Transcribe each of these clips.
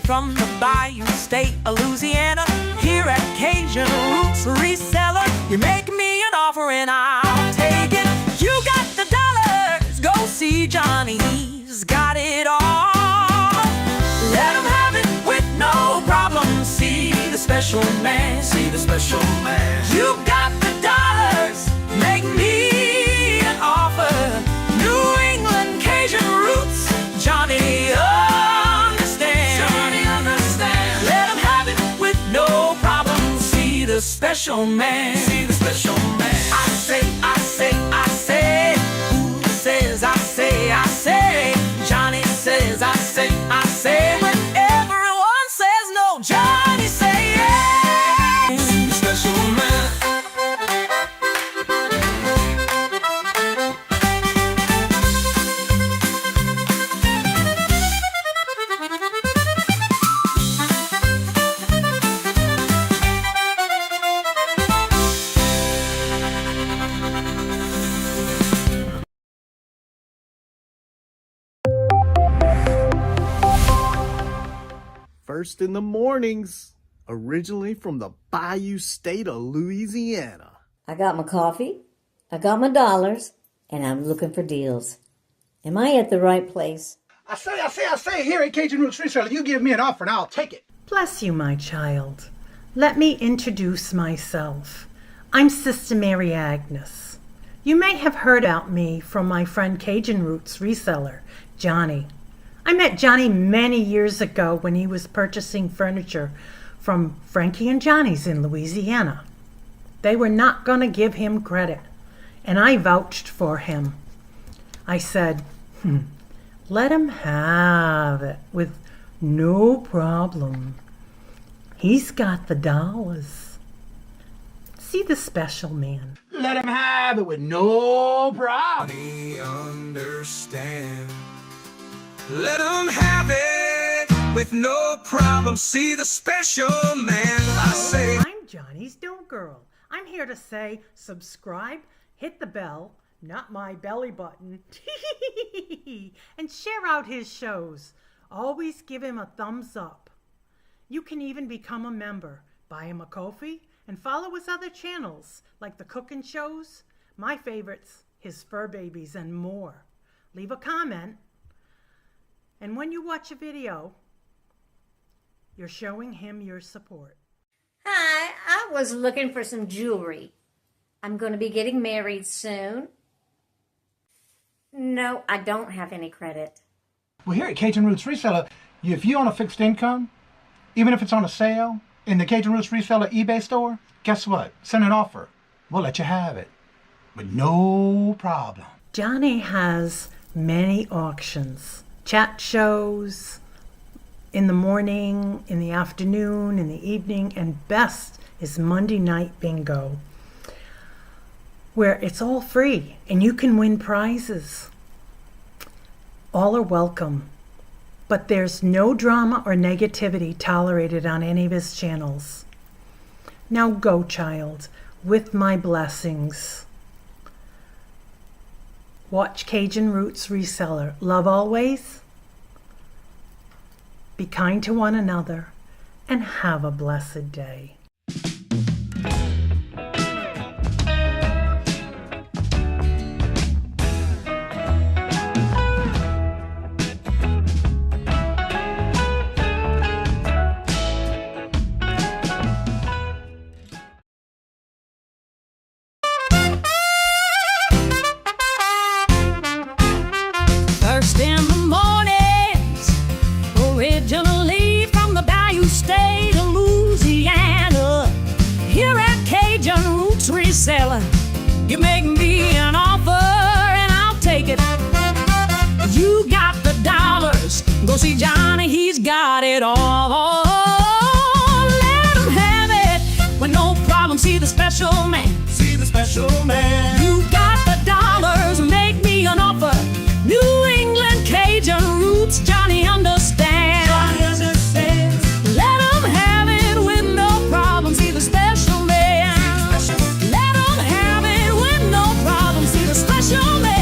from the Bayou State of Louisiana. Here at Kajun Roots Reseller, you make me an offer and I'll take it. You got the dollars, go see Johnny, he's got it all. Let him have it with no problem. See the special man, see the special man. You got the dollars, make me an offer. New England Cajun Roots, Johnny understands. Johnny understands. Let him have it with no problem. See the special man, see the special man. I say, I say, I say. Who says I say, I say? Johnny says I say, I say. When everyone says no, Johnny say yes. See the special man. First in the mornings, originally from the Bayou State of Louisiana. I got my coffee, I got my dollars, and I'm looking for deals. Am I at the right place? I say, here at Kajun Roots Reseller, you give me an offer and I'll take it. Bless you, my child. Let me introduce myself. I'm Sister Mary Agnes. You may have heard about me from my friend Kajun Roots Reseller, Johnny. I met Johnny many years ago when he was purchasing furniture from Frankie and Johnny's in Louisiana. They were not going to give him credit, and I vouched for him. I said, let him have it with no problem. He's got the dollars. See the special man. Let him have it with no problem. Johnny understand. Let him have it with no problem. See the special man. I say, I'm Johnny's Don't Girl. I'm here to say subscribe, hit the bell, not my belly button, and share out his shows. Always give him a thumbs up. You can even become a member. Buy him a coffee and follow his other channels like the cooking shows, my favorites, his fur babies, and more. Leave a comment. And when you watch a video, you're showing him your support. Hi, I was looking for some jewelry. I'm going to be getting married soon. No, I don't have any credit. Well, here at Kajun Roots Reseller, if you own a fixed income, even if it's on a sale in the Kajun Roots Reseller eBay store, guess what? Send an offer. We'll let you have it with no problem. Johnny has many auctions. Chat shows in the morning, in the afternoon, in the evening, and best is Monday night bingo, where it's all free and you can win prizes. All are welcome, but there's no drama or negativity tolerated on any of his channels. Now go, child, with my blessings. Watch Kajun Roots Reseller. Love always. Be kind to one another and have a blessed day. First in the mornings, originally from the Bayou State of Louisiana. Here at Kajun Roots Reseller, you make me an offer and I'll take it. You got the dollars, go see Johnny, he's got it all. Let him have it with no problem. See the special man, see the special man. You got the dollars, make me an offer. New England Cajun Roots, Johnny understands. Johnny understands. Let him have it with no problem. See the special man. Let him have it with no problem. See the special man.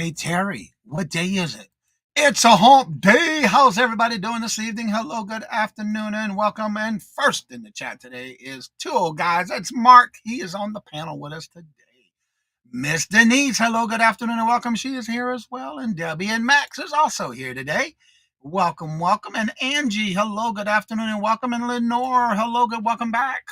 Hey, Terry, what day is it? It's a hump day. How's everybody doing this evening? Hello, good afternoon, and welcome. And first in the chat today is two old guys. That's Mark. He is on the panel with us today. Miss Denise, hello, good afternoon, and welcome. She is here as well. And Debbie and Maxx is also here today. Welcome, welcome. And Angie, hello, good afternoon, and welcome. And Lenore, hello, good, welcome back.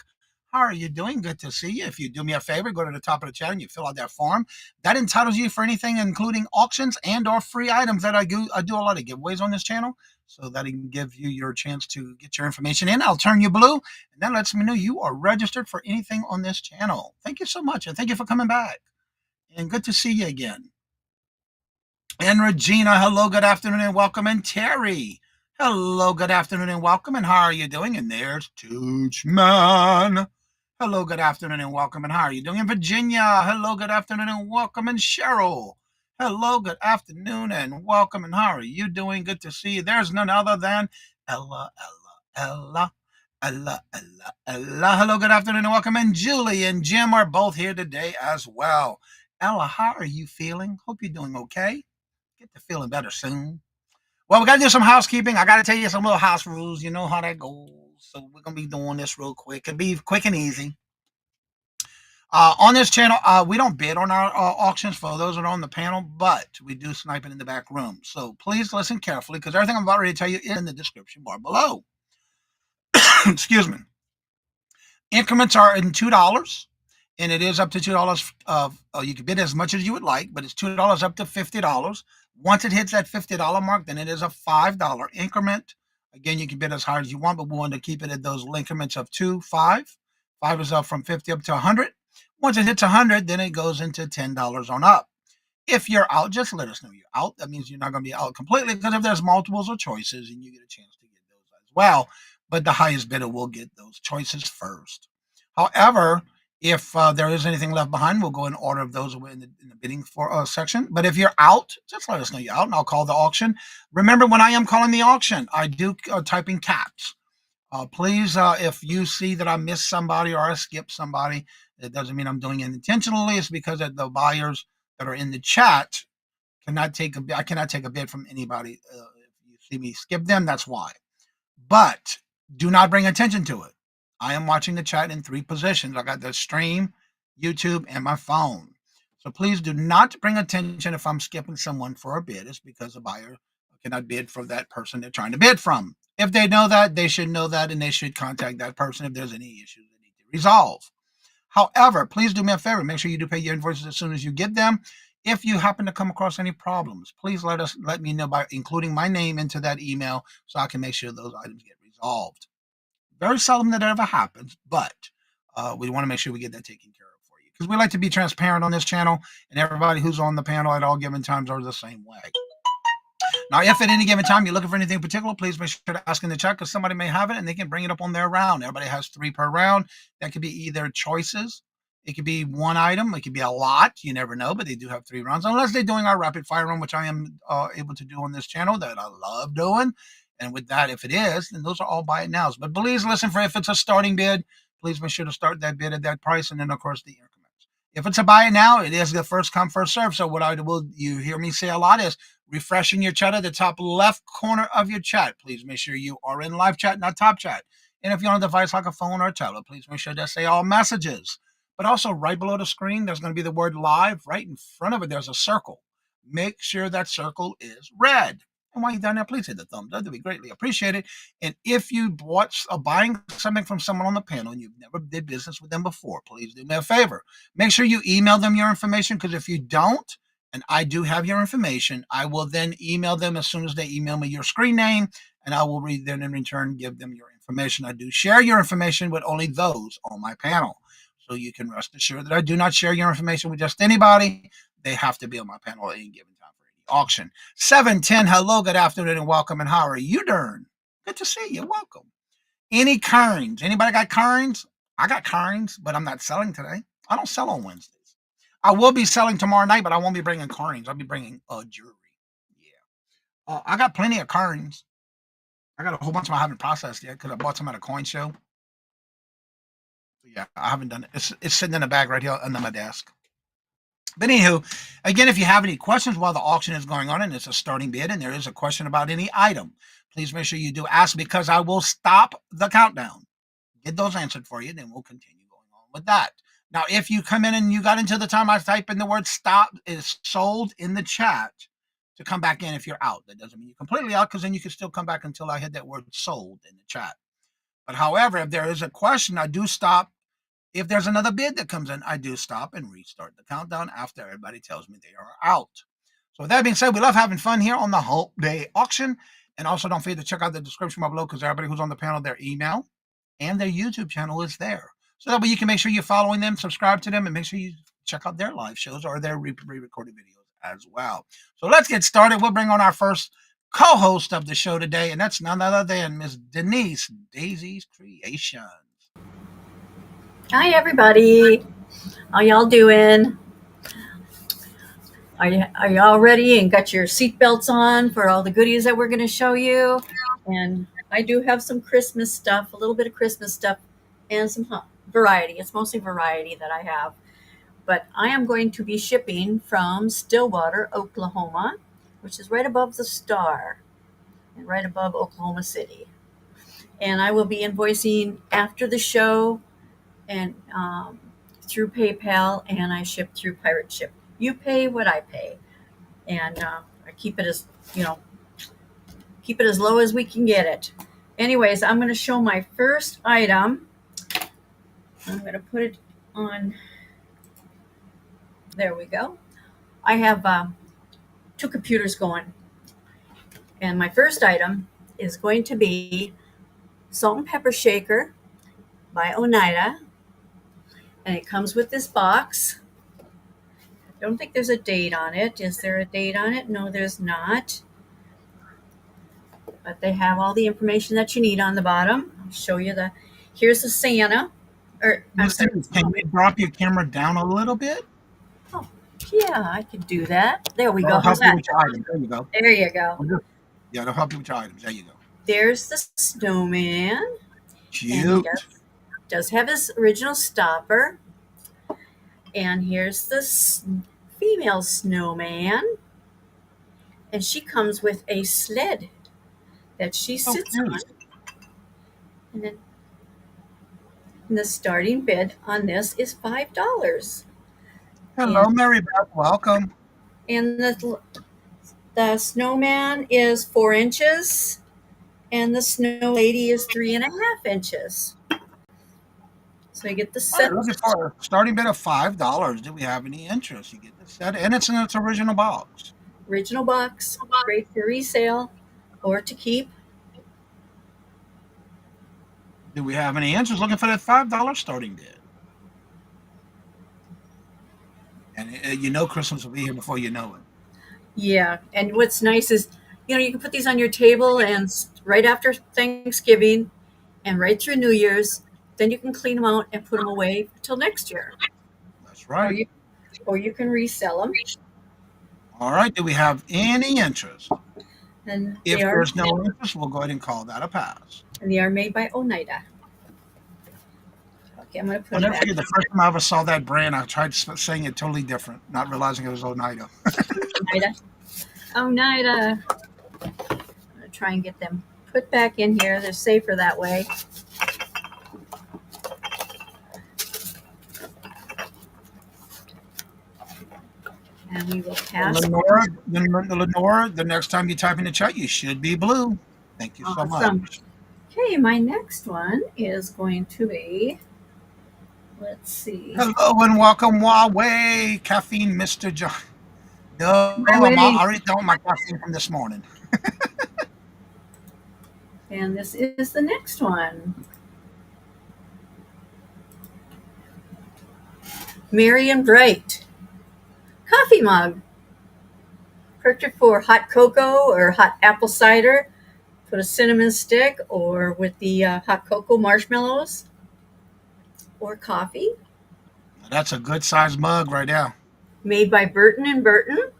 How are you doing? Good to see you. If you do me a favor, go to the top of the chat and you fill out that form. That entitles you for anything, including auctions and or free items that I do a lot of giveaways on this channel. So that I can give you your chance to get your information in. I'll turn you blue, and that lets me know you are registered for anything on this channel. Thank you so much, and thank you for coming back. And good to see you again. And Regina, hello, good afternoon, and welcome. And Terry, hello, good afternoon, and welcome. And how are you doing? And there's Touchman. Hello, good afternoon, and welcome. And how are you doing? In Virginia, hello, good afternoon, and welcome. And Cheryl, hello, good afternoon, and welcome. And how are you doing? Good to see you. There's none other than Ella. Hello, good afternoon, and welcome. And Julie and Jim are both here today as well. Ella, how are you feeling? Hope you're doing okay. Get to feeling better soon. Well, we got to do some housekeeping. I got to tell you some little house rules. You know how that goes. So we're going to be doing this real quick. It'll be quick and easy. On this channel, we don't bid on our auctions for those that are on the panel, but we do snipe it in the back room. So please listen carefully, because everything I'm about ready to tell you is in the description bar below. Excuse me. Increments are in $2, and it is up to $2. You can bid as much as you would like, but it's $2 up to $50. Once it hits that $50 mark, then it is a $5 increment. Again, you can bid as high as you want, but we want to keep it at those increments of 2, 5. 5 is up from 50 up to 100. Once it hits 100, then it goes into $10 on up. If you're out, just let us know you're out. That means you're not going to be out completely, because if there's multiples or choices, and you get a chance to get those as well. But the highest bidder will get those choices first. However, if there is anything left behind, we'll go in order of those in the bidding for section. But if you're out, just let us know you're out, and I'll call the auction. Remember, when I am calling the auction, I do type in caps. Please, if you see that I missed somebody or I skipped somebody, it doesn't mean I'm doing it intentionally. It's because the buyers that are in the chat I cannot take a bid from anybody. If you see me skip them, that's why. But do not bring attention to it. I am watching the chat in 3 positions. I got the stream, YouTube, and my phone. So please do not bring attention if I'm skipping someone for a bid. It's because the buyer cannot bid for that person they're trying to bid from. If they know that, they should know that, and they should contact that person if there's any issues they need to resolve. However, please do me a favor. Make sure you do pay your invoices as soon as you get them. If you happen to come across any problems, please let me know by including my name into that email, so I can make sure those items get resolved. Very seldom that ever happens, but we want to make sure we get that taken care of for you, because we like to be transparent on this channel, and everybody who's on the panel at all given times are the same way. Now, if at any given time you're looking for anything in particular, please make sure to ask in the chat, because somebody may have it and they can bring it up on their round. Everybody has 3 per round. That could be either choices. It could be 1 item. It could be a lot. You never know, but they do have 3 rounds, unless they're doing our rapid fire round, which I am able to do on this channel, that I love doing. And with that, if it is, then those are all buy it nows. But please listen, if it's a starting bid, please make sure to start that bid at that price, and then of course the increments. If it's a buy it now, it is the first come, first serve. So what I will, you hear me say a lot, is refreshing your chat at the top left corner of your chat. Please make sure you are in live chat, not top chat. And if you're on a device like a phone or a tablet, please make sure to say all messages. But also right below the screen, there's going to be the word live. Right in front of it, there's a circle. Make sure that circle is red. And while you're down there, please hit the thumbs up. That'd be greatly appreciated. And if you buying something from someone on the panel and you've never did business with them before, please do me a favor. Make sure you email them your information, because if you don't, and I do have your information, I will then email them as soon as they email me your screen name, and I will then in return give them your information. I do share your information with only those on my panel. So you can rest assured that I do not share your information with just anybody. They have to be on my panel at any given time for any auction. 710, hello, good afternoon, and welcome. And how are you doing? Good to see you. Welcome. Any Karns? Anybody got Karns? I got Karns, but I'm not selling today. I don't sell on Wednesdays. I will be selling tomorrow night, but I won't be bringing Karns. I'll be bringing jewelry. Yeah. I got plenty of Karns. I got a whole bunch of them I haven't processed yet, because I bought some at a coin show. Yeah, I haven't done it. It's sitting in a bag right here under my desk. But anywho, again, if you have any questions while the auction is going on and it's a starting bid and there is a question about any item, please make sure you do ask because I will stop the countdown, get those answered for you, then we'll continue going on with that. Now, if you come in and you got into the time I type in the word stop is sold in the chat to come back in if you're out. That doesn't mean you're completely out because then you can still come back until I hit that word sold in the chat. But however, if there is a question, I do stop. If there's another bid that comes in, I do stop and restart the countdown after everybody tells me they are out. So with that being said, we love having fun here on the Hump-Day Auction. And also don't forget to check out the description below because everybody who's on the panel, their email and their YouTube channel is there. So that way you can make sure you're following them, subscribe to them, and make sure you check out their live shows or their re-recorded videos as well. So let's get started. We'll bring on our first co-host of the show today, and that's none other than Miss Denise, Daisy's Creations. Hi, everybody. How y'all doing? Are y'all ready and got your seatbelts on for all the goodies that we're going to show you? And I do have some Christmas stuff, a little bit of Christmas stuff, and some variety. It's mostly variety that I have. But I am going to be shipping from Stillwater, Oklahoma, which is right above the star and right above Oklahoma City. And I will be invoicing after the show and through PayPal, and I ship through Pirate Ship. You pay what I pay, and I keep it as keep it as low as we can get it. Anyways, I'm going to show my first item. I'm going to put it on. There we go. I have 2 computers going, and my first item is going to be salt and pepper shaker by Oneida. And it comes with this box. I don't think there's a date on it. Is there a date on it? No, there's not. But they have all the information that you need on the bottom. I'll show you here's the Santa. Can you drop your camera down a little bit? Oh, yeah, I could do that. There we go. That'll help How's you that? with your items. There you go. There you go. Yeah, it'll help you with your items. There you go. There's the snowman. Cute. Does have his original stopper. And here's the female snowman. And she comes with a sled that she sits on. And then the starting bid on this is $5. Hello, Mary Beth. Welcome. And the snowman is 4 inches. And the snow lady is 3.5 inches. So you get the set. Looking for a starting bid of $5. Do we have any interest? You get the set, and it's in its original box. Original box, great for resale or to keep. Do we have any interest looking for that $5 starting bid? And you know Christmas will be here before you know it. Yeah, and what's nice is, you can put these on your table and right after Thanksgiving and right through New Year's, then you can clean them out and put them away until next year. That's right. Or you can resell them. All right. Do we have any interest? And if there's no interest, we'll go ahead and call that a pass. And they are made by Oneida. Okay, I'm going to put it I'll never back. forget the first time I ever saw that brand, I tried saying it totally different, not realizing it was Oneida. Oneida. I'm going to try and get them put back in here. They're safer that way. And we will pass. Lenore, the next time you type in the chat, you should be blue. Thank you so much. Okay, my next one is going to be, let's see. Hello and welcome, Huawei Caffeine, Mr. John. No, I'm already done my caffeine from this morning. And this is the next one. Merry and Bright coffee mug. Perfect for hot cocoa or hot apple cider. Put a cinnamon stick or with the hot cocoa marshmallows or coffee. That's a good size mug right now. Made by Burton and Burton.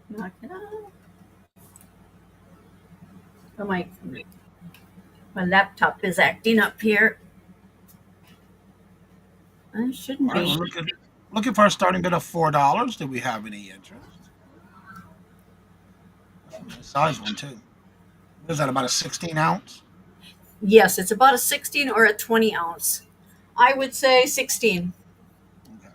Knock it off. Oh, my laptop is acting up here. I shouldn't All right, be. we're looking for a starting bid of $4. Do we have any interest? That's a nice size one too. What is that, about a 16 ounce? Yes, it's about a 16 or a 20 ounce. I would say 16 Okay.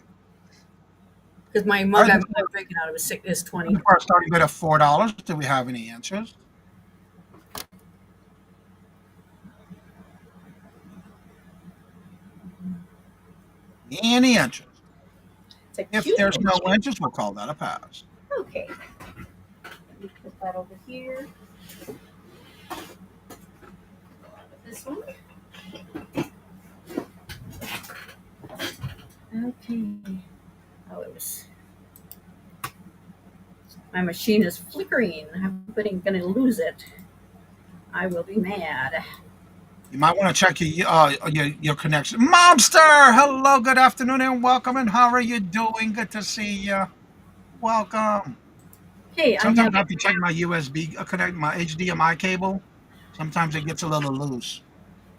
because my All mug right, I'm drinking out of is 20. looking for a starting bid of $4. Do we have any interest? Any interest? It's a If cute there's no picture. interest, we'll call that a pass. Okay. Let me put that over here. This one. Okay. Oh, it was. My machine is flickering. I'm going to lose it. I will be mad. You might want to check your connection. Momster, hello, good afternoon, and welcome. And how are you doing? Good to see you. Welcome. Hey, I Sometimes have. I have to check my USB connect, my HDMI cable. Sometimes it gets a little loose.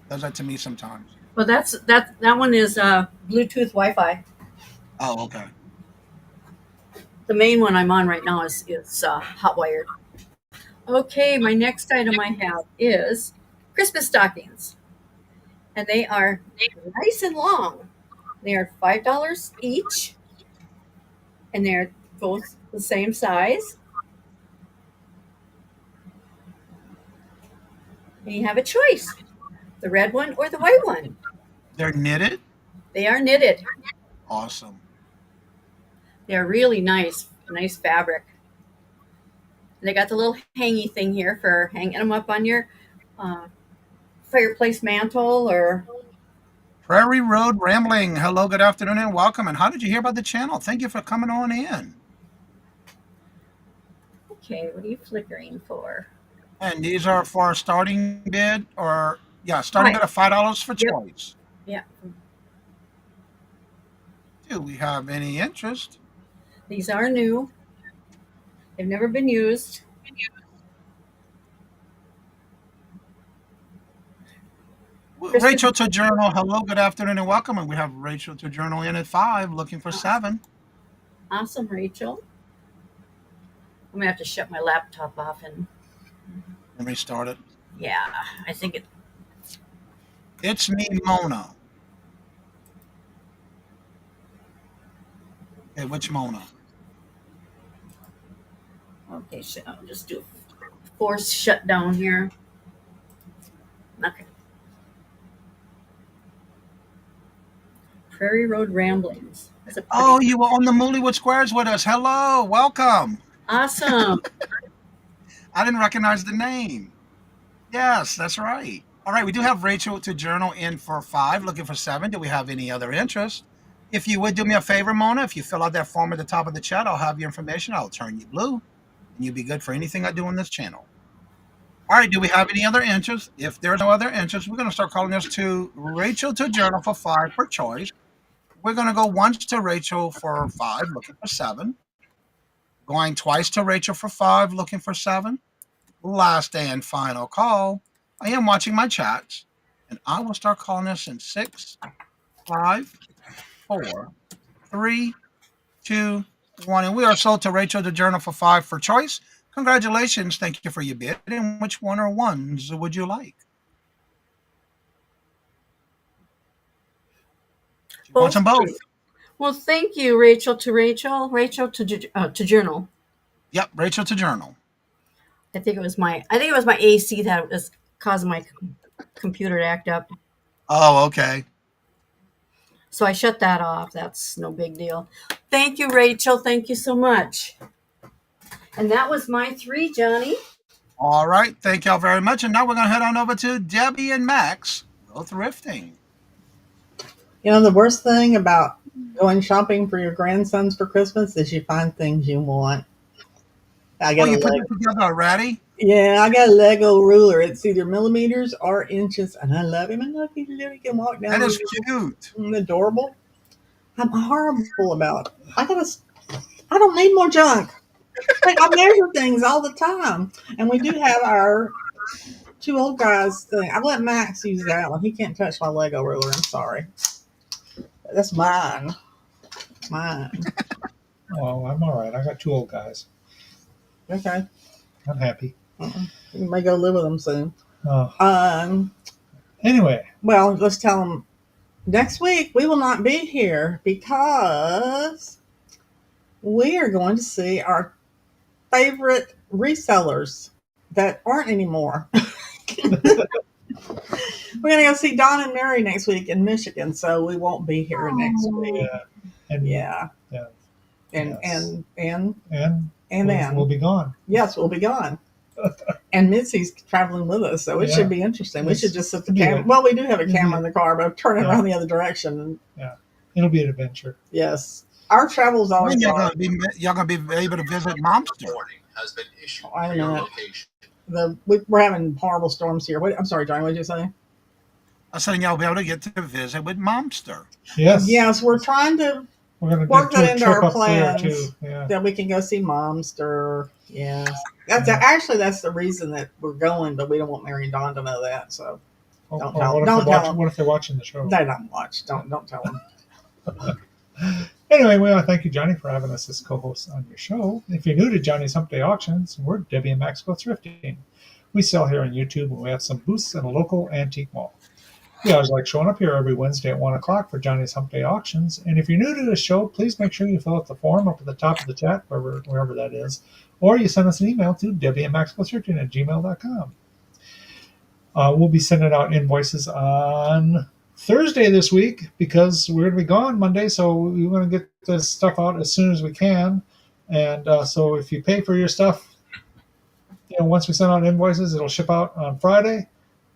Does that to me sometimes. Well, that one is Bluetooth Wi-Fi. Oh, okay. The main one I'm on right now is hot wired. Okay, my next item I have is Christmas stockings, and they are nice and long. They are $5 each, and they're both the same size. And you have a choice: the red one or the white one. They're knitted. They are knitted. Awesome. They are really nice fabric. And they got the little hangy thing here for hanging them up on your fireplace mantle or. Prairie Road Rambling. Hello, good afternoon, and welcome. And how did you hear about the channel? Thank you for coming on in. Okay, what are you flickering for? And these are for a starting bid, or starting bid of $5 for Yep. choice. Yeah, Do we have any interest? these are new. They've never been used. Rachel to Journal. Hello, good afternoon, and welcome. And we have Rachel to Journal in at 5, looking for 7. Awesome, Rachel. I'm gonna have to shut my laptop off and Let me start it. yeah, I think it. It's me, Mona. Okay, which Mona? Okay, I'll just do a force shutdown here. Okay. Prairie Road Ramblings. That's a pretty Oh, you were on the Moollywood Squares with us. Hello, welcome. awesome. I didn't recognize the name. Yes, that's right. All right, we do have Rachel to Journal in for 5, looking for 7. Do we have any other interest? If you would do me a favor, Mona, if you fill out that form at the top of the chat, I'll have your information. I'll turn you blue, and you'll be good for anything I do on this channel. All right, do we have any other interest? If there's no other interest, we're going to start calling this to Rachel to Journal for 5 per choice. We're going to go once to Rachel for 5, looking for 7. Going twice to Rachel for 5, looking for 7. Last and final call. I am watching my chats, and I will start calling this in 6, 5, 4, 3, 2, 1. And we are sold to Rachel the Journal for 5 for choice. Congratulations. Thank you for your bid. And which one or ones would you like? She wants them both. Well, thank you, Rachel to Rachel. Rachel to Journal. Yep, Rachel to Journal. I think it was my AC that was causing my computer to act up. Oh, okay. So I shut that off. That's no big deal. Thank you, Rachel. Thank you so much. And that was my 3, Johnny. All right. Thank y'all very much. And now we're going to head on over to Debbie and Maxx. Go thrifting. You know, the worst thing about going shopping for your grandsons for Christmas is you find things you want. I got you put it together already? Yeah, I got a Lego ruler. It's either millimeters or inches, and I love him. And look, he can walk down. That is cute. Adorable. I'm horrible about it. I don't need more junk. I measure things all the time. And we do have our 2 old guys thing. I let Max use that one. He can't touch my Lego ruler. I'm sorry. That's mine. Mine. Oh, I'm all right. I got 2 old guys. Okay. I'm happy. You may go live with them soon. Oh. Anyway. Well, let's tell them next week we will not be here because we are going to see our favorite resellers that aren't anymore. We're going to go see Don and Mary next week in Michigan, so we won't be here next week. Yeah. And, Yeah. Yeah. And Yes. and then we'll be gone. yes, we'll be gone. And Mitzi's traveling with us, so it Yeah. should be interesting. We should just set the It'll be camera. a- Well, we do have a camera in the car, but turn it Yeah. around the other direction. Yeah. It'll be an adventure. Yes, our travels always When are. y'all gonna be able to visit Momster? Has been issued Wait a to your minute. location. We're having horrible storms here. I'm sorry, Johnny. What did you say? I said y'all be able to get to visit with Momster. Yes. Yes, we're trying to We're going to work do that a into trip our up there plans too. Yeah. that we can go see Momster. Yes, that's Yeah. actually that's the reason that we're going, but we don't want Mary and Dawn to know that. So Oh, Don't oh, tell- what if don't they're tell watching? them. What if they're watching the show? they don't watch. Don't tell them. Anyway, we want to thank you, Johnny, for having us as co-hosts on your show. If you're new to Johnny's Hump-Day Auctions, we're Debbie and Maxx Go Thrifting. We sell here on YouTube, and we have some booths in a local antique mall. We always like showing up here every Wednesday at 1 o'clock for Johnny's Hump-Day Auctions. And if you're new to the show, please make sure you fill out the form up at the top of the chat, wherever that is. Or you send us an email to debbieandmaxgothrifting@gmail.com. We'll be sending out invoices on Thursday this week because we're going to be gone Monday, so we want to get this stuff out as soon as we can. And so if you pay for your stuff, once we send out invoices, it'll ship out on Friday,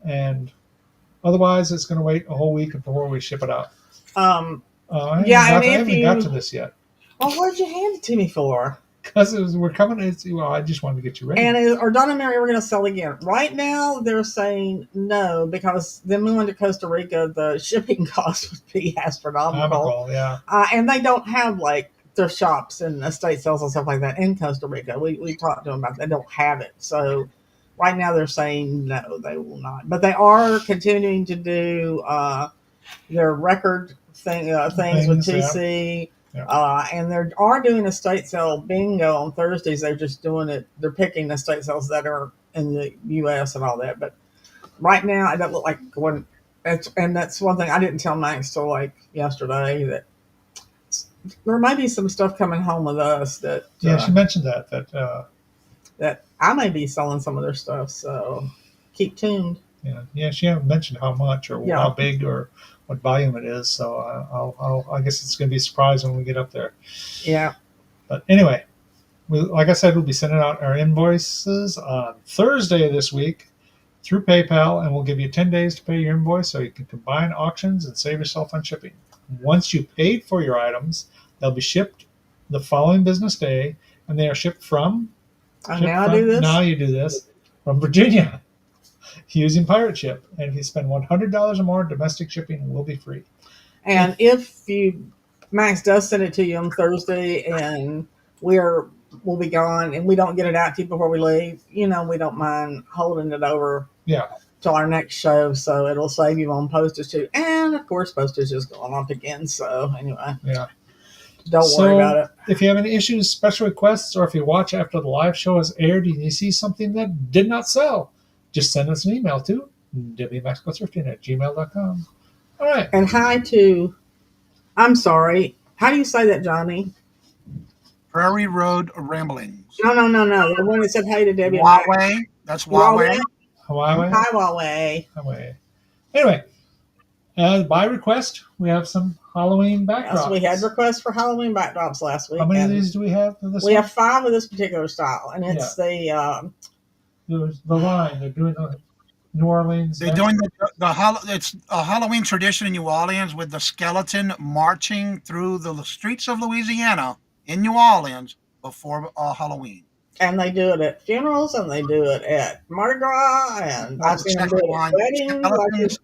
and otherwise it's going to wait a whole week before we ship it out. I haven't got to this yet Well, what'd you hand it to me for? because we're coming. I just wanted to get you ready. And or Don and Mary, we're going to sell again. Right now, they're saying no because then we went to Costa Rica. The shipping cost would be astronomical. Yeah. And they don't have like thrift shops and estate sales and stuff like that in Costa Rica. We talked to them about it. They don't have it. So right now they're saying no, they will not. But they are continuing to do their record things with TC. Yeah. And they are doing estate sale bingo on Thursdays. They're just doing it. They're picking estate sales that are in the U.S. and all that. But right now, it doesn't look like going. And that's one thing I didn't tell Max till like yesterday that there might be some stuff coming home with us that She mentioned that that I may be selling some of their stuff. So keep tuned. Yeah. She haven't mentioned how much or how big or what volume it is. So I guess it's going to be a surprise when we get up there. Yeah. But anyway, like I said, we'll be sending out our invoices on Thursday this week through PayPal, and we'll give you 10 days to pay your invoice so you can combine auctions and save yourself on shipping. Once you paid for your items, they'll be shipped the following business day, and they are shipped from. Now you do this from Virginia using Pirate Ship. And if you spend $100 or more, domestic shipping will be free. And if Max does send it to you on Thursday, and we'll be gone, and we don't get it out to you before we leave, we don't mind holding it over. Yeah. Till our next show, so it'll save you on postage too. And of course, postage is going up again. So anyway, don't worry about it. If you have any issues, special requests, or if you watch after the live show has aired and you see something that did not sell, just send us an email to wmaxgothrifting@gmail.com. All right. And hi to, I'm sorry, how do you say that, Johnny? Prairie Road Ramblings. No. The one that said hey to Debbie. Huawei. That's Huawei. Huawei. Hi, Huawei. Huawei. Anyway, by request, we have some Halloween backdrops. Yes, we had requests for Halloween backdrops last week. How many of these do we have? We have 5 of this particular style, and it's the line. They're doing the New Orleans. They're doing it's a Halloween tradition in New Orleans with the skeleton marching through the streets of Louisiana in New Orleans before Halloween. And they do it at funerals, and they do it at Mardi Gras, and I've seen them do it at weddings.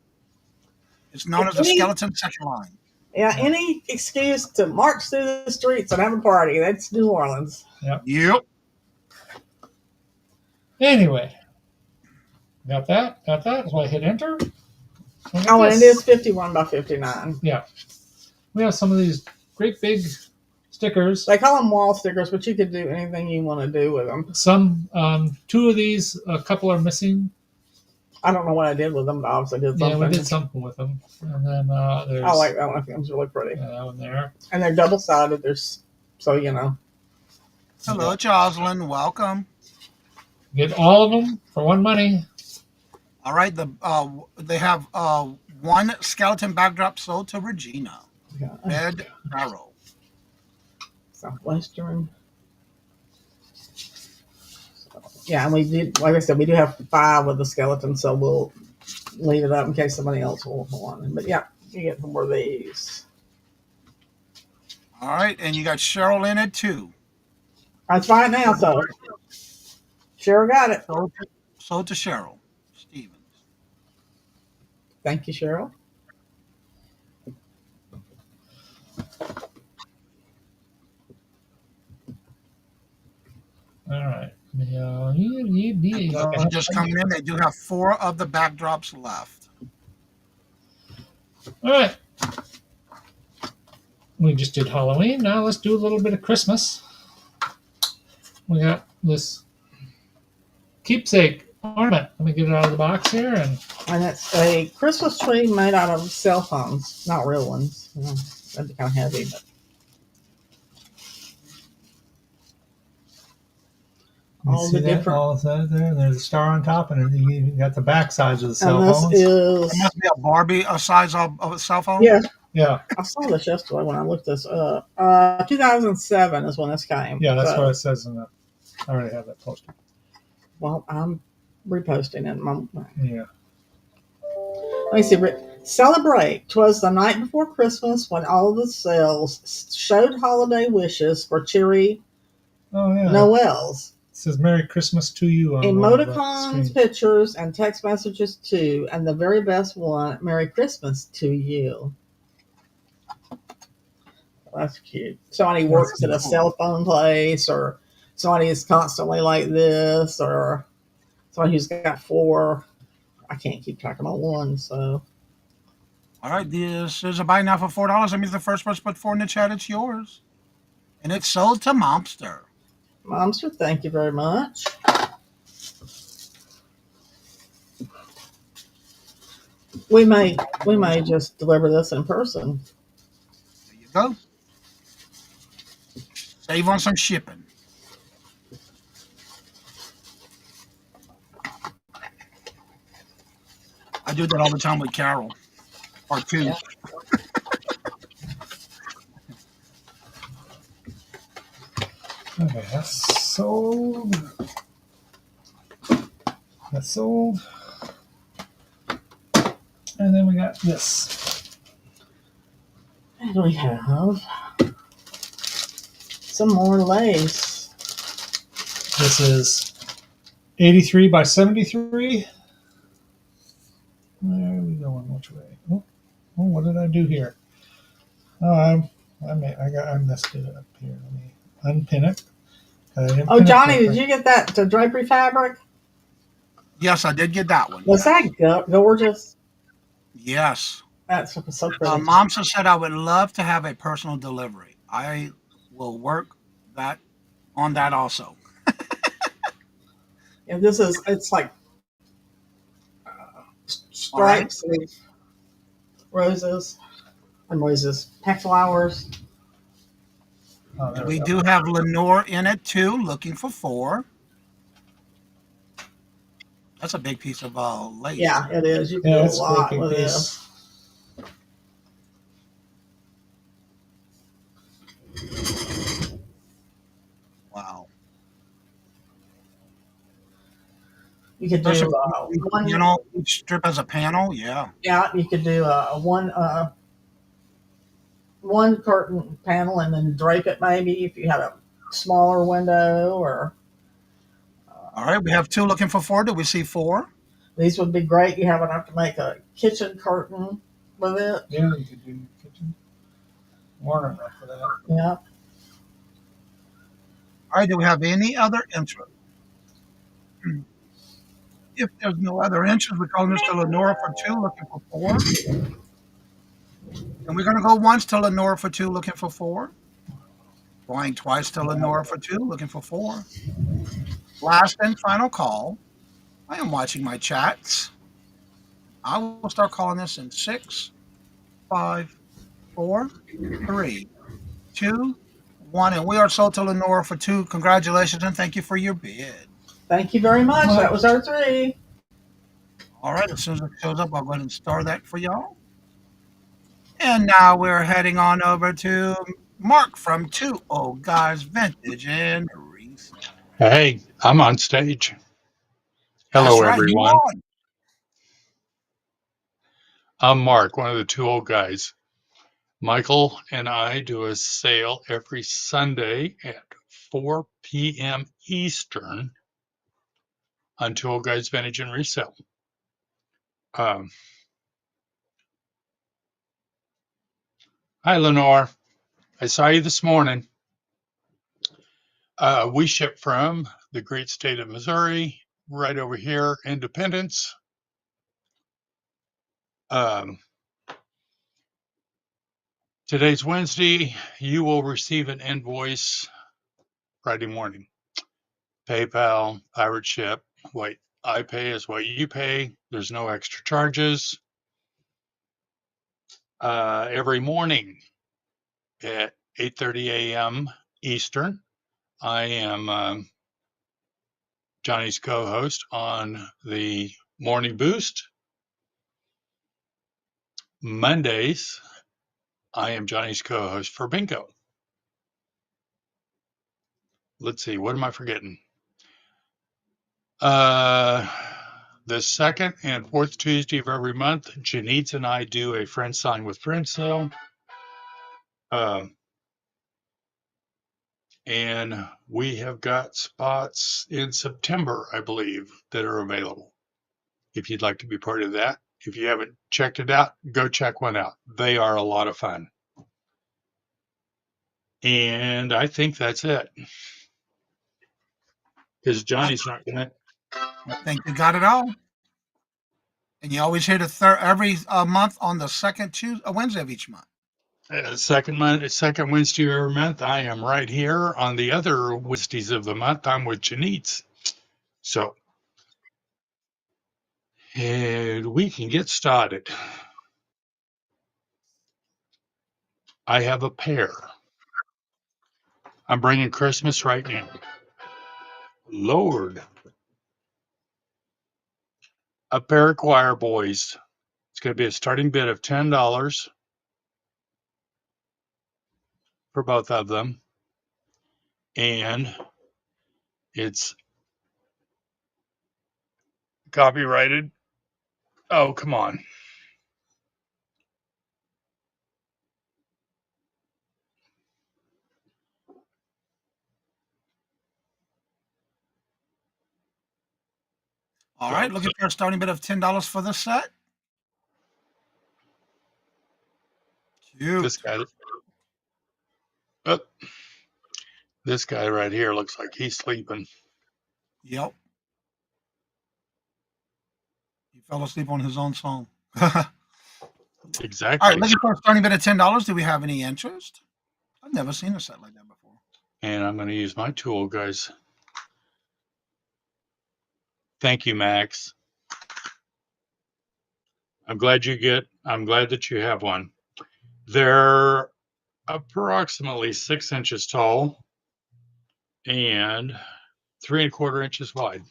It's known as the skeleton section line. Yeah, any excuse to march through the streets and have a party. That's New Orleans. Yep. Anyway, got that. So I hit enter. And it is 51 by 59. Yeah. We have some of these great big stickers. They call them wall stickers, but you could do anything you want to do with them. Some, two of these, a couple are missing. I don't know what I did with them, but obviously I did Yeah, something. we did something with them. And then there's I like that one. I think it's really pretty. that one there. And they're double sided. There's so you know. Hello, Jocelyn. Welcome. Get all of them for one money. All right. They have one skeleton backdrop sold to Regina. Yeah. Red Arrow. Southwestern. Yeah, and we did, like I said, we do have 5 of the skeletons, so we'll leave it up in case somebody else will want it. But yeah, you get more of these. All right, and you got Cheryl in it too. That's fine now, so Cheryl got it. Sold to Cheryl Stevens. Thank you, Cheryl. All right. Just coming in, they do have 4 of the backdrops left. All right. We just did Halloween. Now let's do a little bit of Christmas. We got this keepsake ornament. Let me get it out of the box here. And it's a Christmas tree made out of cell phones, not real ones. You know, that'd be kind of heavy, but. All the different. All there. There's a star on top, and you got the back sides of the cell And phones. this is. It must be a Barbie size of a cell phone. Yeah. Yeah. I saw this yesterday when I looked this up. 2007 is when this came. Yeah, that's so, what it says in the. I already have that posted. Well, I'm reposting it. Yeah. Let me see. Celebrate. 'Twas the night before Christmas when all the sales showed holiday wishes for cheery Oh yeah. Noels. It says Merry Christmas to you on one of the Emoticons, screens. pictures, and text messages too. And the very best one, Merry Christmas to you. That's cute. Somebody works at a cell phone place, or somebody is constantly like this, or somebody who's got 4. I can't keep track of my one, so. All right, this is a buy now for $4. That means the first person put 4 in the chat, it's yours. And it's sold to Momster. Momster, thank you very much. We may just deliver this in person. There you go. Save on some shipping. I do that all the time with Carol. Or 2. Yeah. Okay, that's sold. That's sold. And then we got this. And we have some more lace. This is 83 by 73. There we go. Which way? Oh, what did I do here? Oh, I messed it up here. Let me unpin it. Oh, Johnny, did you get that to drapery fabric? Yes, I did get that one. Was that gorgeous? Yes. That's so pretty. Mom said I would love to have a personal delivery. I will work on that also. And it's like stripes with roses, pet flowers. Oh, We do have Lenore in it too, looking for 4. That's a big piece of lace. Yeah, it is. You can do a lot with this. Wow. You could do one. You know, each strip as a panel. Yeah. Yeah, you could do one curtain panel and then drape it maybe if you had a smaller window or. All right, we have 2 looking for 4. Do we see 4? These would be great. You have enough to make a kitchen curtain with it. Yeah, you could do kitchen ornament for that. Yeah. All right, do we have any other interest? If there's no other interest, we call Mr. Lenora for 2, looking for 4. And we're going to go once to Lenore for 2, looking for 4. Going twice to Lenore for 2, looking for 4. Last and final call. I am watching my chats. I will start calling this in 6, 5, 4, 3, 2, 1. And we are sold to Lenore for 2. Congratulations and thank you for your bid. Thank you very much. That was our 3. All right, as soon as it shows up, I'll go ahead and store that for y'all. And now we're heading on over to Mark from 2 Old Guys Vintage and Resale. Hey, I'm on stage. That's Hello, right, you everyone. on. I'm Mark, one of the 2 old guys. Michael and I do a sale every Sunday at 4 p.m. Eastern on 2 Old Guys Vintage and Resale. Hi, Lenore. I saw you this morning. We ship from the great state of Missouri, right over here, Independence. Today's Wednesday. You will receive an invoice Friday morning. PayPal, pirate ship. What I pay is what you pay. There's no extra charges. Every morning at 8:30 a.m. Eastern, I am Johnny's co-host on the Morning Boost. Mondays, I am Johnny's co-host for Bingo. Let's see, what am I forgetting? The second and fourth Tuesday of every month, Janice and I do a Friends Sign with Friends sale. And we have got spots in September, I believe, that are available. If you'd like to be part of that, if you haven't checked it out, go check one out. They are a lot of fun. And I think that's it. Because Johnny's not going to. I think you got it all. And you always hit every month on the second Wednesday of each month. Second Wednesday of every month, I am right here. On the other Wednesdays of the month, I'm with Janice. So, and we can get started. I have a pair. I'm bringing Christmas right now. Lord. A pair of choir boys. It's going to be a starting bid of $10 for both of them. And it's copyrighted. Oh, come on. All right, looking for a starting bid of $10 for the set. Cute. This guy right here looks like he's sleeping. Yep. He fell asleep on his own song. Exactly. All right, looking for a starting bid of $10. Do we have any interest? I've never seen a set like that before. And I'm going to use my tool, guys. Thank you, Maxx. I'm glad that you have one. They're approximately 6 inches tall and 3¼ inches wide.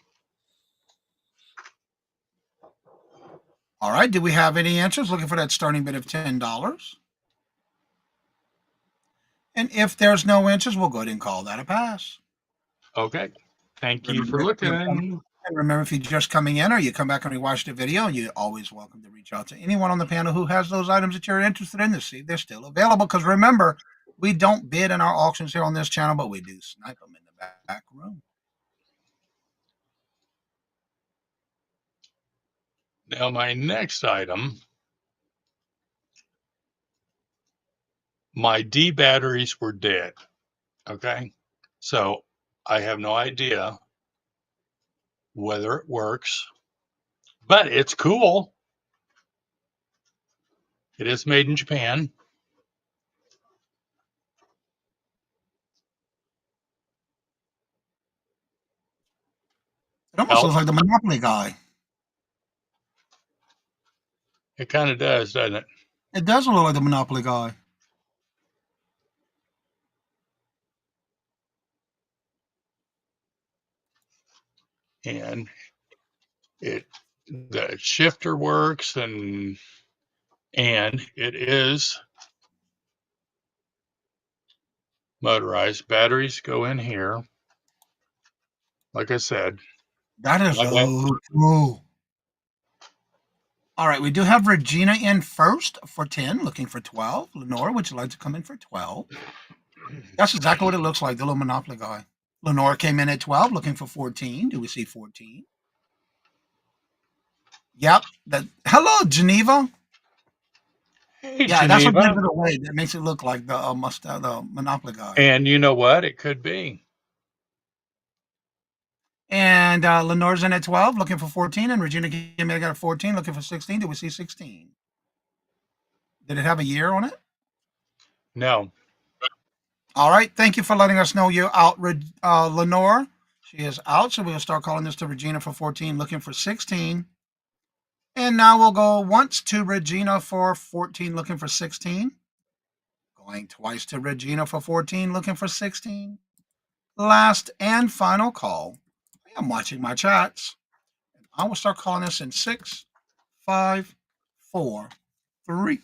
All right, do we have any interest? Looking for that starting bid of $10. And if there's no interest, we'll go ahead and call that a pass. Okay. Thank you for looking. And remember, if you're just coming in or you come back and rewatch the video, you're always welcome to reach out to anyone on the panel who has those items that you're interested in to see if they're still available. Because remember, we don't bid in our auctions here on this channel, but we do snipe them in the back room. Now, my next item, my D batteries were dead. Okay. So I have no idea whether it works, but it's cool. It is made in Japan. It almost looks like the Monopoly guy. It kind of does, doesn't it? It does look like the Monopoly guy. And the shifter works, and it is motorized. Batteries go in here. Like I said, That is so cool. All right, we do have Regina in first for 10, looking for 12. Lenore, would you like to come in for 12? That's exactly what it looks like, the little Monopoly guy. Lenore came in at 12, looking for 14. Do we see 14? Yep. Hello, Geneva. Hey, Yeah, that's what gives Geneva. it away. That makes it look like the Monopoly guy. And you know what? It could be. And Lenore's in at 12, looking for 14. And Regina came in at 14, looking for 16. Do we see 16? Did it have a year on it? No. All right. Thank you for letting us know you're out, Lenore. She is out, so we'll start calling this to Regina for 14, looking for 16. And now we'll go once to Regina for 14, looking for 16. Going twice to Regina for 14, looking for 16. Last and final call. I am watching my chats. I will start calling this in 6, 5, 4, 3,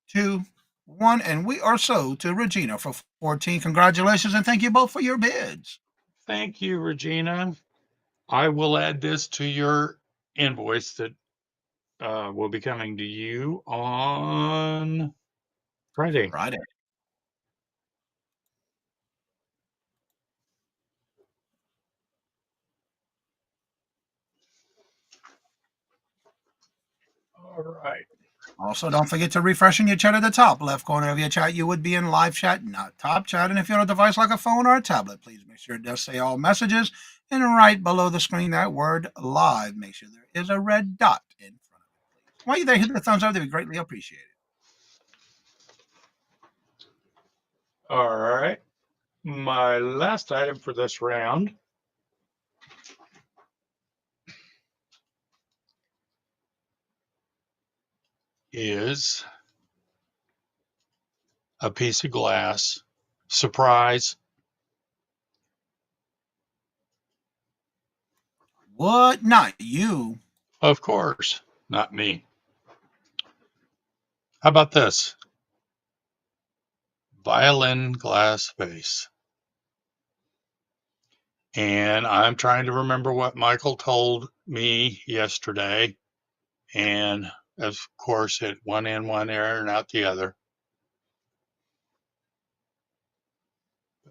2, 1. And we are so to Regina for 14. Congratulations, and thank you both for your bids. Thank you, Regina. I will add this to your invoice that will be coming to you on Friday. All right. Also, don't forget to refreshing your chat at the top left corner of your chat. You would be in live chat, not top chat. And if you're on a device like a phone or a tablet, please make sure it does say all messages. And right below the screen, that word live. Make sure there is a red dot in front of it. While you're there, hit the thumbs up. That would be greatly appreciated. All right. My last item for this round is a piece of glass. Surprise. What? Not you. Of course, not me. How about this? Violin glass vase. And I'm trying to remember what Michael told me yesterday. And of course, it went in one ear and out the other.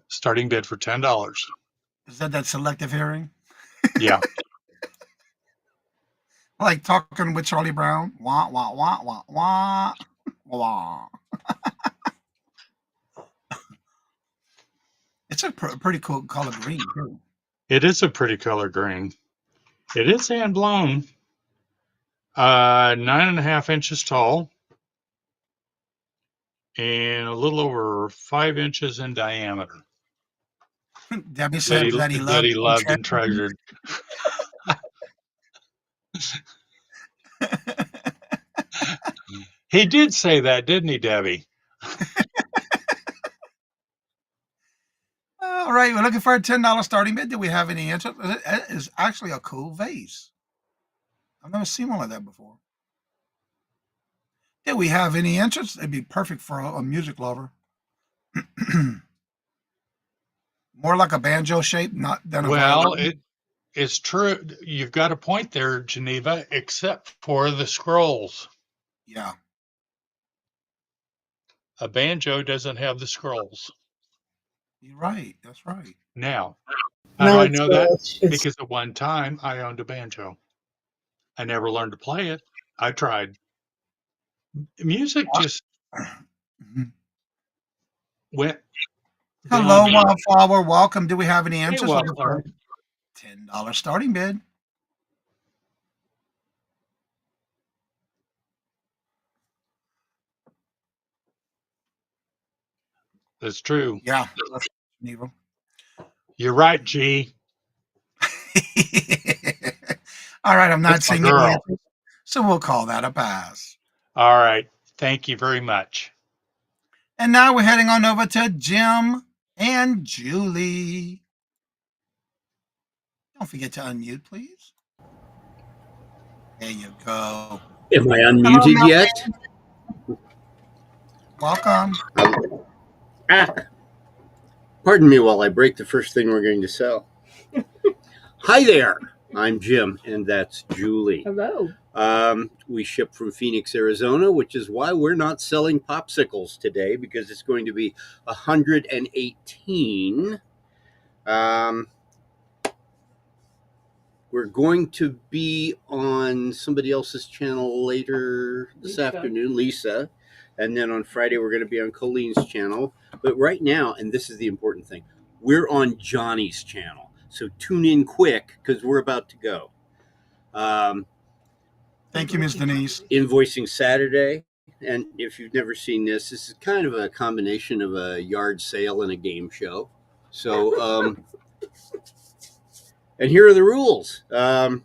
Starting bid for $10. Is that selective hearing? Yeah. Like talking with Charlie Brown? Wah, wah, wah, wah, wah, wah. It's a pretty cool color green, too. It is a pretty color green. It is hand blown. 9.5 inches tall and a little over 5 inches in diameter. Debbie said that he loved and treasured. He did say that, didn't he, Debbie? All right, we're looking for a $10 starting bid. Do we have any interest? It is actually a cool vase. I've never seen one like that before. Do we have any interest? It'd be perfect for a music lover. More like a banjo shape, not than a violin. It's true. You've got a point there, Geneva, except for the scrolls. Yeah. A banjo doesn't have the scrolls. You're right. That's right. Now, how do I know that? Because at one time I owned a banjo. I never learned to play it. I tried. Music just went. Hello, Wildflower. Welcome. Do we have any interest? Hey, Wildflower. $10 starting bid. That's true. Yeah. Evil. You're right, G. All right, I'm not That's my seeing any girl. answers, so we'll call that a pass. All right. Thank you very much. And now we're heading on over to Jim and Julie. Don't forget to unmute, please. There you go. Am I Hello, unmuted yet? Welcome. Pardon me while I break the first thing we're going to sell. Hi there. I'm Jim, and that's Julie. Hello. We ship from Phoenix, Arizona, which is why we're not selling popsicles today, because it's going to be 118. We're going to be on somebody else's channel later this afternoon, Lisa. And then on Friday, we're going to be on Colleen's channel. But right now, and this is the important thing, we're on Johnny's channel. So tune in quick, because we're about to go. Thank you, Ms. Denise. Invoicing Saturday. And if you've never seen this, this is kind of a combination of a yard sale and a game show. So, and here are the rules. I'm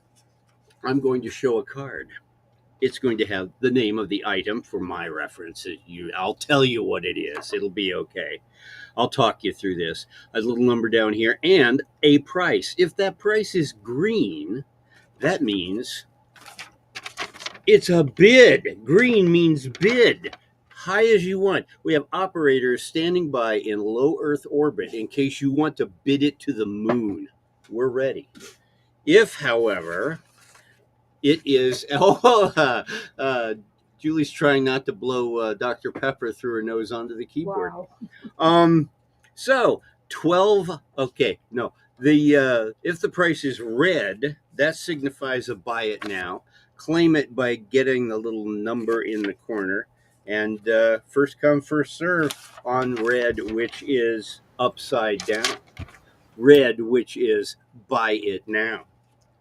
going to show a card. It's going to have the name of the item for my reference. I'll tell you what it is. It'll be okay. I'll talk you through this. A little number down here and a price. If that price is green, that means it's a bid. Green means bid. High as you want. We have operators standing by in low Earth orbit in case you want to bid it to the moon. We're ready. If, however, it is... Julie's trying not to blow Dr. Pepper through her nose onto the keyboard. Wow. So 12. Okay, no. If the price is red, that signifies a buy it now. Claim it by getting the little number in the corner, and first come, first serve on red, which is upside down. Red, which is buy it now.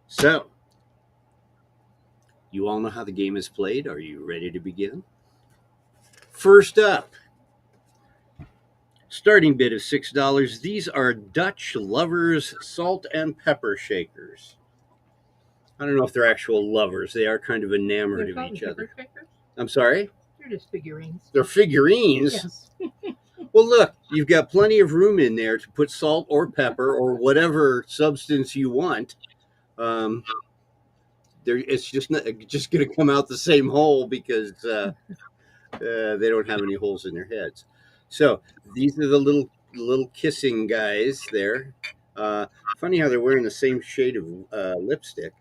So, you all know how the game is played. Are you ready to begin? First up, starting bid of $6. These are Dutch Lovers salt and pepper shakers. I don't know if they're actual lovers. They are kind of enamored of each other. I'm sorry? They're just figurines. They're figurines? Yes. Well, look, you've got plenty of room in there to put salt or pepper or whatever substance you want. It's just going to come out the same hole because they don't have any holes in their heads. So these are the little kissing guys there. Funny how they're wearing the same shade of lipstick,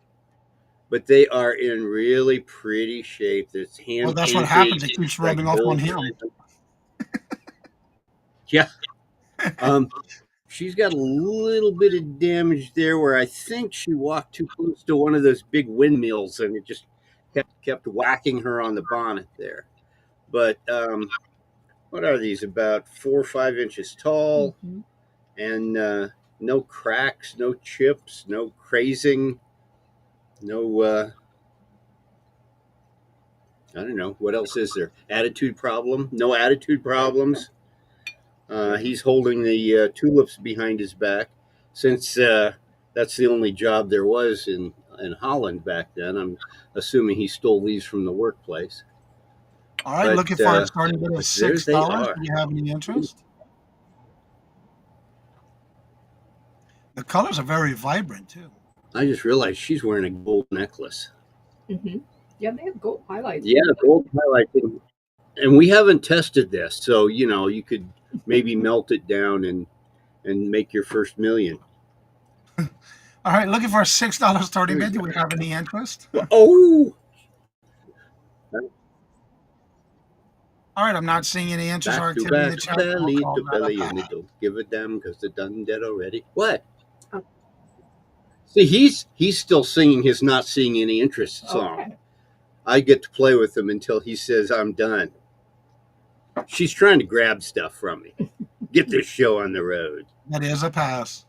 but they are in really pretty shape. There's hand. Well, that's what happens. It keeps rubbing off on him. Yeah. She's got a little bit of damage there where I think she walked too close to one of those big windmills and it just kept whacking her on the bonnet there. But what are these? About 4 or 5 inches tall, and no cracks, no chips, no crazing, no I don't know. What else is there? Attitude problem? No attitude problems. He's holding the tulips behind his back. Since that's the only job there was in Holland back then, I'm assuming he stole these from the workplace. All right, looking for a starting bid of $6. Do you have any interest? The colors are very vibrant, too. I just realized she's wearing a gold necklace. Mm-hmm. Yeah, they have gold highlights. Yeah, gold highlights. And we haven't tested this, so, you could maybe melt it down and make your first million. All right, looking for a $6 starting bid. Do we have any interest? Oh! All right, I'm not seeing any interest or activity in the chat. Belly to belly, and they don't give a damn because they're done dead already. What? Oh. See, he's still singing his not seeing any interest song. Okay. I get to play with him until he says I'm done. She's trying to grab stuff from me. Get this show on the road. That is a pass.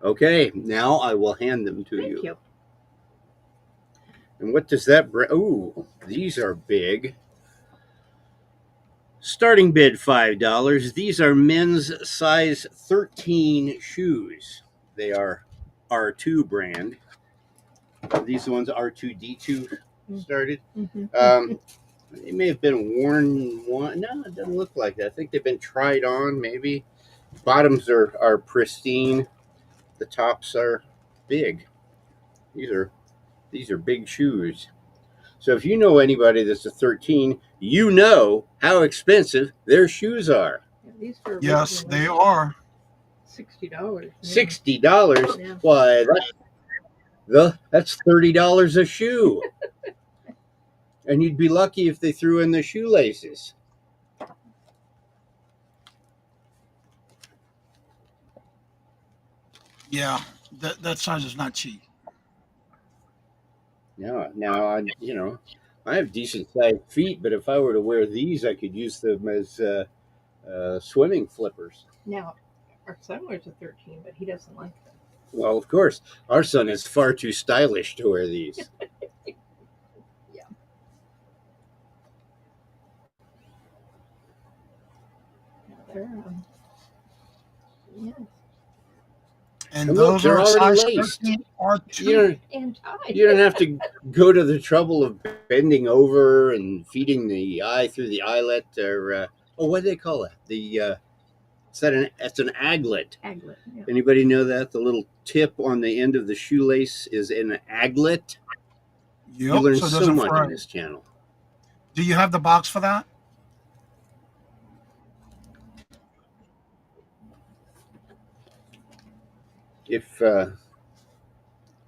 Okay, now I will hand them to Thank you. And what does that bring? Ooh, these are big. Starting bid $5. These are men's size 13 shoes. They are R2 brand. These are the ones R2D2 started. They may have been worn one. No, it doesn't look like that. I think they've been tried on, maybe. Bottoms are pristine. The tops are big. These are big shoes. So if you know anybody that's a 13, you know how expensive their shoes are. These are Yes, they are. $60. $60? Yeah. Why, that's $30 a shoe. And you'd be lucky if they threw in the shoelaces. Yeah, that size is not cheap. Now I have decent sized feet, but if I were to wear these, I could use them as swimming flippers. Now, our son wears a 13, but he doesn't like them. Well, of course, our son is far too stylish to wear these. Yeah. They're, yeah. And And look, those they're are already size laced. 13 or 2. And tied. You don't have to go to the trouble of bending over and feeding the eye through the eyelet, or what do they call it? That's an aglet. Aglet, yeah. Anybody know that the little tip on the end of the shoelace is an aglet? You Yep, learn so it so doesn't much fray. on this channel. Do you have the box for that? If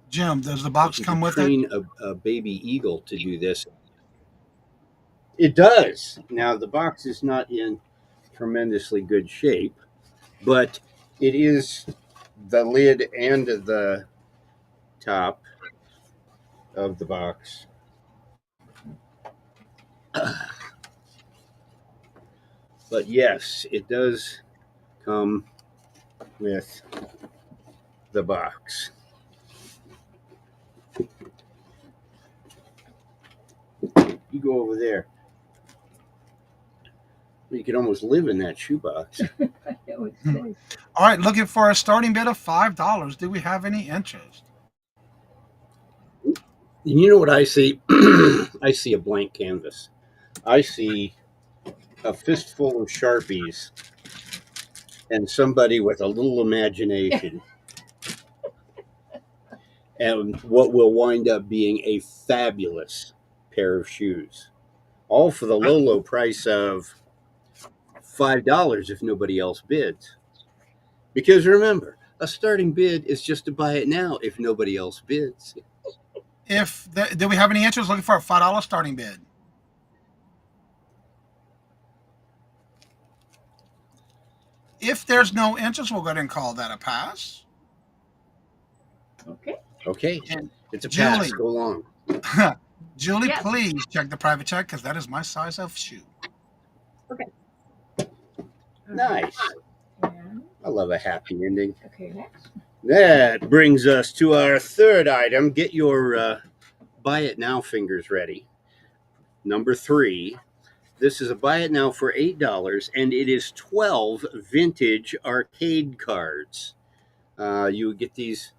Jim, does the box you come could with it? train a baby eagle to do this, it does. Now the box is not in tremendously good shape, but it is the lid and the top of the box. But yes, it does come with the box. You go over there. You could almost live in that shoebox. All right, looking for a starting bid of $5. Do we have any interest? You know what I see? I see a blank canvas. I see a fistful of Sharpies and somebody with a little imagination. And what will wind up being a fabulous pair of shoes. All for the low price of $5 if nobody else bids. Because remember, a starting bid is just to buy it now if nobody else bids. Do we have any interest looking for a $5 starting bid? If there's no interest, we'll go ahead and call that a pass. Okay. And It's a Julie. pass. Go long. Julie, Yes. please check the private check because that is my size of shoe. Okay. Nice. And, I love a happy ending. okay, next. That brings us to our third item. Get your buy it now fingers ready. Number 3. This is a buy it now for $8, and it is 12 vintage arcade cards. You would get these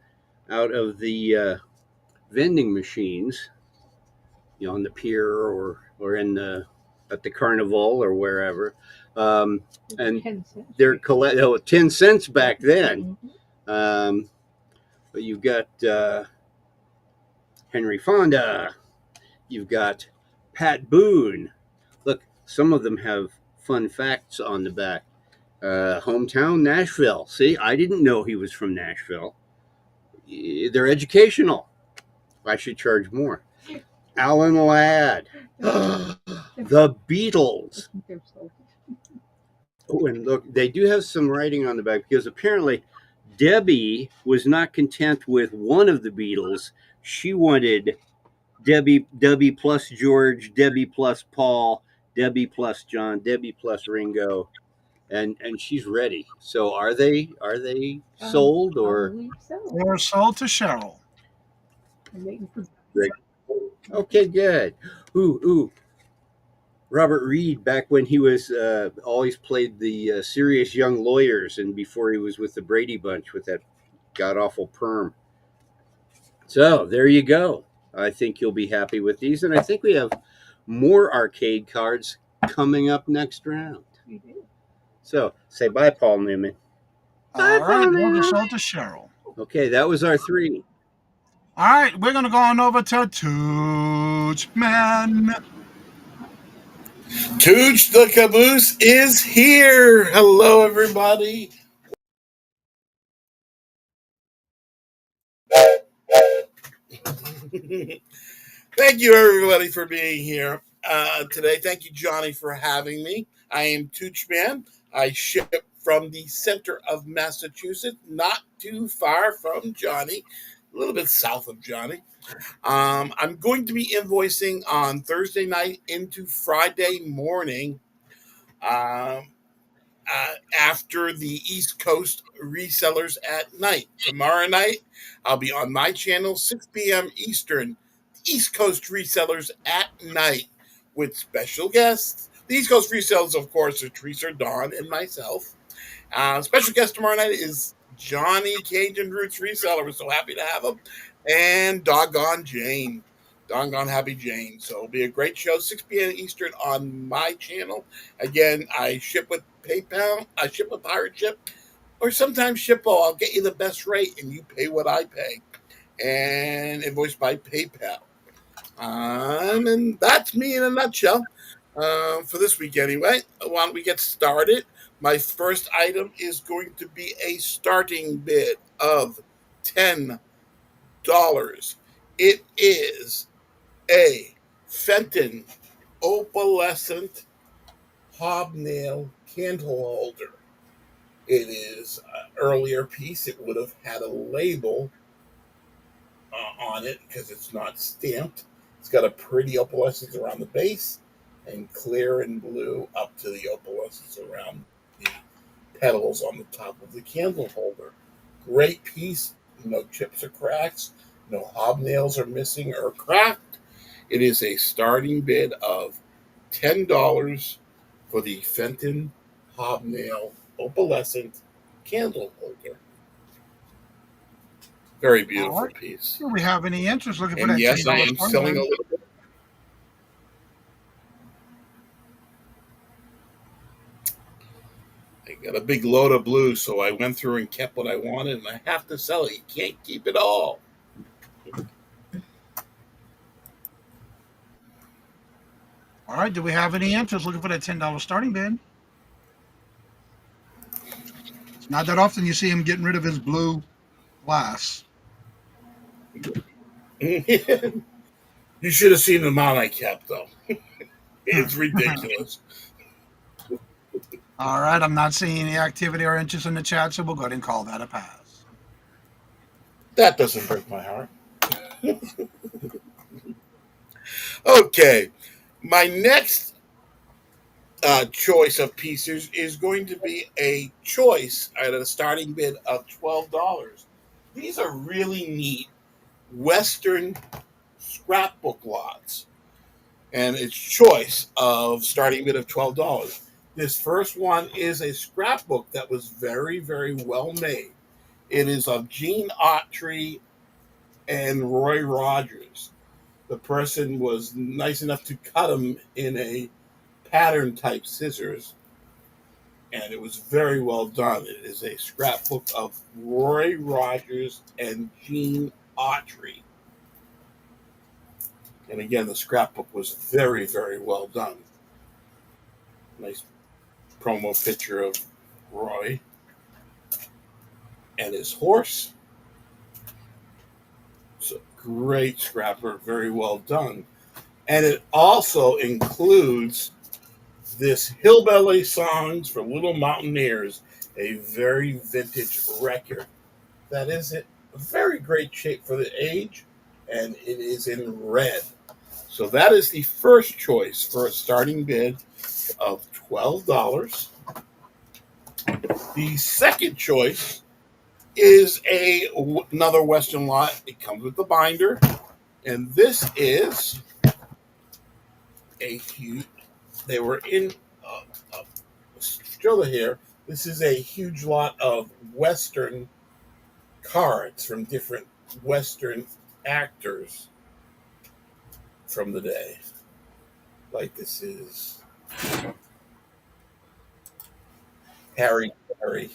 out of the vending machines, on the pier or at the carnival or wherever. And 10 cents. they're 10 cents back then. But you've got Henry Fonda. You've got Pat Boone. Look, some of them have fun facts on the back. Hometown, Nashville. See, I didn't know he was from Nashville. They're educational. I should charge more. Alan Ladd. The Beatles. Oh, and look, they do have some writing on the back because apparently Debbie was not content with one of the Beatles. She wanted Debbie plus George, Debbie plus Paul, Debbie plus John, Debbie plus Ringo, and she's ready. So are they sold or? I believe so. They're sold to Cheryl. I'm waiting for Okay, good. Ooh. Robert Reed, back when he was always played the serious young lawyers, and before he was with the Brady Bunch with that god awful perm. So there you go. I think you'll be happy with these, and I think we have more arcade cards coming up next round. So say bye, Paul Newman. All right, we'll just show it to Cheryl. Okay, that was our 3. All right, we're going to go on over to Touchman. Tooch the Caboose is here. Hello, everybody. Thank you, everybody, for being here today. Thank you, Johnny, for having me. I am Touchman. I ship from the center of Massachusetts, not too far from Johnny, a little bit south of Johnny. I'm going to be invoicing on Thursday night into Friday morning. After the East Coast resellers at night. Tomorrow night, I'll be on my channel, 6 p.m. Eastern, East Coast resellers at night with special guests. The East Coast resellers, of course, are Teresa, Dawn, and myself. Special guest tomorrow night is Johnny Cajun Roots Reseller. We're so happy to have him. And Doggone Jane. Doggone Happy Jane. So it'll be a great show, 6 p.m. Eastern on my channel. Again, I ship with PayPal. I ship with Pirate Ship. Or sometimes Shippo. I'll get you the best rate and you pay what I pay. And invoiced by PayPal. And that's me in a nutshell. For this week anyway. Why don't we get started? My first item is going to be a starting bid of $10. It is a Fenton opalescent hobnail candle holder. It is an earlier piece. It would have had a label on it because it's not stamped. It's got a pretty opalescence around the base and clear and blue up to the opalescence around the petals on the top of the candle holder. Great piece. No chips or cracks. No hobnails are missing or cracked. It is a starting bid of $10 for the Fenton hobnail opalescent candle holder. Very beautiful piece. Do we have any interest looking for And that yes, I $10 am selling a little bit. I got a big load of blue, so I went through and kept what I wanted, and I have to sell it. You can't keep it all. All right, do we have any interest looking for that $10 starting bid? It's not that often you see him getting rid of his blue glass. You should have seen the amount I kept, though. It's ridiculous. All right, I'm not seeing any activity or interest in the chat, so we'll go ahead and call that a pass. That doesn't break my heart. Okay, my next choice of pieces is going to be a choice at a starting bid of $12. These are really neat Western scrapbook lots, and it's choice of starting bid of $12. This first one is a scrapbook that was very, very well made. It is of Gene Autry and Roy Rogers. The person was nice enough to cut them in a pattern type scissors, and it was very well done. It is a scrapbook of Roy Rogers and Gene Autry. And again, the scrapbook was very, very well done. Nice promo picture of Roy and his horse. It's a great scrapper, very well done. And it also includes this Hillbilly Songs for Little Mountaineers, a very vintage record that is in very great shape for the age, and it is in red. So that is the first choice for a starting bid of $12. The second choice is another Western lot. It comes with the binder, and this is a huge They were in still here. This is a huge lot of Western cards from different Western actors from the day. Like this is Harry Carey.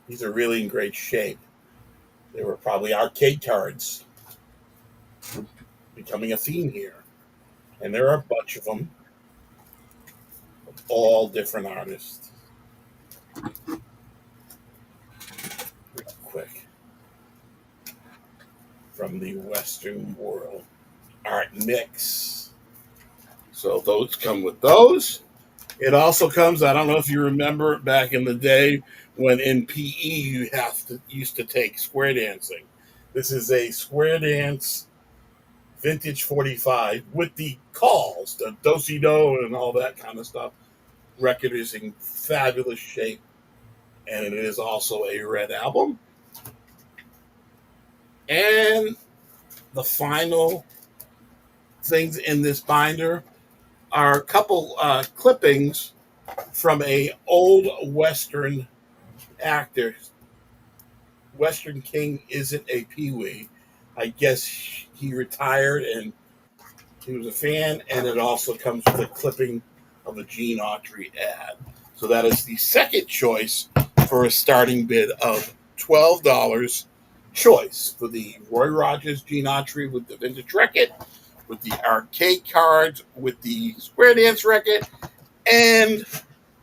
These are really in great shape. They were probably arcade cards, becoming a theme here. And there are a bunch of them, all different artists. Real quick. From the Western world. Art mix. So those come with those. It also comes, I don't know if you remember back in the day when in PE you used to take square dancing. This is a square dance vintage 45 with the calls, the do-si-do and all that kind of stuff. Record is in fabulous shape, and it is also a red album. And the final things in this binder are a couple clippings from a old Western actor. Western King isn't a peewee. I guess he retired and he was a fan, and it also comes with a clipping of a Gene Autry ad. So that is the second choice for a starting bid of $12 choice for the Roy Rogers Gene Autry with the vintage record, with the arcade cards, with the square dance record, and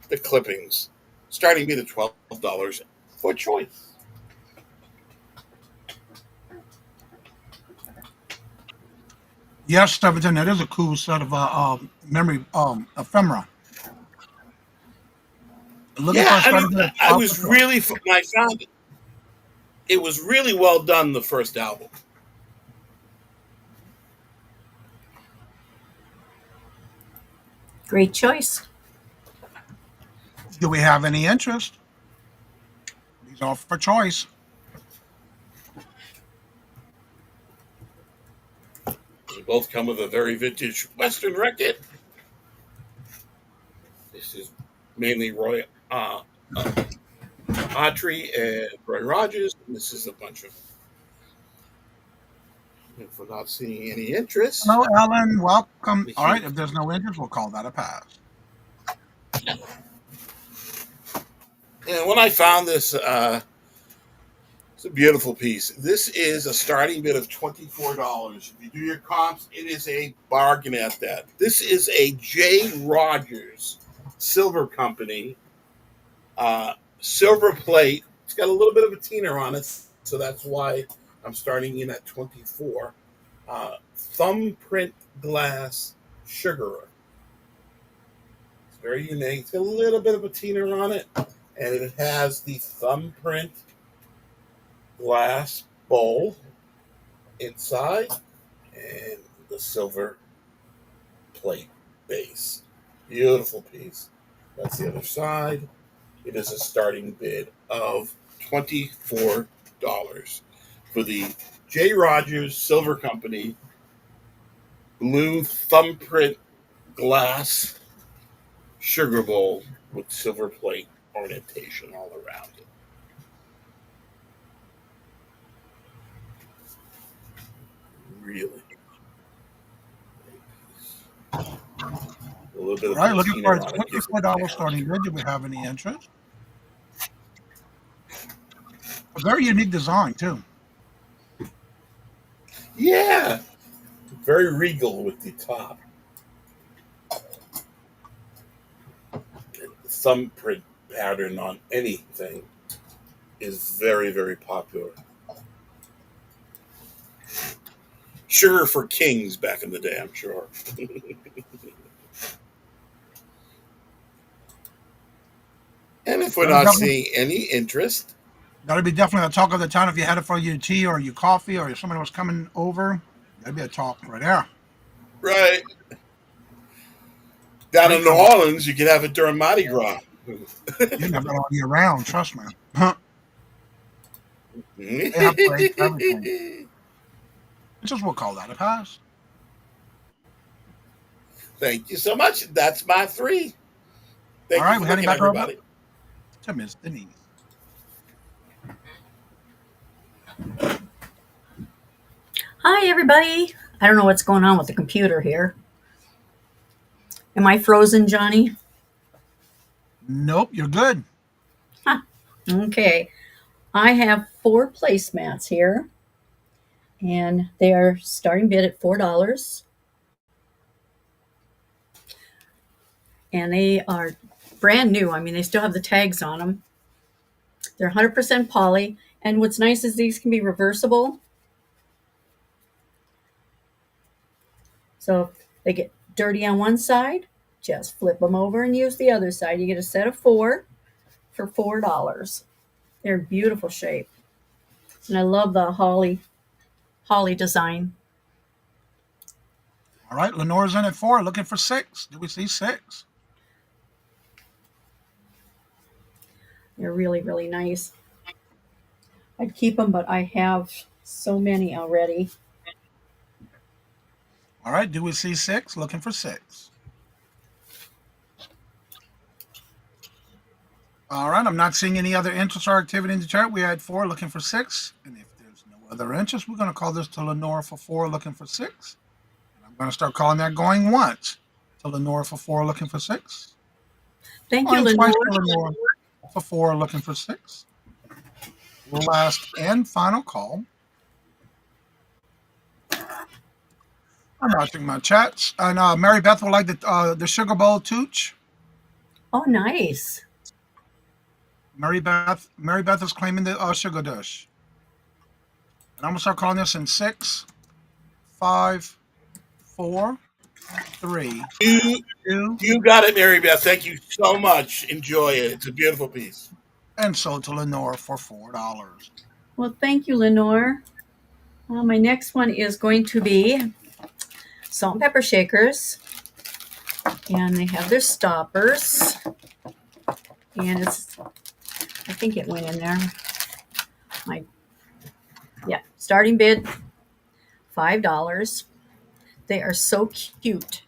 the clippings. Starting bid of $12 for choice. Yes, Stevenson, that is a cool set of memory ephemera. Looking for a starting bid of I 12 was for really, when I found it, it was really well done, the first album. Great choice. Do we have any interest? These are for choice. They both come with a very vintage Western record. This is mainly Roy Autry and Roy Rogers, and this is a bunch of them. If we're not seeing any interest. Hello, Ellen. Welcome. All right, if there's no interest, we'll call that a pass. And when I found this, it's a beautiful piece. This is a starting bid of $24. If you do your comps, it is a bargain at that. This is a J. Rogers Silver Company silver plate. It's got a little bit of a teener on it, so that's why I'm starting in at 24. Thumbprint glass sugarer. It's very unique. It's got a little bit of a teener on it, and it has the thumbprint glass bowl inside and the silver plate base. Beautiful piece. That's the other side. It is a starting bid of $24 for the J. Rogers Silver Company blue thumbprint glass sugar bowl with silver plate ornamentation all around it. Really. A little bit All of right, looking for a patina on it. $24 starting bid. Do we have any interest? A very unique design, too. Yeah. Very regal with the top. The thumbprint pattern on anything is very, very popular. Sugar for kings back in the day, I'm sure. And if we're not seeing any interest, that'd be definitely a talk of the town if you had it for your tea or your coffee or if somebody was coming over. That'd be a talk right there. Right. Down in New Orleans, you can have it during Mardi Gras. You can have it all year round, trust me. They have parades, everything. Just we'll call that a pass. Thank you so much. That's my 3. Thank All right, you we're for heading looking, back over everybody. to Miss Denise. Hi, everybody. I don't know what's going on with the computer here. Am I frozen, Johnny? Nope, you're good. Huh. Okay. I have 4 placemats here, and they are starting bid at $4. And they are brand new. I mean, they still have the tags on them. They're 100% poly. And what's nice is these can be reversible. So if they get dirty on one side, just flip them over and use the other side. You get a set of 4 for $4. They're beautiful shape. And I love the holly design. All right, Lenore's in at 4, looking for 6. Do we see 6? They're really, really nice. I'd keep them, but I have so many already. All right, do we see 6? Looking for 6. All right, I'm not seeing any other interest or activity in the chart. We had 4, looking for 6. And if there's no other interest, we're going to call this to Lenore for 4, looking for 6. And I'm going to start calling that going once to Lenore for 4, looking for 6. Thank you, Going twice Lenore. to Lenore for 4, looking for 6. Last and final call. I'm watching my chats. And Mary Beth would like the Sugar Bowl Tooch. Oh, nice. Mary Beth is claiming the Sugar Dish. And I'm going to start calling this in 6, 5, 4, 3, 2. You got it, Mary Beth. Thank you so much. Enjoy it. It's a beautiful piece. And sold to Lenore for $4. Well, thank you, Lenore. My next one is going to be salt and pepper shakers. And they have their stoppers. And it's, I think it went in there. Starting bid, $5. They are so cute.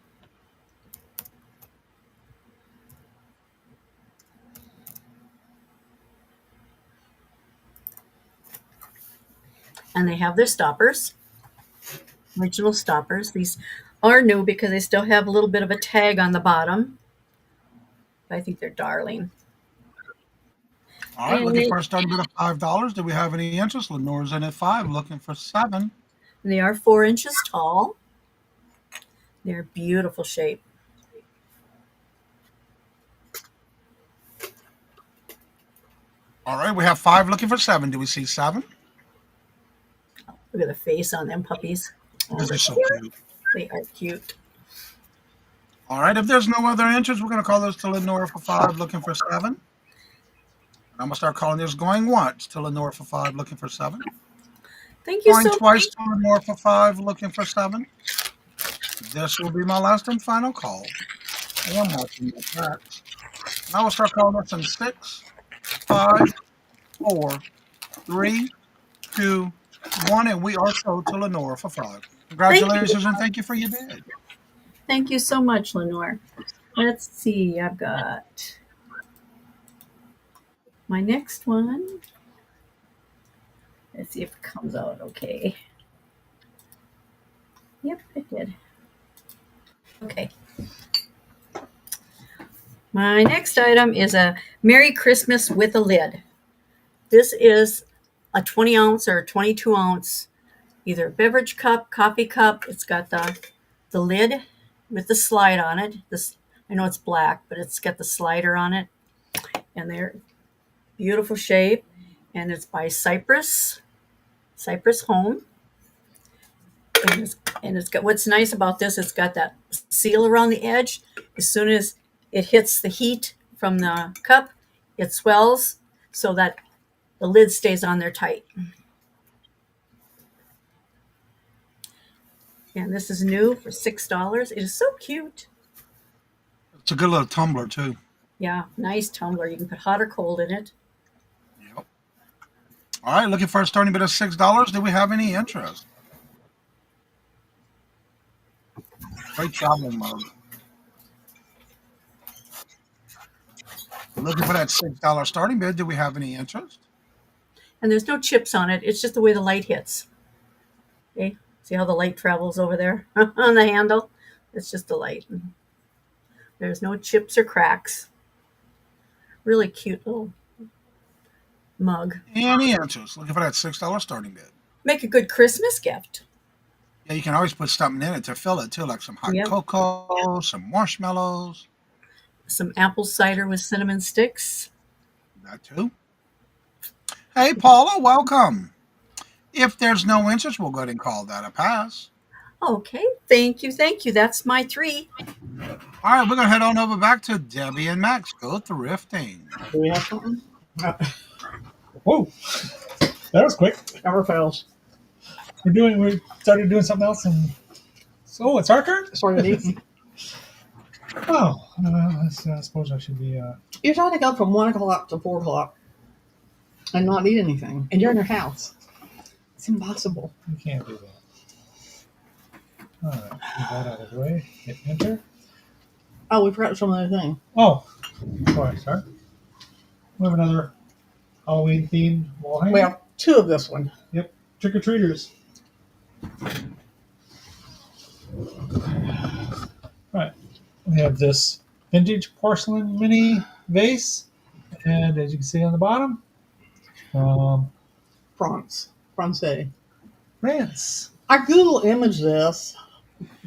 And they have their stoppers, original stoppers. These are new because they still have a little bit of a tag on the bottom. I think they're darling. All right, looking for a starting bid of $5. Do we have any interest? Lenore's in at 5, looking for 7. And they are 4 inches tall. They're beautiful shape. All right, we have 5 looking for 7. Do we see 7? Look at the face on them puppies. These are so cute. They are cute. All right, if there's no other interest, we're going to call this to Lenore for 5, looking for 7. And I'm going to start calling this going once to Lenore for 5, looking for 7. Thank you going so twice much. to Lenore for 5, looking for 7. This will be my last and final call. And I'm watching the tracks. And I will start calling this in 6, 5, 4, 3, 2, 1, and we are sold to Lenore for 5. Congratulations and thank you for your bid. Thank you so much, Lenore. Let's see. I've got my next one. Let's see if it comes out okay. Yep, it did. Okay. My next item is a Merry Christmas with a lid. This is a 20 ounce or 22 ounce, either beverage cup, coffee cup. It's got the lid with the slide on it. I know it's black, but it's got the slider on it. And they're beautiful shape. And it's by Cypress Home. And it's got, what's nice about this, it's got that seal around the edge. As soon as it hits the heat from the cup, it swells so that the lid stays on there tight. And this is new for $6. It is so cute. It's a good little tumbler, too. Yeah, nice tumbler. You can put hot or cold in it. Yep. All right, looking for a starting bid of $6. Do we have any interest? Great traveling mode. Looking for that $6 starting bid. Do we have any interest? And there's no chips on it. It's just the way the light hits. Okay, see how the light travels over there on the handle? It's just the light. There's no chips or cracks. Really cute little mug. Any interest? Looking for that $6 starting bid. Make a good Christmas gift. Yeah, you can always put something in it to fill it too, like some hot Yep. cocoa, some marshmallows. Some apple cider with cinnamon sticks. That too. Hey, Paula, welcome. If there's no interest, we'll go ahead and call that a pass. Okay, thank you, thank you. That's my 3. All right, we're going to head on over back to Debbie and Max. Go thrifting. Do we have something? Whoa, that was quick. Never fails. We started doing something else, and so it's our turn. Started eating. Oh, I suppose I should be. You're trying to go from 1 o'clock to 4 o'clock and not eat anything, and you're in your house. It's impossible. You can't do that. All right, get that out of the way. Hit enter. Oh, we forgot some other thing. Oh, sorry. We have another Halloween themed wall hanger. We have 2 of this one. Yep, trick or treaters. Right, we have this vintage porcelain mini vase, and as you can see on the bottom, France. France. I Google image this.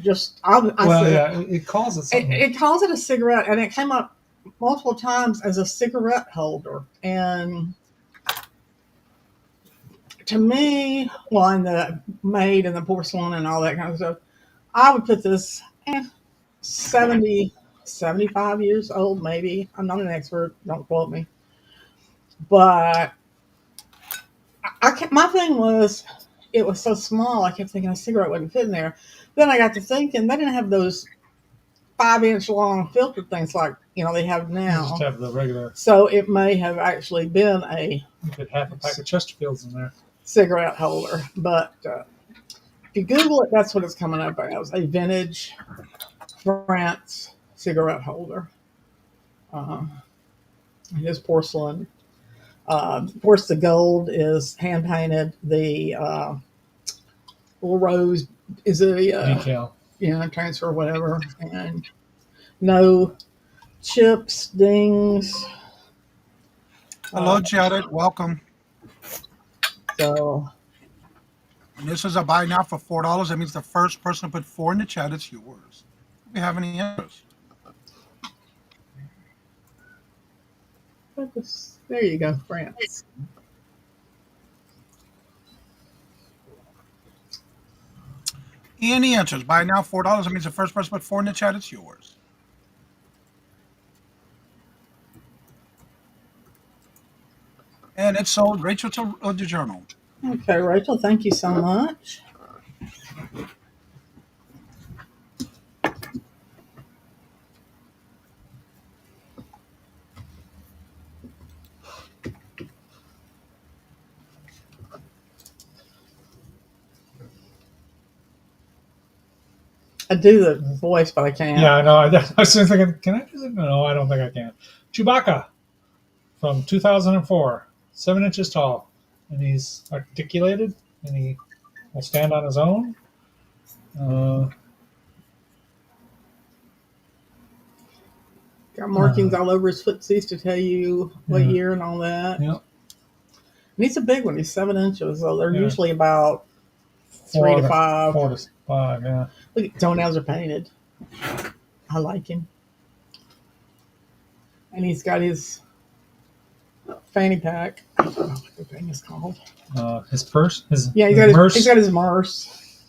It calls it something. It calls it a cigarette, and it came up multiple times as a cigarette holder. And to me, and the made and the porcelain and all that kind of stuff, I would put this 70, 75 years old, maybe. I'm not an expert. Don't quote me. But my thing was, it was so small, I kept thinking a cigarette wouldn't fit in there. Then I got to thinking, they didn't have those 5-inch long filter things like they have now. Just have the regular. So it may have actually been a You could have a pack of Chesterfields in there. cigarette holder. But if you Google it, that's what it's coming up as, a vintage France cigarette holder. It is porcelain. Of course, the gold is hand painted. The little rose is a Decal. Transfer or whatever, and no chips, dings. Hello, Jared. Welcome. So, And this is a buy now for $4. That means the first person to put 4 in the chat, it's yours. Do we have any interest? there you go, France. Any interest? Buy now $4. That means the first person to put 4 in the chat, it's yours. And it's sold. Rachel to the journal. Okay, Rachel, thank you so much. I do the voice, but I can't. Yeah, I know. I was just thinking, can I do it? No, I don't think I can. Chewbacca from 2004, 7 inches tall, and he's articulated, and he will stand on his own. Got markings all over his footsies to tell you what year and all that. Yeah. And he's a big one. He's 7 inches, so they're Yeah. usually about 3 to 5. 4 to 5, yeah. Look, toenails are painted. I like him. And he's got his fanny pack. I don't know what the thing is called. His purse? He's got his Merce.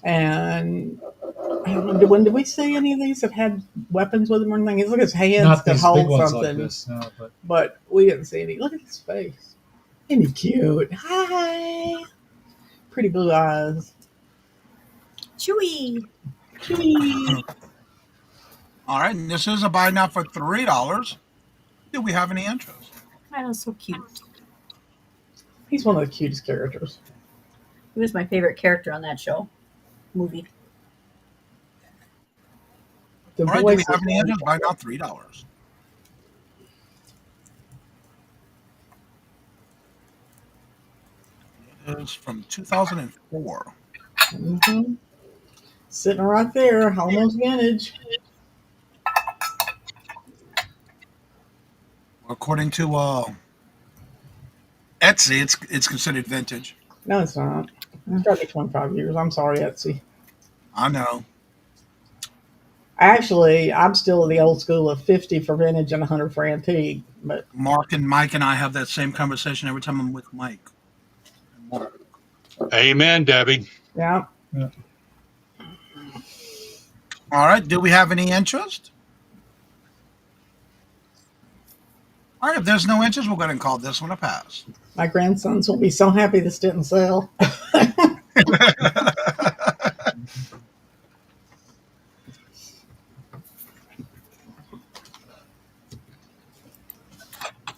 And I don't know, when did we see any of these that had weapons with them or anything? Look at his hands Not that these hold big ones something. like this, no, But we didn't see any. Look at his face. Isn't he cute? Hi. Pretty blue eyes. Chewy. All right, and this is a buy now for $3. Do we have any interest? That was so cute. He's one of the cutest characters. He was my favorite character on that movie. The All right, do we voice have is any interest? Buy now $3. is from 2004. Mm-hmm. Sitting right there, almost vintage. According to Etsy, it's considered vintage. No, it's not. It's got to be 25 years. I'm sorry, Etsy. I know. Actually, I'm still the old school of 50 for vintage and 100 for antique. But Mark and Mike and I have that same conversation every time I'm with Mike. Amen, Debbie. yeah, All right. Do we have any interest? All right. If there's no interest, we'll go ahead and call this one a pass. my grandsons will be so happy this didn't sell.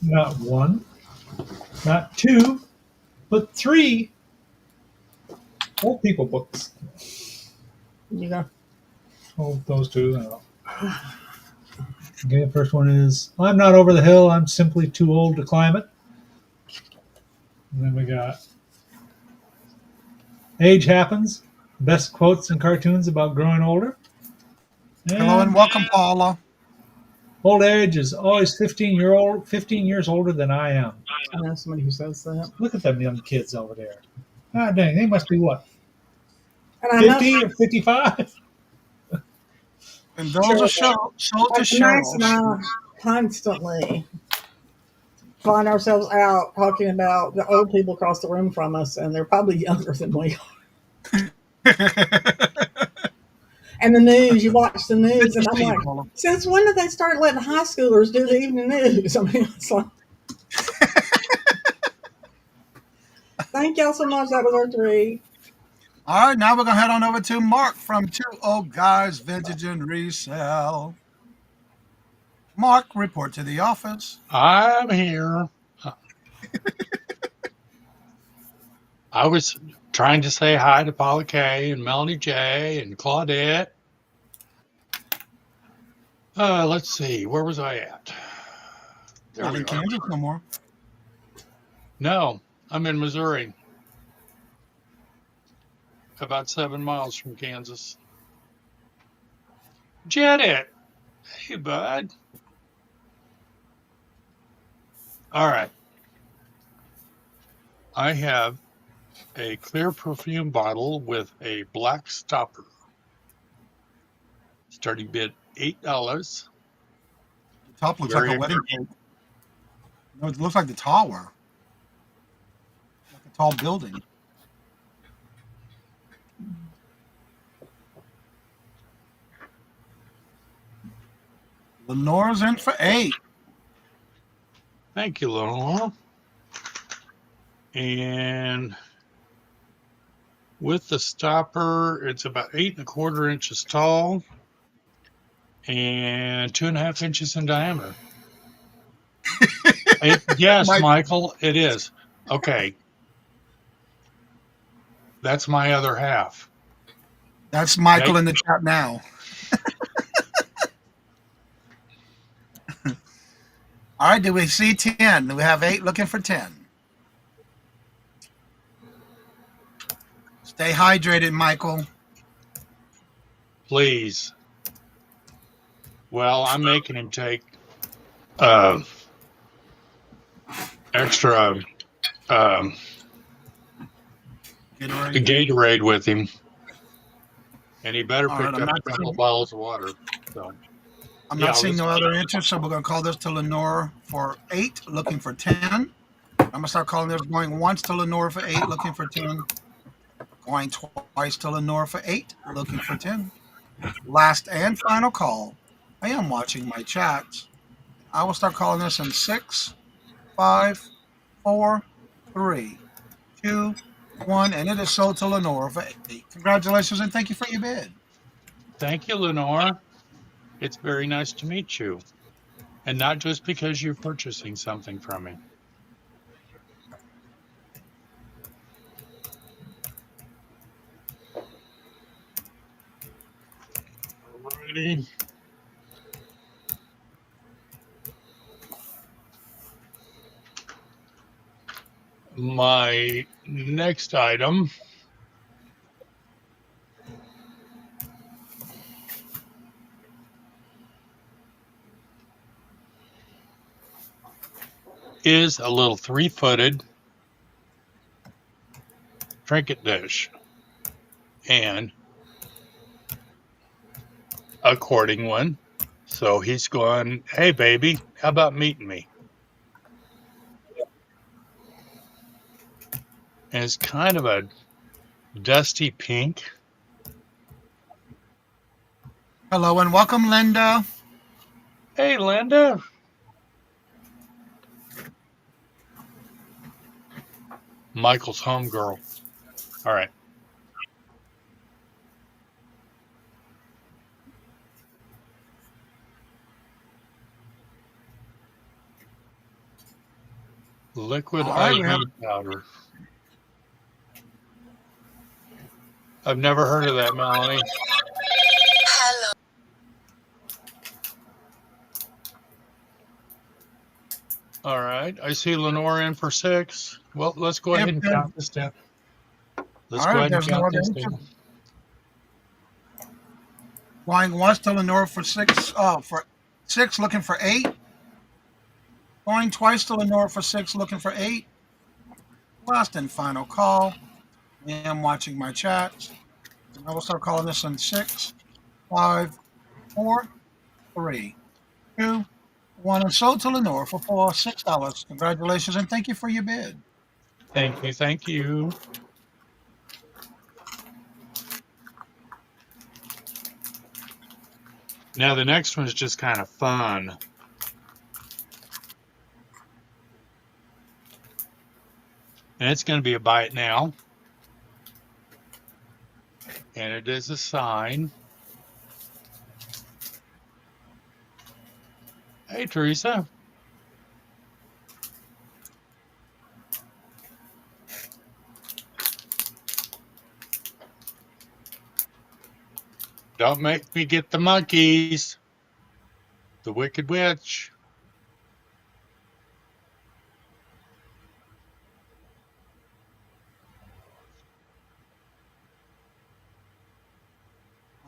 Not one, not two, but three old people books. You go. Oh, those two. I don't know. Okay, the first one is I'm not over the hill, I'm simply too old to climb it. And then we got Age Happens, best quotes and cartoons about growing older. Hello and welcome, Paula. Old age is always 15 years older than I am. I know somebody who says that. Look at them young kids over there. God dang, they must be what? And I 50 know or 55? And those are sold to Max Cheryl. and I constantly find ourselves out talking about the old people across the room from us, and they're probably younger than we are. And the news, you watch the news, and I'm like, since when did they start letting high schoolers do the evening news? I mean, it's like, thank y'all so much. That was our 3. All right, now we're going to head on over to Mark from Two Old Guys Vintage and Resell. Mark, report to the office. I'm here. I was trying to say hi to Paula K and Melanie J and Claudette. Let's see, where was I at? There Not we in are. Kansas no more. No, I'm in Missouri. About 7 miles from Kansas. Janet, hey bud. All right. I have a clear perfume bottle with a black stopper. Starting bid $8. The top looks Very like a wedding cake. No, it looks like the tower. Like a tall building. Lenore's in for 8. Thank you, Lenore. And with the stopper, it's about 8 1/4 inches tall and 2.5 inches in diameter. Yes, Michael, it is. Okay. That's my other half. That's Michael in the chat now. All right, do we see 10? Do we have 8 looking for 10? Stay hydrated, Michael. Please. Well, I'm making him take extra Gatorade with him. And he better pick up a couple bottles of water. So I'm not seeing no other interest, so we're going to call this to Lenore for 8, looking for 10. I'm going to start calling this going once to Lenore for 8, looking for 10. Going twice to Lenore for 8, looking for 10. Last and final call. I am watching my chats. I will start calling this in 6, 5, 4, 3, 2, 1, and it is sold to Lenore for 8. Congratulations and thank you for your bid. Thank you, Lenore. It's very nice to meet you. And not just because you're purchasing something from me. Alrighty. My next item is a little 3-footed trinket dish and a courting one. So he's going, hey, baby, how about meeting me? And it's kind of a dusty pink. Hello and welcome, Linda. Hey, Linda. Michael's homegirl. All right. Liquid All right, we have IV powder. I've never heard of that, Melanie. All right. I see Lenore in for 6. Well, let's go ahead if and there's, count this down. Let's all go right, if ahead and there's no count other this interest, down. flying once to Lenore for 6. For 6, looking for 8. Going twice to Lenore for 6, looking for 8. Last and final call. I am watching my chats. I will start calling this in 6, 5, 4, 3, 2, 1, and sold to Lenore for $6. Congratulations and thank you for your bid. Thank you. Thank you. Now, the next one's just kind of fun. And it's going to be a bite now. And it is a sign. Hey, Teresa. Don't make me get the monkeys. The Wicked Witch.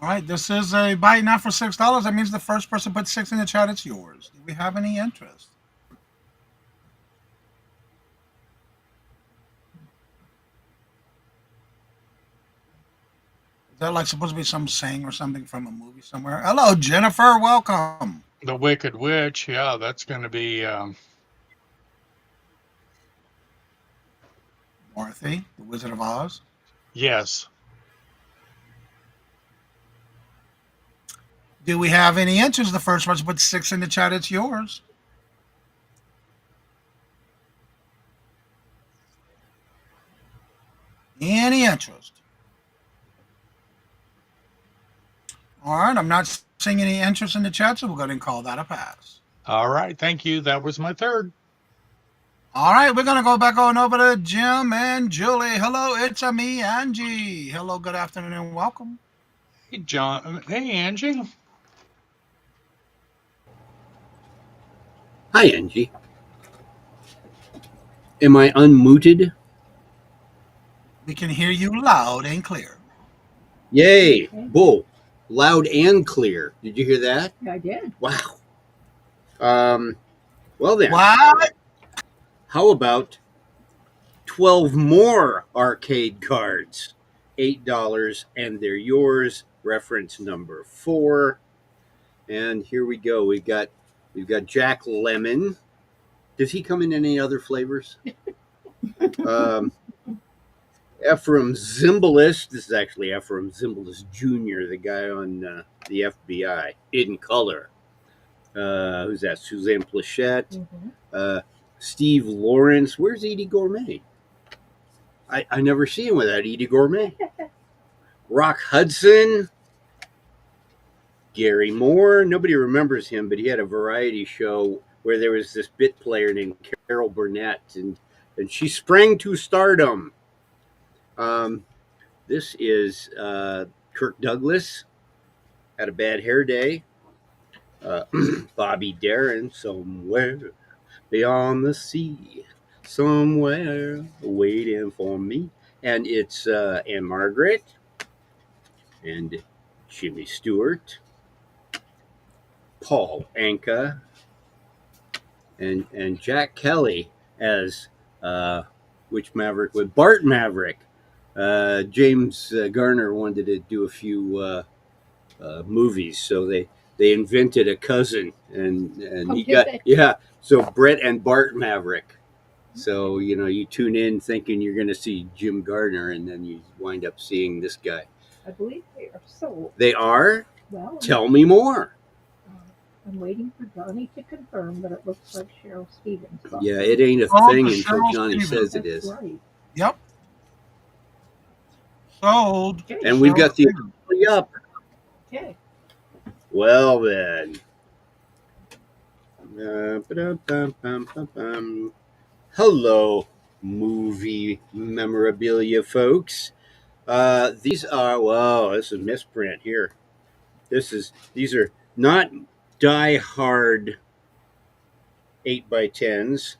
All right, this is a buy now for $6. That means the first person put 6 in the chat, it's yours. Do we have any interest? Is that like supposed to be some saying or something from a movie somewhere? Hello, Jennifer. Welcome. The Wicked Witch. Yeah, that's going to be Dorothy, the Wizard of Oz. yes. Do we have any interest? The first person put 6 in the chat, it's yours. Any interest? All right, I'm not seeing any interest in the chat, so we'll go ahead and call that a pass. All right. Thank you. That was my third. All right, we're going to go back on over to Jim and Julie. Hello, it's me, Angie. Hello, good afternoon, and welcome. Hey, John. Hey, Angie. Hi, Angie. Am I unmuted? We can hear you loud and clear. Yay! Bull. Loud and clear. Did you hear that? I did. Wow. Well then. What? How about 12 more arcade cards? $8 and they're yours. Reference number 4. And here we go. We've got Jack Lemon. Does he come in any other flavors? Ephraim Zimbalist. This is actually Ephraim Zimbalist Jr., the guy on the FBI. In color. Who's that? Suzanne Plachette. Mm-hmm. Steve Lawrence. Where's Edie Gourmet? I never see him without Edie Gourmet. Rock Hudson. Gary Moore. Nobody remembers him, but he had a variety show where there was this bit player named Carol Burnett, and she sprang to stardom. This is Kirk Douglas. Had a bad hair day. Bobby Darin, Somewhere Beyond the Sea. somewhere waiting for me. And it's Ann Margaret and Jimmy Stewart, Paul Anka, and Jack Kelly as which Maverick with Bart Maverick. James Garner wanted to do a few movies, so they invented a cousin, and he got So Brett and Bart Maverick. So you tune in thinking you're going to see Jim Gardner, and then you wind up seeing this guy. I believe they are sold. They are. Well, Tell me more. I'm waiting for Johnny to confirm, but it looks like Cheryl Stevens. Yeah, it ain't a Oh, thing the until Cheryl Johnny Stevens. says it is. That's right. Yep. Sold. And we've got the Stevens. up. Okay. Well then. Hello, movie memorabilia folks. These are this is misprint here. These are not die-hard 8x10s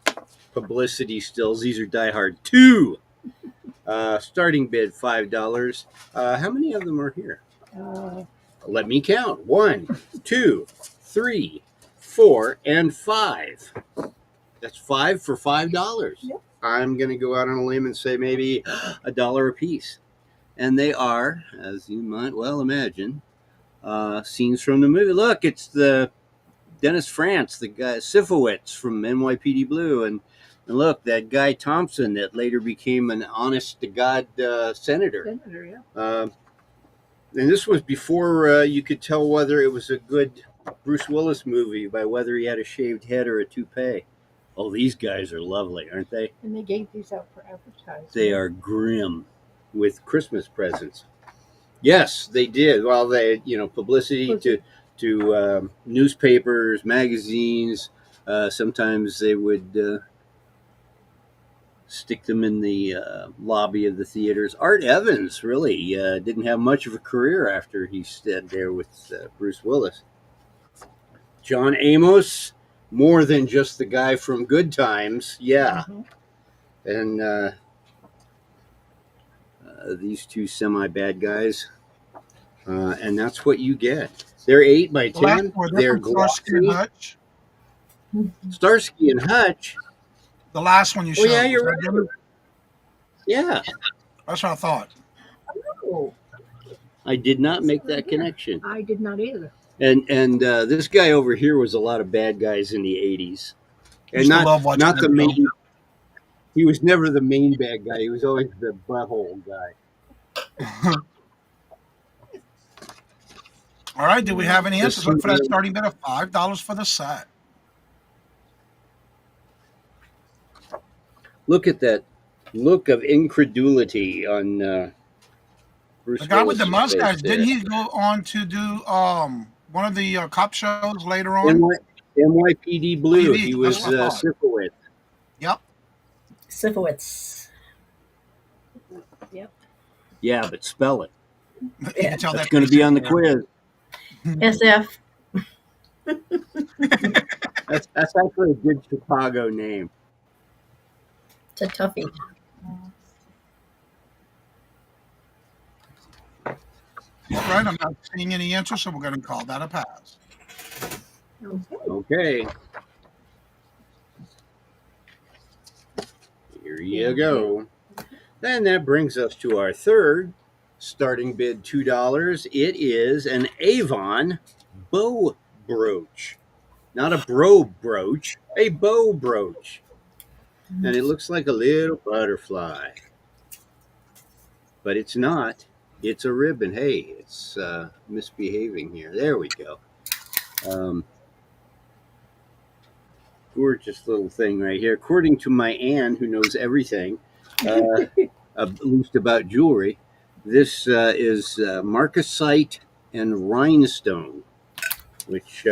publicity stills. These are die-hard 2. Starting bid $5. How many of them are here? Let me count. 1, 2, 3, 4, and 5. That's 5 for $5. Yep. I'm going to go out on a limb and say maybe $1 a piece. And they are, as you might well imagine, scenes from the movie. Look, it's the Dennis Franz, the guy Sifowitz from NYPD Blue, and look, that guy Thompson that later became an honest-to-God senator. Yeah. And this was before you could tell whether it was a good Bruce Willis movie by whether he had a shaved head or a toupee. Oh, these guys are lovely, aren't they? And they gave these out for advertising. They are grim with Christmas presents. Yes, they did. Well, they, publicity to newspapers, magazines. Sometimes they would stick them in the lobby of the theaters. Art Evans really didn't have much of a career after he stood there with Bruce Willis. John Amos, more than just the guy from Good Times. Yeah. Mm-hmm. And these two semi-bad guys. And that's what you get. They're 8x10. They're Starsky and glossy. Hutch. Starsky and Hutch. The last one you showed. Oh, yeah, you're was right. that them? Yeah. That's what I thought. Oh, I did not make that connection. I did not either. And this guy over here was a lot of bad guys in the 80s. And Used to love watching not the that main. He was never the main bad guy. He was always the butthole guy. All right. Do we have any answers? Look for that starting bid of $5 for the set. Look at that look of incredulity on Bruce The guy with the Willis's mustache, face didn't there. he go on to do one of the cop shows later on? NYPD Blue. PD, He was that's what I thought. Sifowitz. Yep. Sifowitz. Yep. Yeah, but spell it. You can tell That's that going to be on the quiz. SF. That's actually a good Chicago name. It's a toughie. All right. I'm not seeing any answers, so we're going to call that a pass. Okay. Here you go. Then that brings us to our third starting bid, $2. It is an Avon bow brooch. Not a bro brooch, a bow brooch. And it looks like a little butterfly. But it's not. It's a ribbon. Hey, it's misbehaving here. There we go. Gorgeous little thing right here. According to my Ann, who knows everything, at least about jewelry, this is marcasite and rhinestone, which,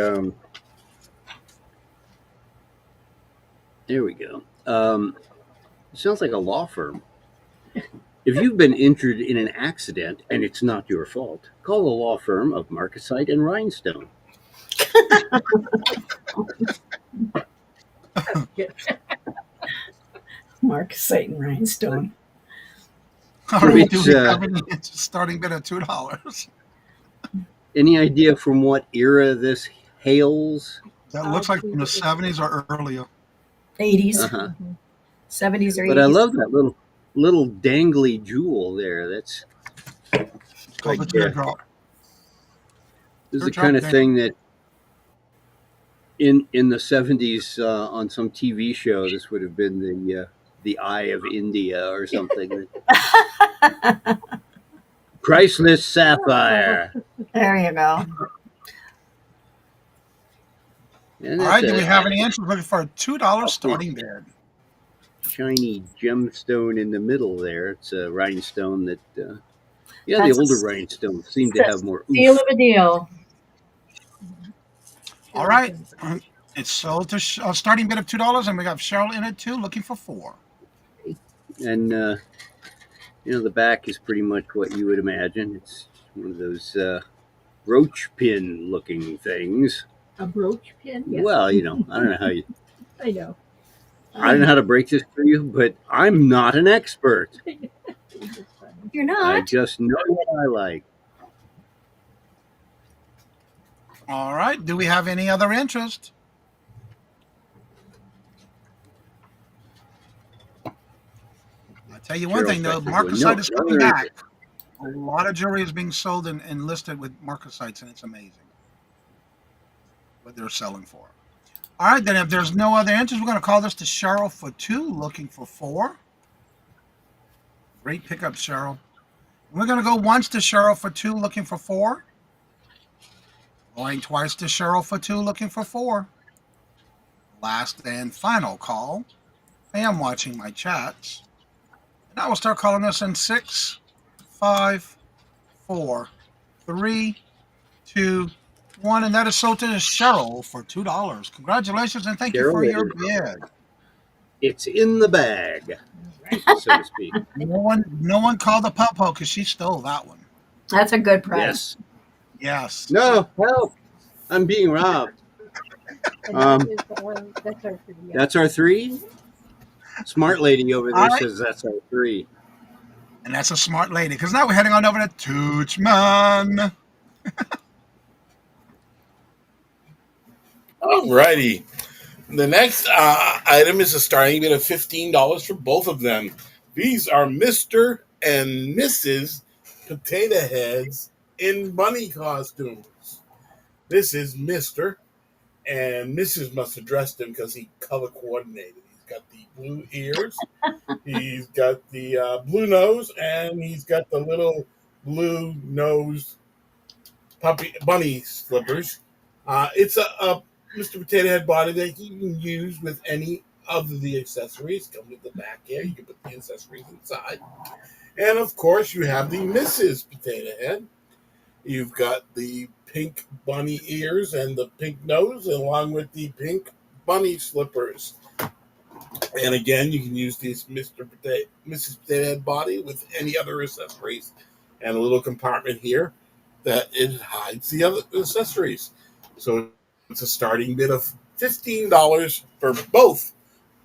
there we go. It sounds like a law firm. If you've been injured in an accident and it's not your fault, call the law firm of Marcasite and Rhinestone. marcasite and rhinestone. All right, do It's, we have any starting bid of $2? any idea from what era this hails? That looks like from the 70s or earlier. 80s, Uh-huh. 70s or 80s. But I love that little dangly jewel there. That's It's called the like, teardrop. this is the Teardrop kind of dang. thing that in the 70s on some TV show, this would have been the Eye of India or something. Priceless sapphire. There you go. And All right, that's do we a have any interest looking for a $2 starting bid? shiny gemstone in the middle there. It's a rhinestone that, the That's older a rhinestones seem to have more deal oomph. of a deal. All right, it's sold to a starting bid of $2, and we got Cheryl in it too, looking for 4. And, the back is pretty much what you would imagine. It's one of those roach pin looking things. A brooch pin? Yes. Well, I don't know how you. I know. I don't know how to break this for you, but I'm not an expert. You're I not? just know what I like. All right, do we have any other interest? I'll tell you one Cheryl's thing though, back there going, marcasite "No, is no coming other back. interest." A lot of jewelry is being sold and listed with marcasites, and it's amazing what they're selling for. All right, then if there's no other interest, we're going to call this to Cheryl for 2, looking for 4. Great pickup, Cheryl. We're going to go once to Cheryl for 2, looking for 4. Going twice to Cheryl for 2, looking for 4. Last and final call. I am watching my chats. And I will start calling this in 6, 5, 4, 3, 2, 1. And that is sold to Cheryl for $2. Congratulations and thank you for Cheryl, your bid. It's in the bag, so to speak. No one called the Popo because she stole that one. That's a good price. Yes. No, help! I'm being robbed. And that is the one, that's our three. Yeah. That's our 3? Smart lady over there All right. says that's our 3. And that's a smart lady because now we're heading on over to Touchman. Alrighty. The next item is a starting bid of $15 for both of them. These are Mr. and Mrs. Potato Heads in bunny costumes. This is Mr. and Mrs. must have dressed him because he color coordinated. He's got the blue ears, he's got the blue nose, and he's got the little blue nose bunny slippers. It's a Mr. Potato Head body that you can use with any of the accessories. Come with the back here. You can put the accessories inside. And, of course, you have the Mrs. Potato Head. You've got the pink bunny ears and the pink nose, along with the pink bunny slippers. And, again, you can use this Mrs. Potato Head body with any other accessories. And a little compartment here that it hides the other accessories. So it's a starting bid of $15 for both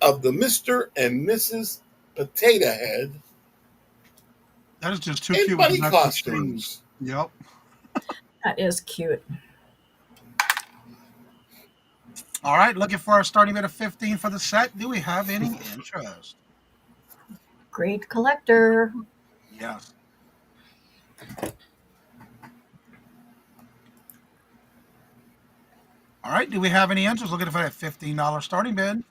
of the Mr. and Mrs. Potato Head. That is just too and cute. bunny with costumes. Yep. That is cute. All right, looking for a starting bid of 15 for the set. Do we have any interest? Great collector. Yes. All right, do we have any interest? Looking for a $15 starting bid.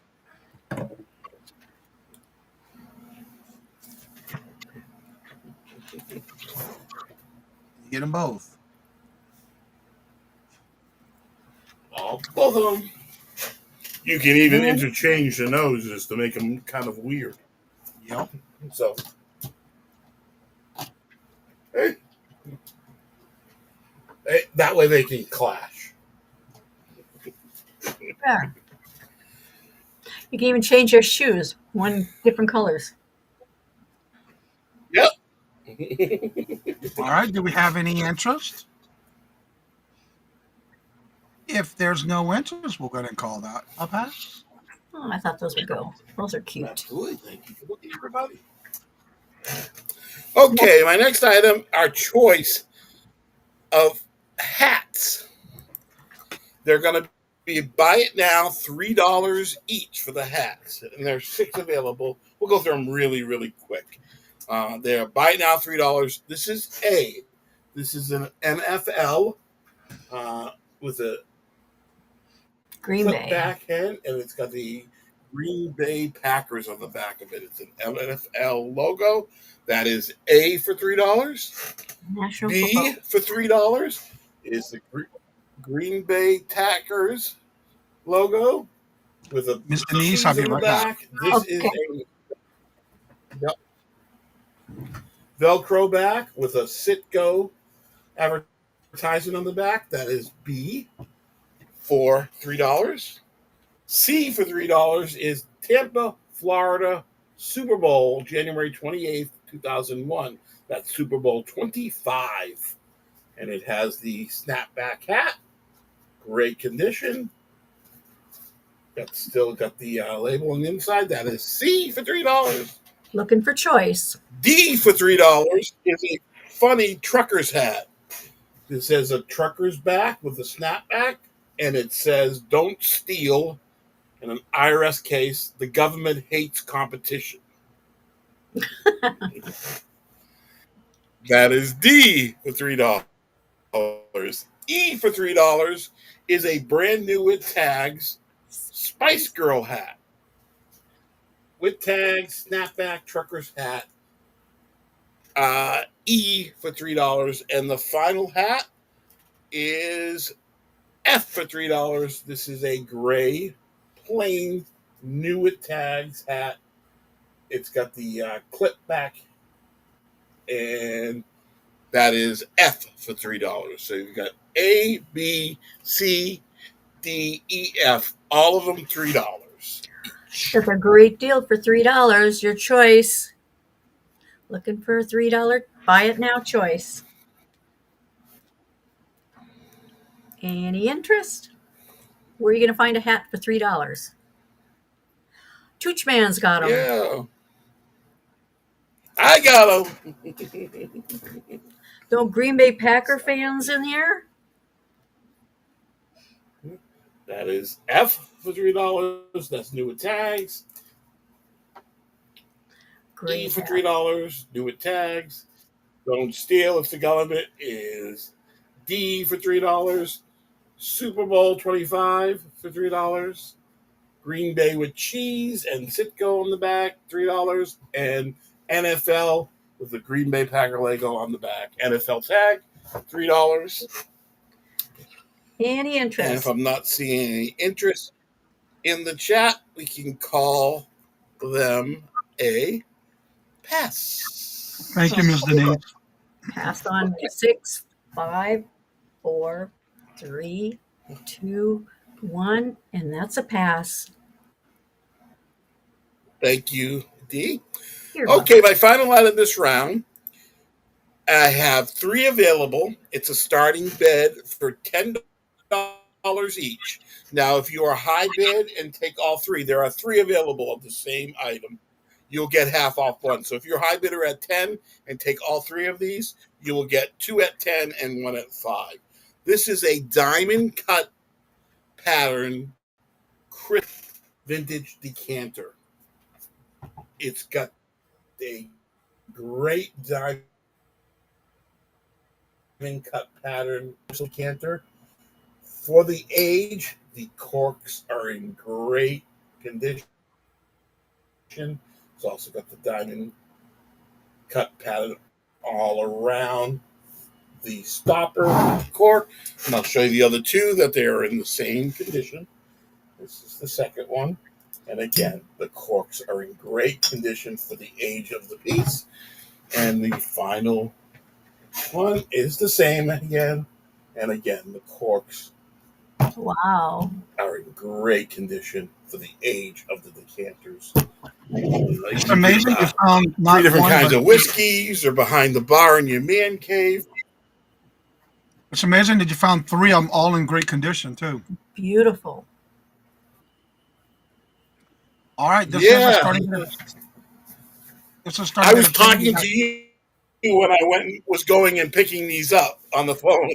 You get them both. Both of them. You can even interchange the noses to make them kind of weird. Yep. So, hey, that way they can clash. Yeah. You can even change your shoes, different colors. Yep. All right, do we have any interest? If there's no interest, we'll go ahead and call that a pass. Oh, I thought those would go. Those are cute. Absolutely. Thank you for looking, everybody. Okay, my next item, our choice of hats. They're going to be buy it now, $3 each for the hats. And there's 6 available. We'll go through them really, really quick. They're buy it now, $3. This is A. This is an NFL with a Green flip Bay. back head, and it's got the Green Bay Packers on the back of it. It's an NFL logo. That is A for $3. National B football. for $3 is the Green Bay Packers logo with a Miss Denise, cheese I'll be on the right back. back. This is a Velcro back with a Citgo advertisement on the back. That is B for $3. C for $3 is Tampa, Florida Super Bowl, January 28th, 2001. That's Super Bowl 25. And it has the snapback hat. Great condition. Still got the label on the inside. That is C for $3. Looking for choice. D for $3 is a funny trucker's hat. It says a trucker's back with a snapback, and it says "Don't steal." In an IRS case, the government hates competition. That is D for $3. E for $3 is a brand new with tags Spice Girl hat. With tags, snapback, trucker's hat. E for $3. And the final hat is F for $3. This is a gray, plain, new with tags hat. It's got the clip back, and that is F for $3. So you've got A, B, C, D, E, F, all of them $3. That's a great deal for $3. Your choice. Looking for a $3 buy it now choice. Any interest? Where are you going to find a hat for $3? Touchman's got them. Yeah. I got them. No Green Bay Packer fans in here? That is F for $3. That's new with tags. Great E for hat. $3. New with tags. Don't steal. It's the government. Is D for $3. Super Bowl 25 for $3. Green Bay with cheese and Citgo on the back, $3. And NFL with the Green Bay Packer logo on the back. NFL tag, $3. Any And interest? if I'm not seeing any interest in the chat, we can call them a pass. Thank you, Miss Denise. Pass on 6, 5, 4, 3, 2, 1, and that's a pass. Thank you, D. You're Okay, my final item this round. I have 3 available. It's a starting bid for $10 each. Now, if you are high bid and take all 3, there are 3 available of the same item. You'll get half off one. So if you're high bidder at 10 and take all 3 of these, you will get 2 at 10 and 1 at 5. This is a diamond cut pattern crisp vintage decanter. It's got a great diamond cut pattern decanter. For the age, the corks are in great condition. It's also got the diamond cut pattern all around the stopper cork. And I'll show you the other 2 that they are in the same condition. This is the second one. And again, the corks are in great condition for the age of the piece. And the final one is the same again. And again, the corks Wow. are in great condition for the age of the decanters. It's amazing you found 3 not different one, kinds but of whiskeys are behind the bar in your man cave. it's amazing that you found 3 of them all in great condition too. Beautiful. All right, this is a Yeah, starting bid. This is a starting I bid was of 10. talking to you when I was going and picking these up on the phone.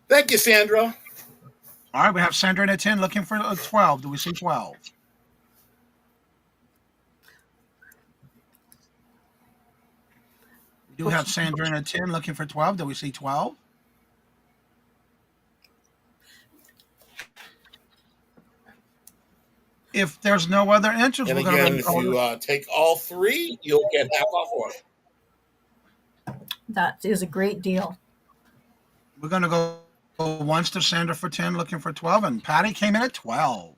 Thank you, Sandra. All right, we have Sandra in at 10 looking for a 12. Do we see 12? We do have Sandra in at 10 looking for 12. Do we see 12? If there's no other interest, And we're going to go ahead again, and if call you this. take all three, you'll get half off one. That is a great deal. We're going to go once to Sandra for 10 looking for 12. And Patty came in at 12.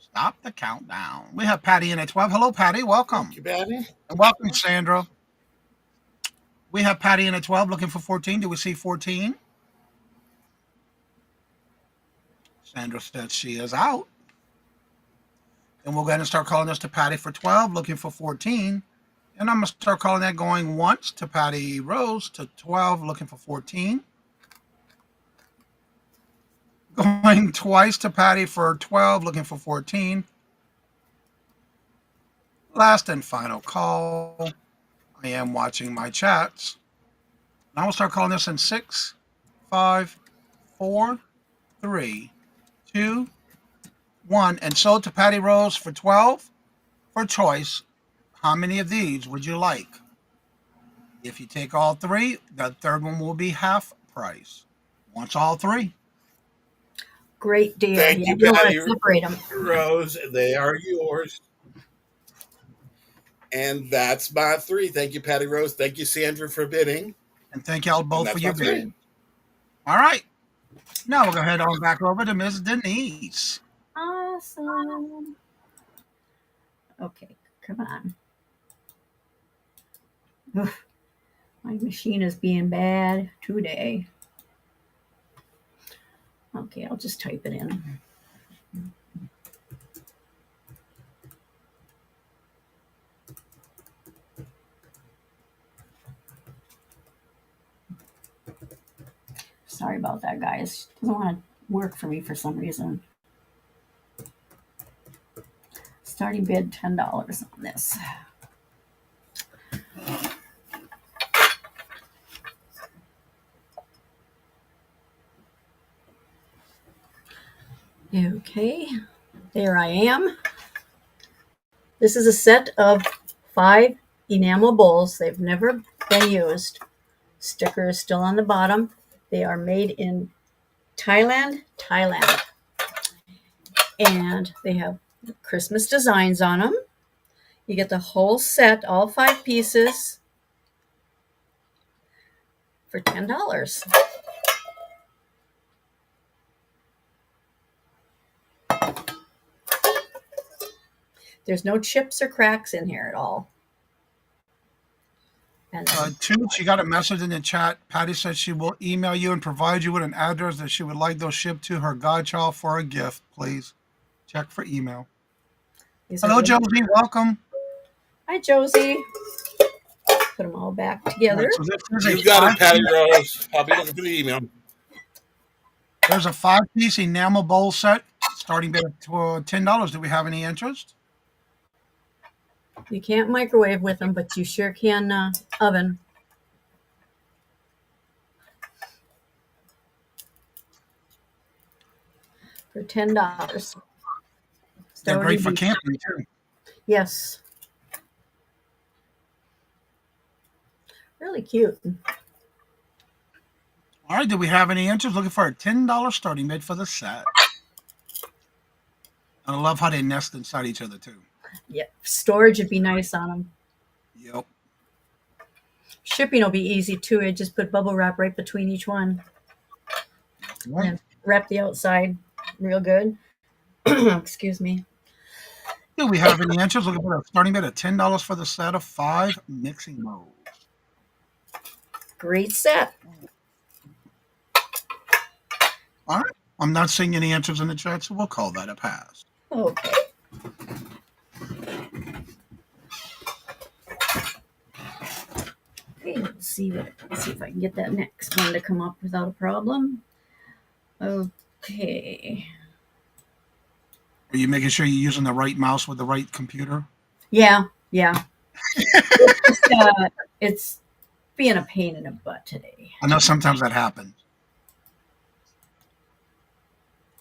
Stop the countdown. We have Patty in at 12. Hello, Patty. Welcome. Thank you, Patty. And welcome, Sandra. We have Patty in at 12 looking for 14. Do we see 14? Sandra said she is out. And we'll go ahead and start calling this to Patty for 12 looking for 14. And I'm going to start calling that going once to Patty Rose to 12 looking for 14. Going twice to Patty for 12 looking for 14. Last and final call. I am watching my chats. Now we'll start calling this in 6, 5, 4, 3, 2, 1. And sold to Patty Rose for 12 for choice. How many of these would you like? If you take all three, the third one will be half price. Wants all three. Great deal. Thank you, you don't want Patty to separate them. Rose. They are yours. And that's my three. Thank you, Patty Rose. Thank you, Sandra, for bidding. And thank y'all both for that's your my three. bidding. All right. Now we'll go ahead on back over to Miss Denise. Awesome. Okay, come on. Oof, my machine is being bad today. Okay, I'll just type it in. Sorry about that, guys. Doesn't want to work for me for some reason. Starting bid $10 on this. Okay, there I am. This is a set of 5 enamel bowls. They've never been used. Sticker is still on the bottom. They are made in Thailand. And they have Christmas designs on them. You get the whole set, all 5 pieces, for $10. There's no chips or cracks in here at all. And Toot, she got a message in the chat. Patty said she will email you and provide you with an address that she would like those shipped to her godchild for a gift. Please check for email. Hello, Josie. Welcome. Hi, Josie. Put them all back together. Right, so You got it, Patty Rose. I'll be looking for the email. There's a 5-piece enamel bowl set starting bid at $10. Do we have any interest? You can't microwave with them, but you sure can oven. For $10. They're great for camping too. Yes. Really cute. All right, do we have any interest? Looking for a $10 starting bid for the set. And I love how they nest inside each other too. Yep. Storage would be nice on them. Yep. Shipping will be easy too. I just put bubble wrap right between each one. Right. And wrap the outside real good. Excuse me. Do we have any interest? Looking for a starting bid at $10 for the set of 5 mixing bowls. Great set. All right. I'm not seeing any answers in the chat, so we'll call that a pass. Okay. Okay, let's see if I can get that next one to come up without a problem. Okay. Are you making sure you're using the right mouse with the right computer? Yeah. It's being a pain in the butt today. I know sometimes that happens.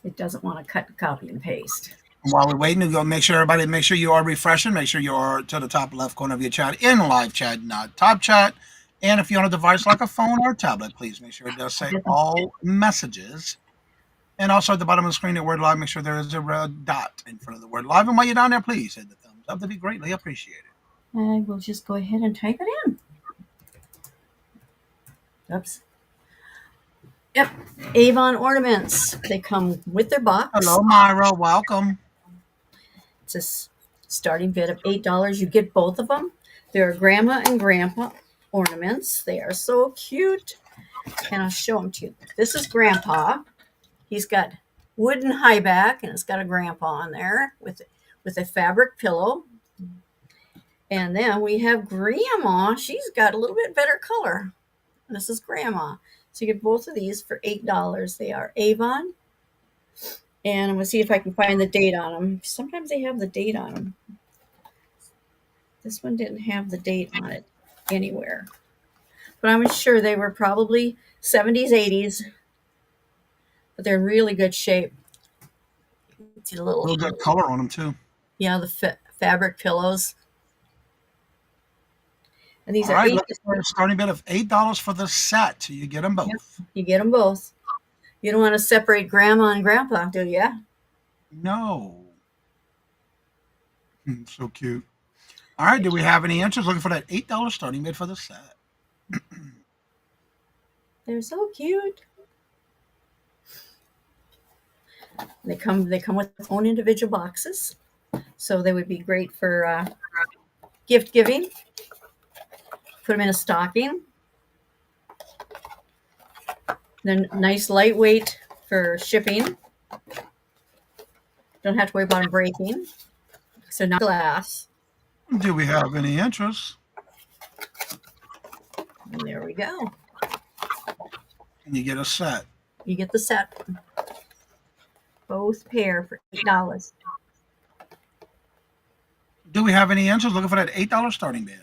It doesn't want to cut, copy, and paste. And while we're waiting to go, make sure you are refreshing. Make sure you are to the top left corner of your chat in live chat, not top chat. And if you're on a device like a phone or a tablet, please make sure it does say all messages. And also at the bottom of the screen, the word live, make sure there is a red dot in front of the word live. And while you're down there, please hit the thumbs up. That'd be greatly appreciated. I will just go ahead and type it in. Oops. Yep. Avon ornaments. They come with their box. Hello, Myra. Welcome. It's a starting bid of $8. You get both of them. They're grandma and grandpa ornaments. They are so cute. And I'll show them to you. This is grandpa. He's got wooden high back, and it's got a grandpa on there with a fabric pillow. And then we have grandma. She's got a little bit better color. This is grandma. So you get both of these for $8. They are Avon. And I'm going to see if I can find the date on them. Sometimes they have the date on them. This one didn't have the date on it anywhere. But I'm sure they were probably 70s, 80s. But they're in really good shape. See the little good color on them, too. Yeah, the fabric pillows. And these All are right, looking for a starting bid of $8 for the set. You get them both. Yep, you get them both. You don't want to separate grandma and grandpa, do you? No. So cute. All right, do we have any interest looking for that $8 starting bid for the set? They're so cute. They come with their own individual boxes, so they would be great for gift giving. Put them in a stocking. They're nice, lightweight for shipping. Don't have to worry about them breaking. So not glass. Do we have any interest? And there we go. And you get a set. You get the set. Both pair for $8. Do we have any interest looking for that $8 starting bid?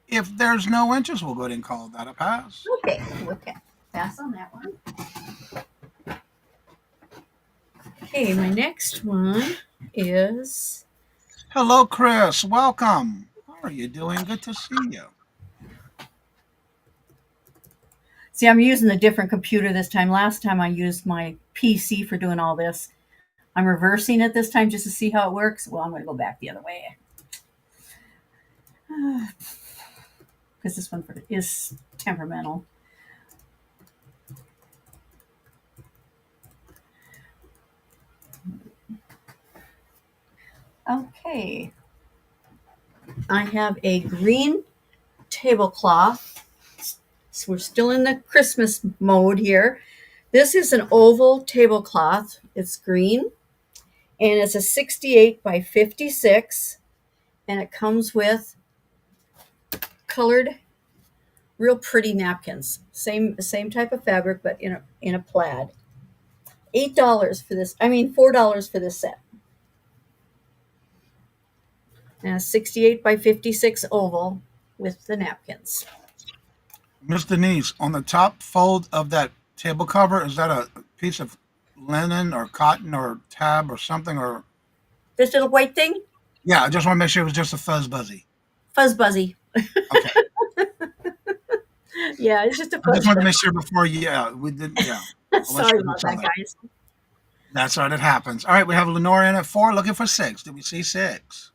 If there's no interest, we'll go ahead and call that a pass. Okay. Pass on that one. Okay, my next one is... Hello, Chris. Welcome. How are you doing? Good to see you. See, I'm using a different computer this time. Last time I used my PC for doing all this. I'm reversing it this time just to see how it works. Well, I'm going to go back the other way. Because this one is temperamental. Okay. I have a green tablecloth. So we're still in the Christmas mode here. This is an oval tablecloth. It's green. And it's a 68 by 56. And it comes with colored, real pretty napkins. Same type of fabric, but in a plaid. $8 for this. $4 for this set. And a 68 by 56 oval with the napkins. Miss Denise, on the top fold of that table cover, is that a piece of linen or cotton or tab or something? Or this little white thing? Yeah, I just want to make sure it was just a fuzz buzzy. Fuzz buzzy. Okay. Yeah, it's just a I just wanted to make sure before we did. Yeah. Sorry about that, guys. That's right, it happens. All right, we have Lenore in at 4, looking for 6. Did we see 6?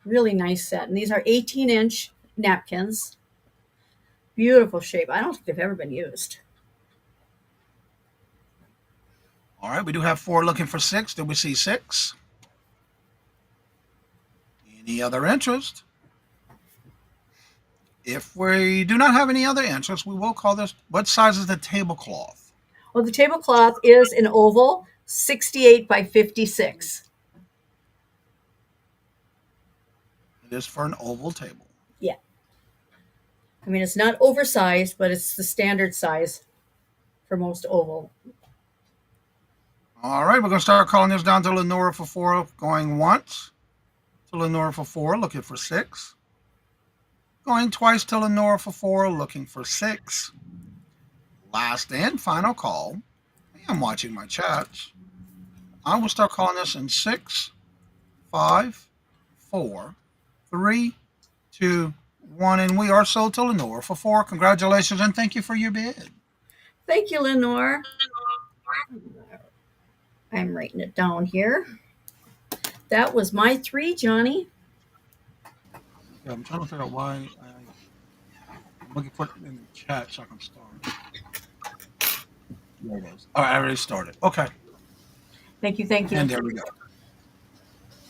Really nice set. And these are 18-inch napkins. Beautiful shape. I don't think they've ever been used. All right, we do have 4 looking for 6. Did we see 6? Any other interest? If we do not have any other interest, we will call this, what size is the tablecloth? Well, the tablecloth is an oval, 68 by 56. It is for an oval table. Yeah. It's not oversized, but it's the standard size for most oval. All right, we're going to start calling this down to Lenora for 4, going once. To Lenora for 4, looking for 6. Going twice to Lenora for 4, looking for 6. Last and final call. I'm watching my chats. I will start calling this in 6, 5, 4, 3, 2, 1, and we are sold to Lenore for 4. Congratulations and thank you for your bid. Thank you, Lenore. I'm writing it down here. That was my 3, Johnny. Yeah, I'm trying to figure out why I'm looking for it in the chat so I can start. There it is. All right, I already started. Okay. Thank you, thank you. And there we go.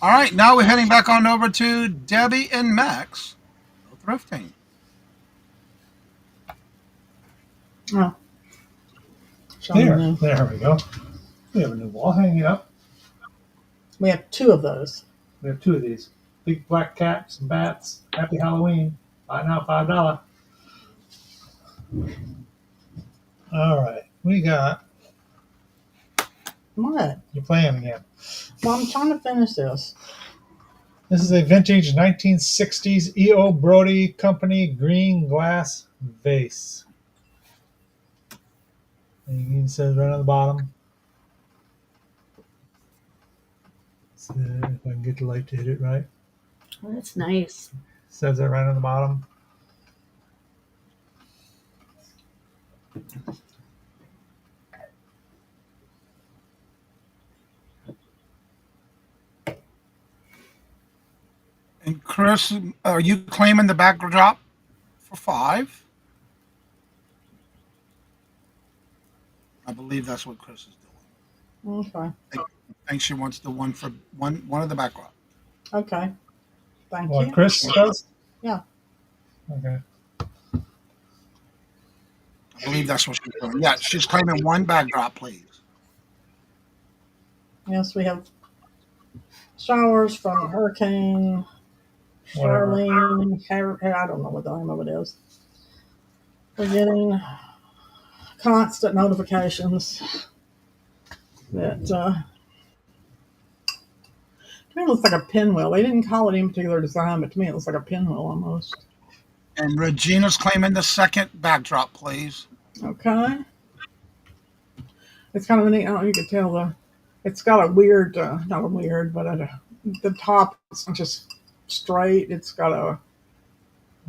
All right, now we're heading back on over to Debbie and Maxx. Thrifting. Oh. There we go. We have a new wall hanging up. We have 2 of those. We have 2 of these. Big black cats and bats. Happy Halloween. Buy now, $5. All right. We got. What? You're playing again. Well, I'm trying to finish this. This is a vintage 1960s E.O. Brody Company green glass vase. And it says right on the bottom. So if I can get the light to hit it right. Oh, that's nice. Says that right on the bottom. And Chris, are you claiming the backdrop for 5? I believe that's what Chris is doing. Okay. I think she wants the one for one of the backdrop. Okay. Thank What you. Chris does? Yeah. Okay. I believe that's what she's doing. Yeah, she's claiming one backdrop, please. Yes, we have showers from Hurricane Charlene. I don't know what the name of it is. We're getting constant notifications that to me it looks like a pinwheel. They didn't call it any particular design, but to me it looks like a pinwheel almost. And Regina's claiming the second backdrop, please. Okay. It's kind of neat. I don't know, you can tell it's got a weird, not a weird, but the top is not just straight. It's got a.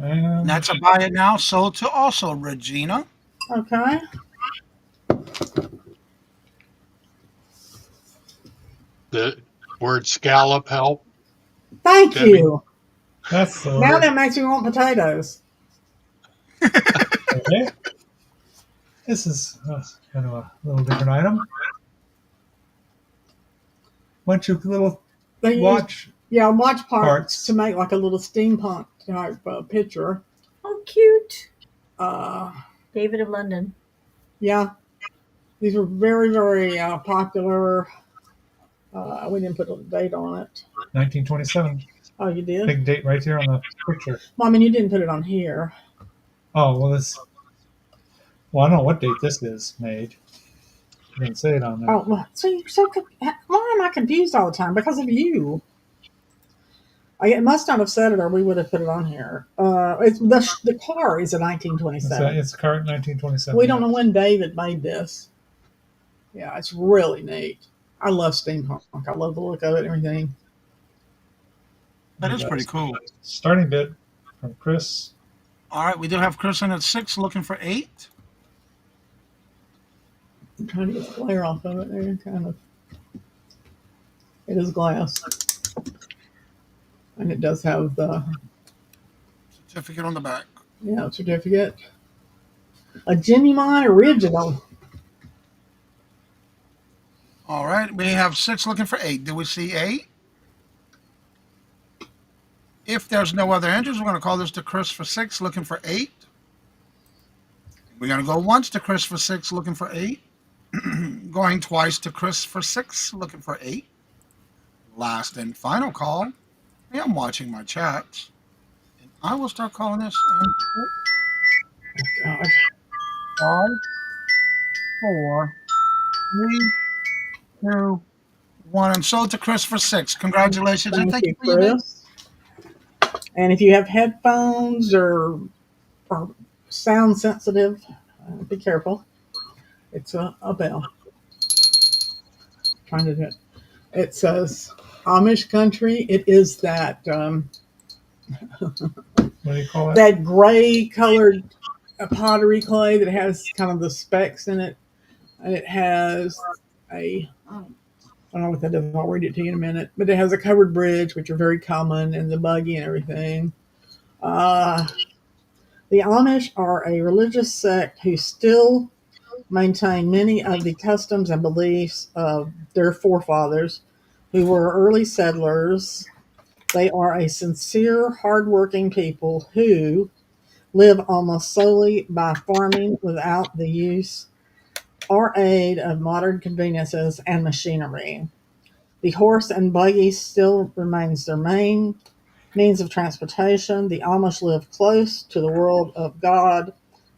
And that's a buy it now, sold to also Regina. Okay. The word scallop help. Thank you. That's now that makes me want potatoes. Okay. This is kind of a little different item. Bunch of little watch parts to make like a little steampunk type picture. Oh, cute. David of London. Yeah. These were very, very popular. We didn't put a date on it. 1927. Oh, you did? Big date right here on the picture. Well, I mean, you didn't put it on here. Oh, well, this. Well, I don't know what date this is made. You didn't say it on there. Oh, well, see, why am I confused all the time? Because of you. It must not have said it, or we would have put it on here. It's the car is a 1927. It's a car 1927. We don't know when David made this. Yeah, it's really neat. I love steampunk. I love the look of it and everything. That is pretty cool. Starting bid from Chris. All right, we do have Chris in at 6, looking for 8. I'm trying to get the glare off of it there, kind of. It is glass. And it does have the certificate on the back. Yeah, certificate. A genuine original. All right, we have 6 looking for 8. Do we see 8? If there's no other entries, we're going to call this to Chris for 6, looking for 8. We're going to go once to Chris for 6, looking for 8. Going twice to Chris for 6, looking for 8. Last and final call. I'm watching my chats. And I will start calling this in 5, 4, 3, 2, 1, and sold to Chris for 6. Congratulations and Thank thank you you, for your bid. Chris. And if you have headphones or sound sensitive, be careful. It's a bell. Trying to do it. It says Amish country. It is that What do you call it? that gray colored pottery clay that has kind of the specks in it, and it has a I don't know what that is. I'll read it to you in a minute. But it has a covered bridge, which are very common, and the buggy and everything. The Amish are a religious sect who still maintain many of the customs and beliefs of their forefathers who were early settlers. They are a sincere, hardworking people who live almost solely by farming without the use or aid of modern conveniences and machinery. The horse and buggy still remains their main means of transportation. The Amish live close to the world of God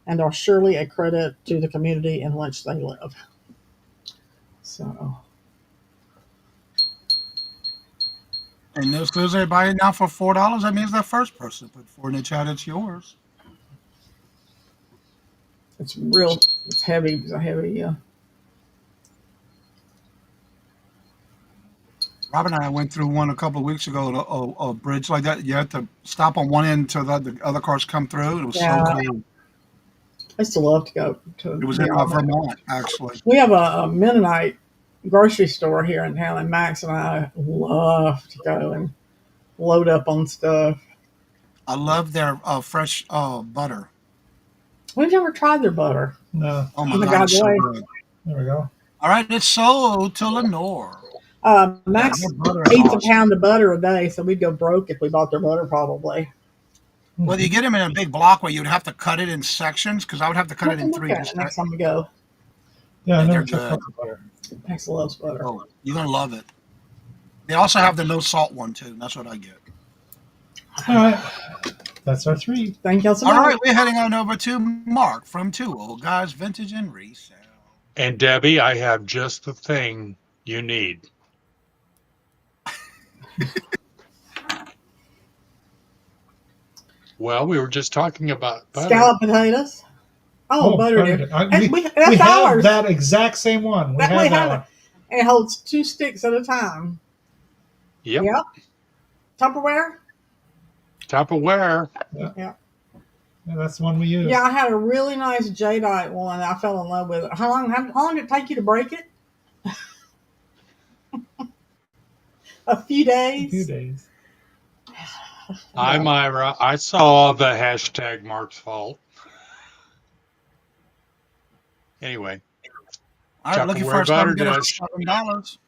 and are surely a credit to the community in which they live. So, And if there's anybody now for $4, that means the first person put 4 in the chat. It's yours. it's real, it's heavy. It's a heavy, Robin and I went through one a couple of weeks ago, a bridge like that. You had to stop on one end until the other cars come through. It was so yeah, cool. I used to love to go to It was the in Amish. Vermont, actually. We have a Mennonite grocery store here in town, and Max and I love to go and load up on stuff. I love their fresh butter. We've never tried their butter. No. Oh Oh my my God, God, it's so why? good. There we go. All right, it's sold to Lenore. Yeah, Max their butter is eats a awesome. pound of butter a day, so we'd go broke if we bought their butter, probably. Well, you get them in a big block where you'd have to cut it in sections because I would have to cut We'll it have in to look 3 at just it to, next time we go. Yeah, I and never they're checked good. out the butter. Max loves butter. Oh, you're gonna love it. They also have the no salt one too. That's what I get. All right. That's our 3. Thank y'all so All much. right, we're heading on over to Mark from Two Old Guys Vintage and Resale. And Debbie, I have just the thing you need. Well, we were just talking about butter. Scallop potatoes. Oh, butter, butter. dear. We That's have ours. that exact same one. We That have we that have one. it. It holds 2 sticks at a time. Yep. Yep. Tupperware. Tupperware. Yeah. Yeah. Yeah, that's the one we use. Yeah, I had a really nice jadeite one. I fell in love with it. How long did it take you to break it? A few days. A few days. Hi, Myra. I saw the hashtag Mark's fault. All Anyway, right, looking for Tupperware a butter $7 dish. $7.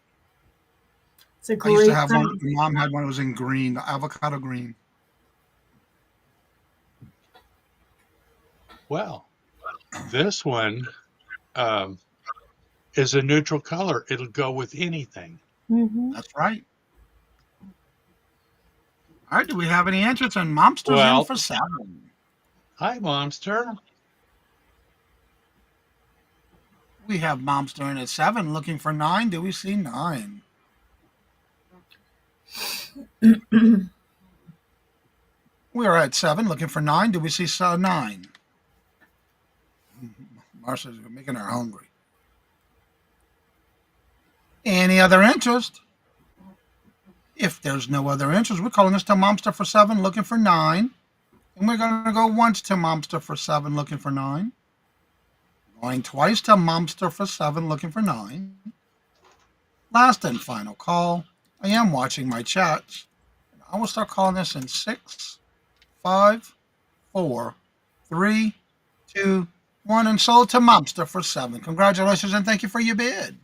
It's a I used to great have one. price. My mom had one. It was in green, the avocado green. Well, this one is a neutral color. It'll go with anything. Mm-hmm. That's right. All right, do we have any interest in Momsters Well, in for 7? hi, Momster. We have Momster in at 7, looking for 9. Do we see 9? We are at 7, looking for 9. Do we see 9? Marcia's making her hungry. Any other interest? If there's no other interest, we're calling this to Momster for 7, looking for 9. And we're going to go once to Momster for 7, looking for 9. Going twice to Momster for 7, looking for 9. Last and final call. I am watching my chats. I will start calling this in 6, 5, 4, 3, 2, 1, and sold to Momster for 7. Congratulations and thank you for your bid.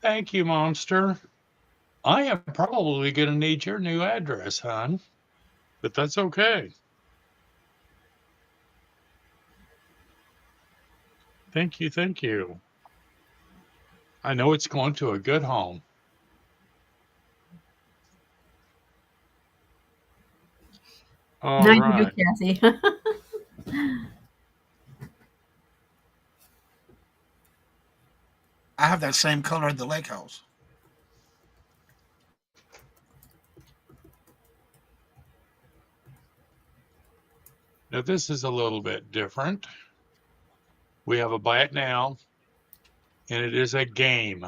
Thank you, Momster. I am probably going to need your new address, hon, but that's okay. Thank you. Thank you. I know it's going to a good home. All Now you right. do, Kathy. I have that same color at the lake house. Now this is a little bit different. We have a buy it now, and it is a game.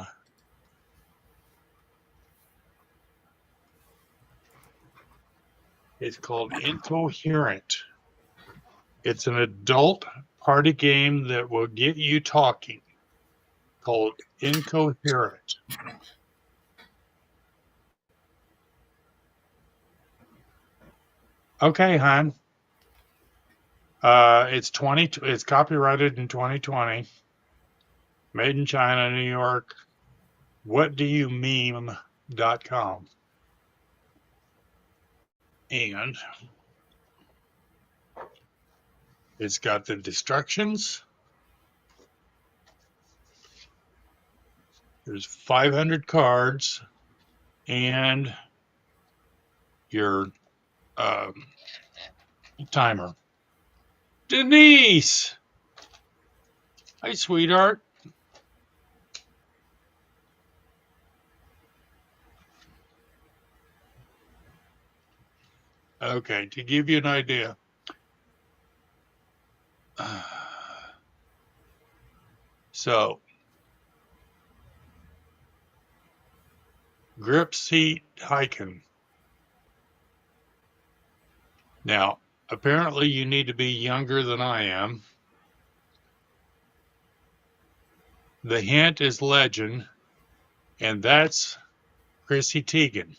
It's called Incoherent. It's an adult party game that will get you talking, called Incoherent. Okay, hon. It's copyrighted in 2020. Made in China, New York. WhatDoYouMeme.com. And it's got the instructions. There's 500 cards and your timer. Denise! Hi, sweetheart. Okay, to give you an idea. So, grip seat hiking. Now, apparently you need to be younger than I am. The hint is legend, and that's Chrissy Teigen.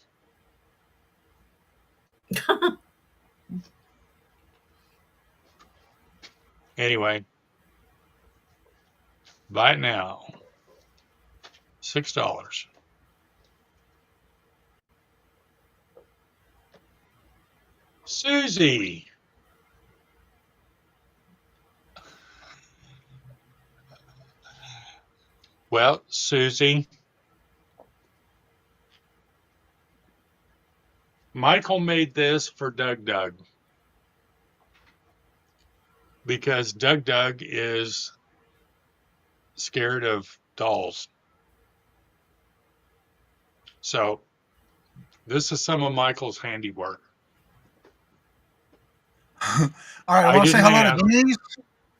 Anyway, buy it now. $6. Susie. Well, Susie, Michael made this for Doug because Doug is scared of dolls. So this is some of Michael's handiwork. All right, I want to say hello to Denise,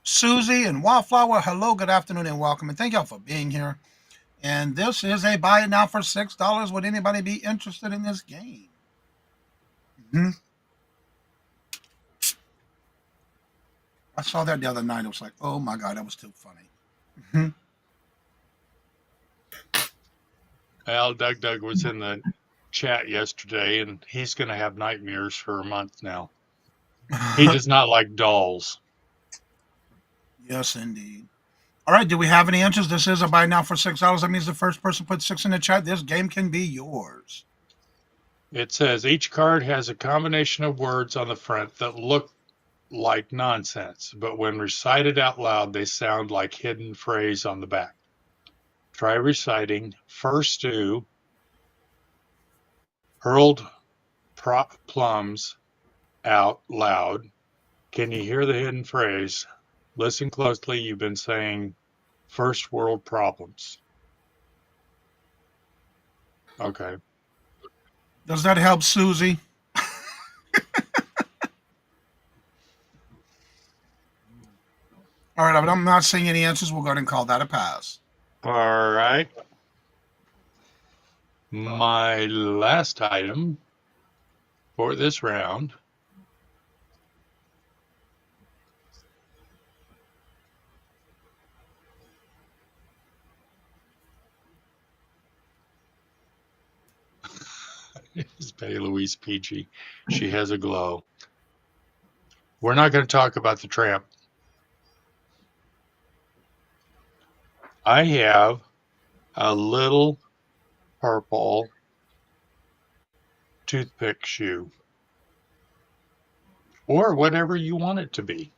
Susie, and Wildflower. Hello, good afternoon, and welcome. And thank y'all for being here. And this is a buy it now for $6. Would anybody be interested in this game? I saw that the other night. It was like, oh my God, that was too funny. Well, Doug was in the chat yesterday, and he's going to have nightmares for a month now. He does not like dolls. Yes, indeed. All right, do we have any answers? This is a buy now for $6. That means the first person puts 6 in the chat. This game can be yours. It says each card has a combination of words on the front that look like nonsense, but when recited out loud, they sound like hidden phrase on the back. Try reciting first stew, hurled plums out loud. Can you hear the hidden phrase? Listen closely. You've been saying first world problems. Okay. Does that help, Susie? All right, but I'm not seeing any answers. We'll go ahead and call that a pass. All right. My last item for this round is Betty Louise Peachy. She has a glow. We're not going to talk about the tramp. I have a little purple toothpick shoe, or whatever you want it to be.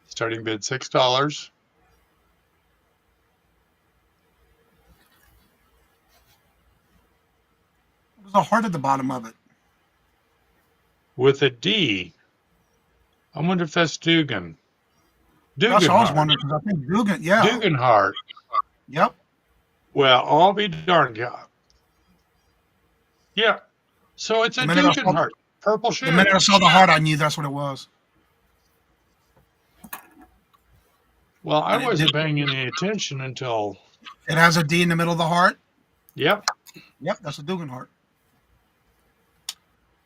Starting bid $6. There's a heart at the bottom of it. With a D. I wonder if that's Dugan. That's what I was wondering, because I think Dugan, yeah. Dugan heart. Yep. Well, I'll be darned. Yeah. So it's a Dugan heart. purple The shoe. minute I saw the heart, I knew that's what it was. Well, I And it wasn't did. paying any attention until. It has a D in the middle of the heart. Yep. Yep, that's a Dugan heart.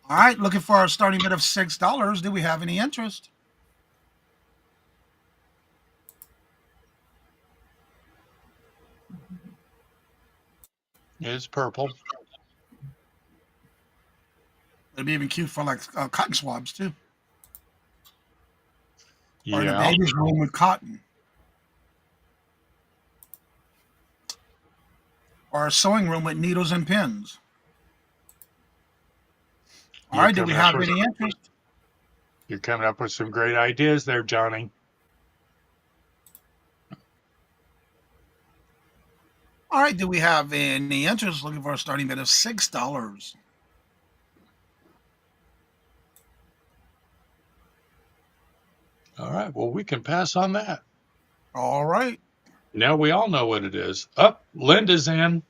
All right, looking for a starting bid of $6. Do we have any interest? It's purple. It'd be even cute for like cotton swabs too, or in a Yeah. baby's room with cotton, or a sewing room with needles and pins. All right, do we have any interest? You're coming up with some great ideas there, Johnny. All right, do we have any interest? Looking for a starting bid of $6. All right. Well, we can pass on that. All right. Now we all know what it is. Up, Linda's in.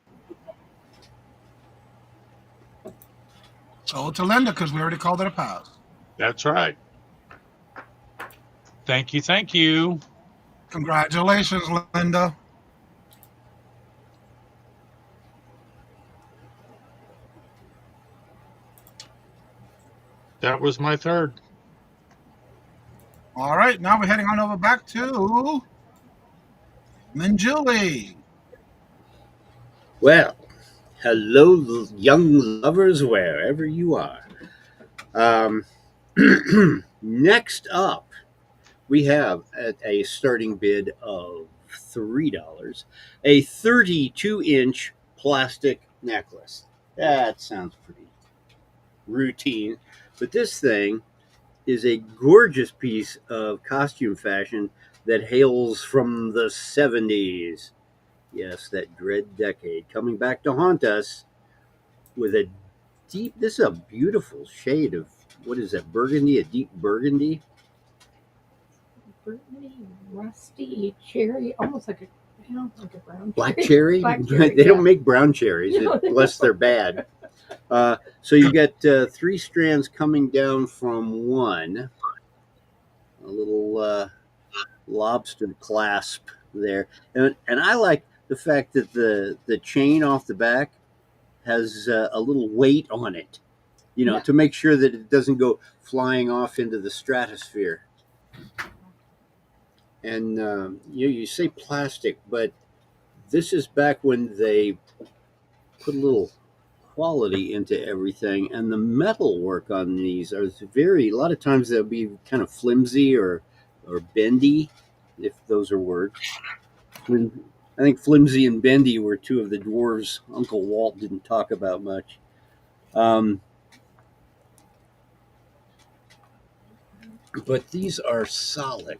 So to Linda, because we already called it a pass. That's right. Thank you. Thank you. Congratulations, Linda. That was my third. All right, now we're heading on over back to Minjuli. Well, hello, young lovers, wherever you are. Next up, we have at a starting bid of $3 a 32-inch plastic necklace. That sounds pretty routine, but this thing is a gorgeous piece of costume fashion that hails from the 70s. Yes, that dread decade coming back to haunt us with a deep, this is a beautiful shade of, what is that, burgundy, a deep burgundy? Burgundy, rusty, cherry, almost like a brown Black cherry? Black cherry, They don't yeah. make brown cherries No, they unless don't. they're bad. So you get 3 strands coming down from one, a little lobster clasp there. And I like the fact that the chain off the back has a little weight on it, Yeah. to make sure that it doesn't go flying off into the stratosphere. And you say plastic, but this is back when they put a little quality into everything, and the metal work on these are a lot of times they'll be kind of flimsy or bendy, if those are words. I think flimsy and bendy were two of the dwarves Uncle Walt didn't talk about much. But these are solid.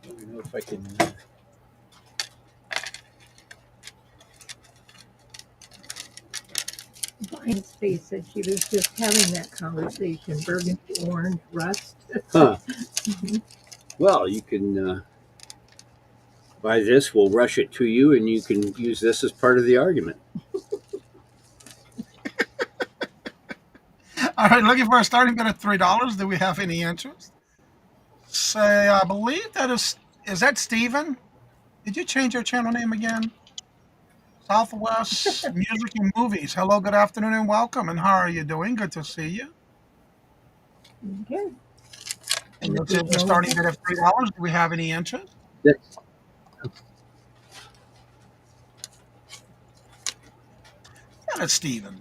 I don't know if I can. Brian's face said she was just having that conversation. Burgundy, orange, rust. Huh. Well, you can buy this. We'll rush it to you, and you can use this as part of the argument. All right, looking for a starting bid of $3. Do we have any interest? Say, I believe that is that Steven? Did you change your channel name again? Southwest Music and Movies. Hello, good afternoon, and welcome. And how are you doing? Good to see you. Okay. And this is the starting bid of $3. Do we have any interest? Yes. Yeah, that's Steven.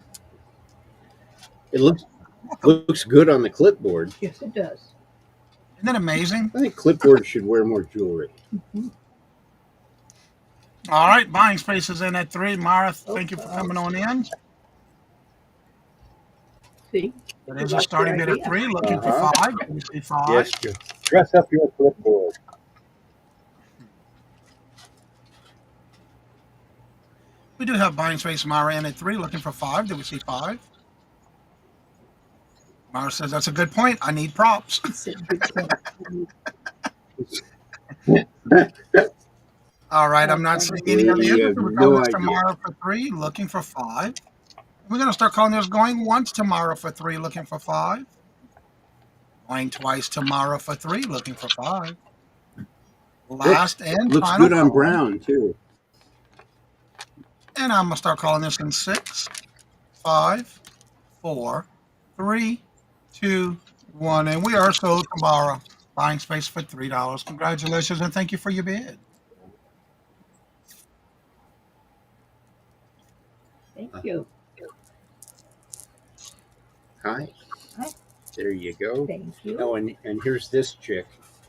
It looks good on the clipboard. Yes, it does. Isn't that amazing? I think clipboards should wear more jewelry. All right, buying space is in at 3. Mara, thank you for coming on in. See? It is a starting bid of 3, looking for 5. Do we see 5? Yes, dress up your clipboard. We do have buying space, Mara, in at 3, looking for 5. Do we see 5? Mara says, that's a good point. I need props. All right, I'm not seeing any other We entries. have We're calling no this idea. tomorrow for 3, looking for 5. We're going to start calling this going once tomorrow for 3, looking for 5. Going twice tomorrow for 3, looking for 5. Oh, Last and looks final good on call. brown too. And I'm going to start calling this in 6, 5, 4, 3, 2, 1. And we are sold tomorrow. Buying space for $3. Congratulations and thank you for your bid. Thank you. Hi. Hi. There you go. Thank you. Oh, and here's this chick.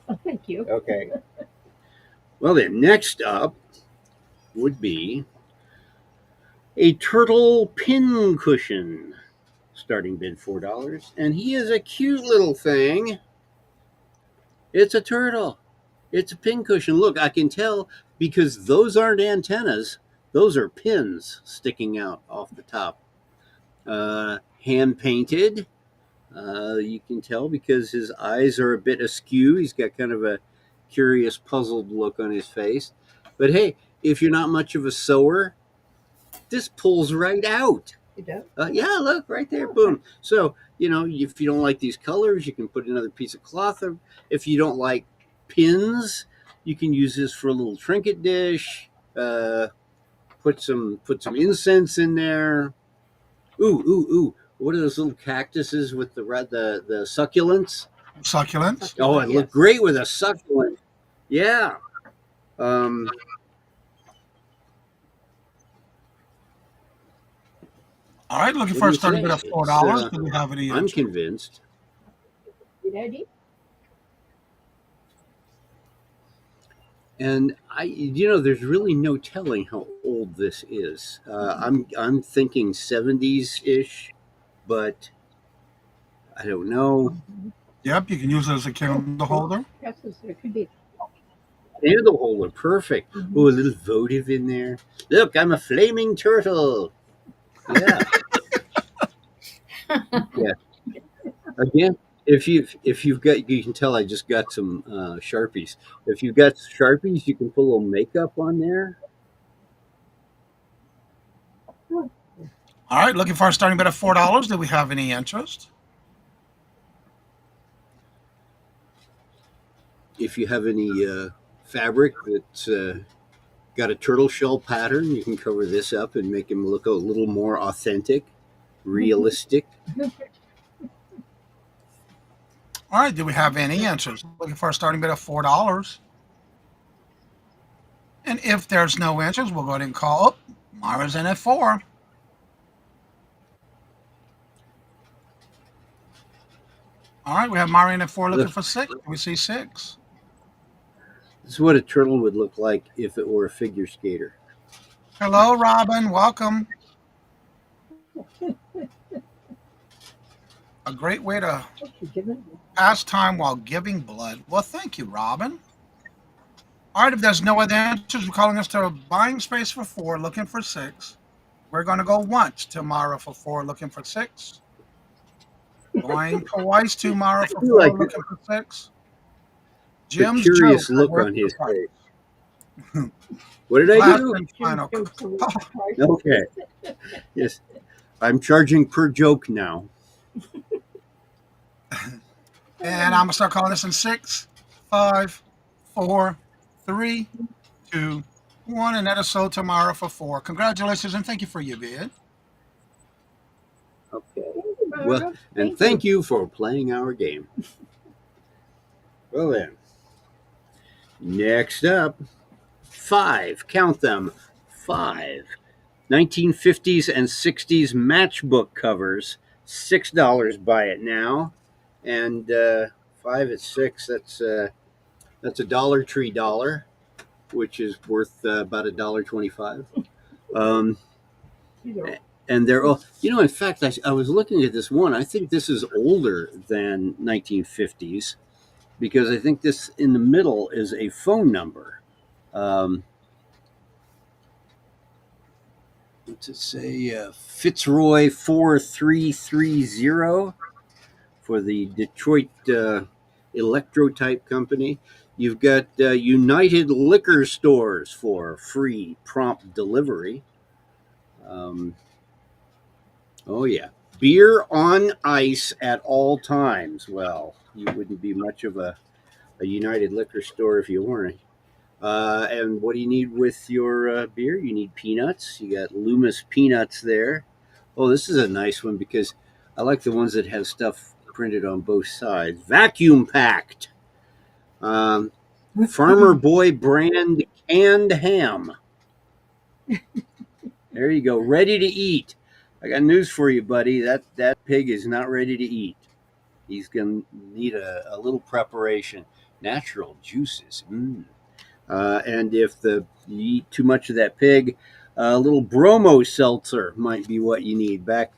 Oh, thank you. Okay. Well, then, next up would be a turtle pin cushion. Starting bid $4. And he is a cute little thing. It's a turtle. It's a pin cushion. Look, I can tell because those aren't antennas. Those are pins sticking out off the top. Hand painted. You can tell because his eyes are a bit askew. He's got kind of a curious, puzzled look on his face. But hey, if you're not much of a sewer, this pulls right out. You do? Yeah, look, right there, boom. So, if you don't like these colors, you can put another piece of cloth. If you don't like pins, you can use this for a little trinket dish. Put some incense in there. Ooh. What are those little cactuses with the succulents? Succulents? Oh, it looked great with a succulent. Yeah. All right, looking What for do a you starting bid say? of $4. Do we have any I'm interest? convinced. You ready? And there's really no telling how old this is. I'm thinking 70s ish, but I don't know. Yep, you can use it as a candle holder. Yes, it could be. Candle holder, perfect. Oh, a little votive in there. Look, I'm a flaming turtle. Yeah. Yeah. Again, if you've got, you can tell I just got some Sharpies. If you've got Sharpies, you can put a little makeup on there. All right, looking for a starting bid of $4. Do we have any interest? If you have any fabric that's got a turtle shell pattern, you can cover this up and make him look a little more authentic, realistic. All right, do we have any interest? Looking for a starting bid of $4. And if there's no interest, we'll go ahead and call. Oh, Mara's in at 4. All right, we have Mara in at 4 looking for 6. We see 6. This is what a turtle would look like if it were a figure skater. Hello, Robin. Welcome. A great way to pass time while giving blood. Well, thank you, Robin. All right, if there's no other answers, we're calling us to buying space for 4, looking for 6. We're going to go once tomorrow for 4, looking for 6. Going twice tomorrow for 4, like looking for 6. The Jim's curious joke. look on his face. What did I Last do? and final. Okay. Yes. I'm charging per joke now. And I'm going to start calling this in 6, 5, 4, 3, 2, 1. And that is sold tomorrow for 4. Congratulations and thank you for your bid. Okay. Well, and thank you for playing our game. Well then, next up, 5, count them, 5 1950s and 60s matchbook covers, $6. Buy it now, and 5 at 6. That's a Dollar Tree dollar, which is worth about $1.25. And they're all, in fact, I was looking at this one. I think this is older than 1950s because I think this in the middle is a phone number. What's it say? Fitzroy 4330 for the Detroit Electrotype Company. You've got United Liquor Stores for free prompt delivery. Oh, yeah. Beer on ice at all times. Well, you wouldn't be much of a United Liquor Store if you weren't. And what do you need with your beer? You need peanuts. You got Loomis peanuts there. Oh, this is a nice one because I like the ones that have stuff printed on both sides. Vacuum packed. Farmer Boy brand canned ham. There you go. Ready to eat. I got news for you, buddy. That pig is not ready to eat. He's going to need a little preparation. Natural juices. And if you eat too much of that pig, a little bromo seltzer might be what you need. Back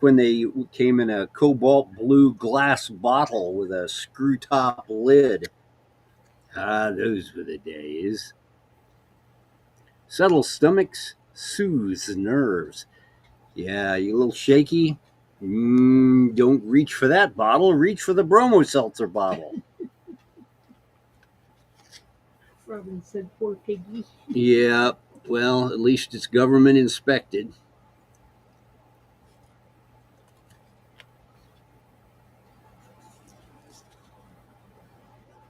when they came in a cobalt blue glass bottle with a screw top lid. Those were the days. Settle stomachs, soothes nerves. Yeah, you a little shaky? Don't reach for that bottle. Reach for the bromo seltzer bottle. Robin said, poor piggy. Yeah, well, at least it's government inspected.